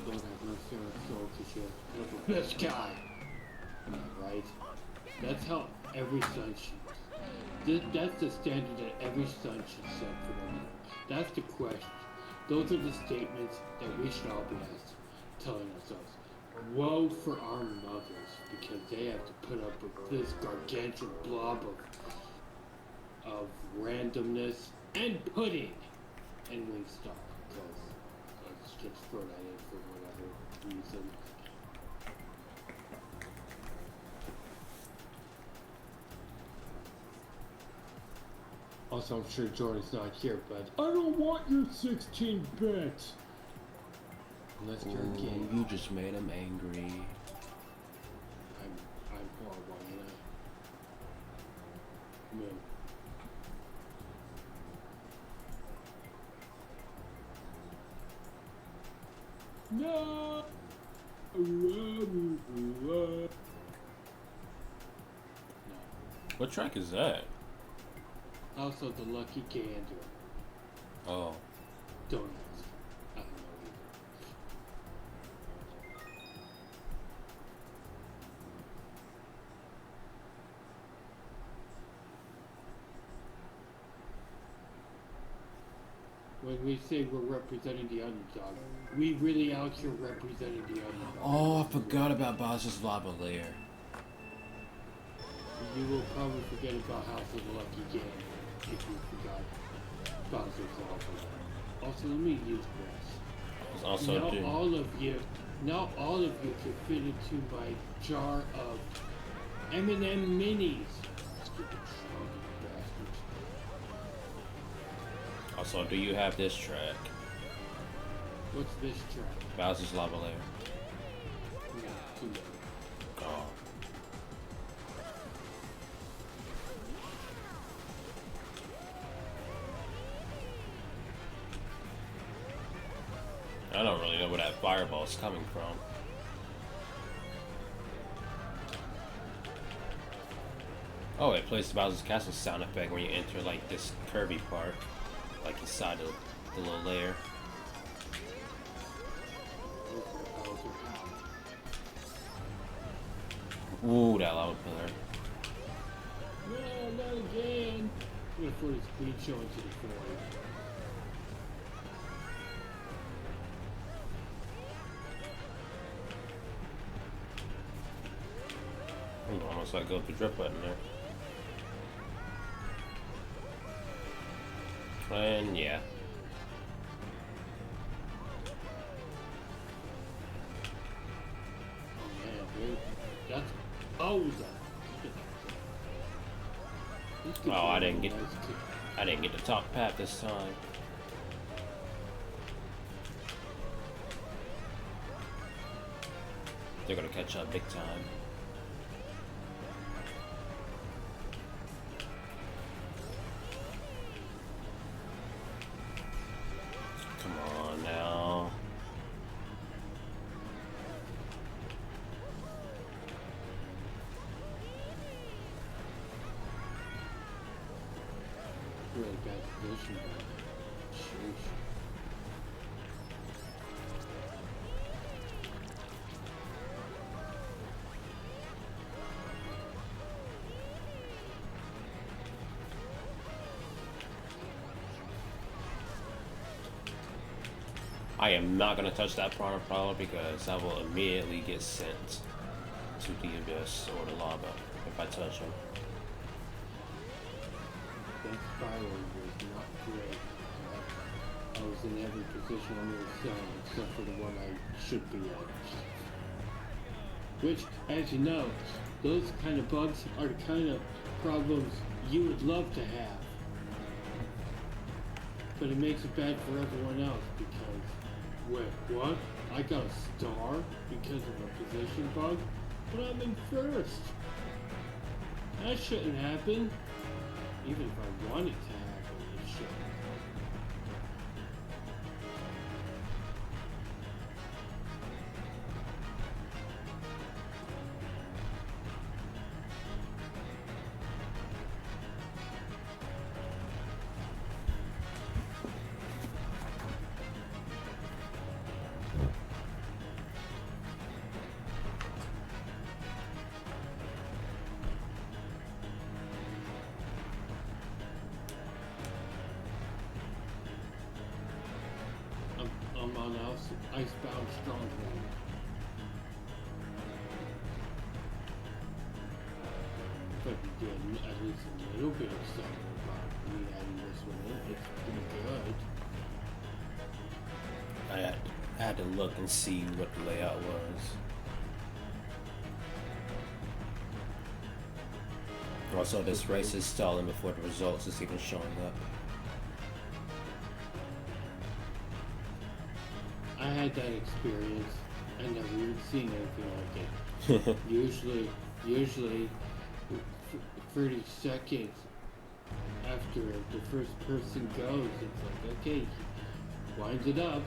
Lord have mercy on her soul, because she has the best guy. Right? That's how every son should. That's the standard that every son should set for them. That's the question. Those are the statements that we should all be asked, telling ourselves. Woe for our mothers, because they have to put up with this gargantuan blob of randomness and pudding and Wingstop, because let's just throw that in for whatever reason. Also, I'm sure Jordan's not here, but I don't want your 16-bit. Unless you're a game. You just made him angry. I'm horrible, you know. No. No. What track is that? Also, the Lucky Gander. Oh. Don't ask. I don't know either. When we say we're representing the underdog, we really out here representing the underdog. Oh, I forgot about Bowser's Lava Lair. you will probably forget about House of the Lucky Game if you forgot Bowser's Lava. Also, let me use this. Also, Now all of you can fit into my jar of M&M minis. Stupid soggy bastards. Also, do you have this track? What's this track? Bowser's Lava Lair. No, too late. Oh. I don't really know where that fireball's coming from. Oh, it plays the Bowser's Castle sound effect when you enter like this curvy part, like inside of the little lair. Ooh, that lava pillar. No, not again. I'm gonna put his speed show into the void. Almost like go with the drip button there. And yeah. Oh man, dude. That's Oh, I didn't get the top path this time. They're gonna catch up big time. Come on now. really bad position, but sheesh. I am not gonna touch that piranha plow because I will immediately get sent to the abyss or the lava if I touch him. That spiral was not great. I was in every position under the sun except for the one I should be at. Which, as you know, those kind of bugs are the kind of problems you would love to have. But it makes it bad for everyone else because, wait, what? I got a star because of a position bug? But I'm in first. That shouldn't happen. Even if I wanted to happen, it shouldn't. I'm on Icebound Stronghold. But we did at least a little bit of something about me adding this one in. It's pretty good. I had to look and see what the layout was. Also, this race is stalling before the results is even showing up. I had that experience. I never even seen anything like it. usually, 30 seconds after the first person goes, it's like, okay, winds it up.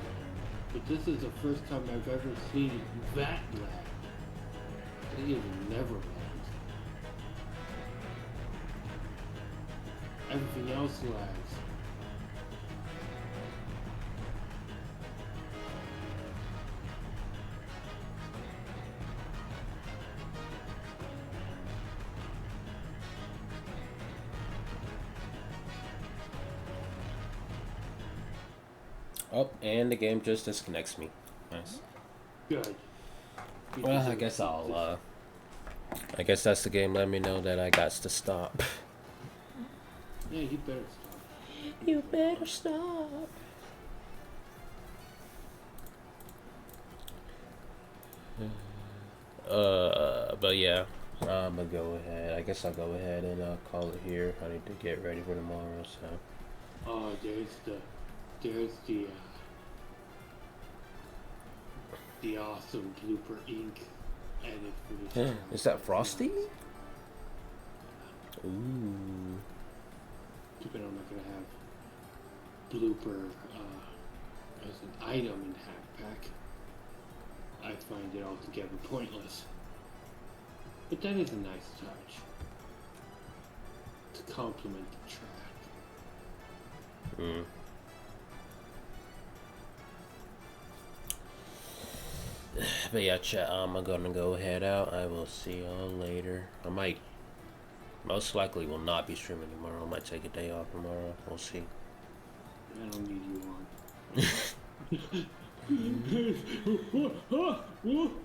But this is the first time I've ever seen that lag. It never lags. Everything else lags. Oh, and the game just disconnects me. Nice. Good. Well, I guess I'll I guess that's the game. Let me know that I got to stop. Yeah, you better stop. You better stop. But yeah, I'm gonna go ahead. I guess I'll go ahead and call it here. I need to get ready for tomorrow. So. Oh, the awesome blooper ink edit for this. Is that Frosty? Ooh. Too bad I'm not gonna have blooper as an item in Hack Pack. I find it altogether pointless. But that is a nice touch to complement the track. Hmm. But yeah, chat. I'm gonna go head out. I will see y'all later. I might, most likely, will not be streaming tomorrow. I might take a day off tomorrow. We'll see. I don't need you on.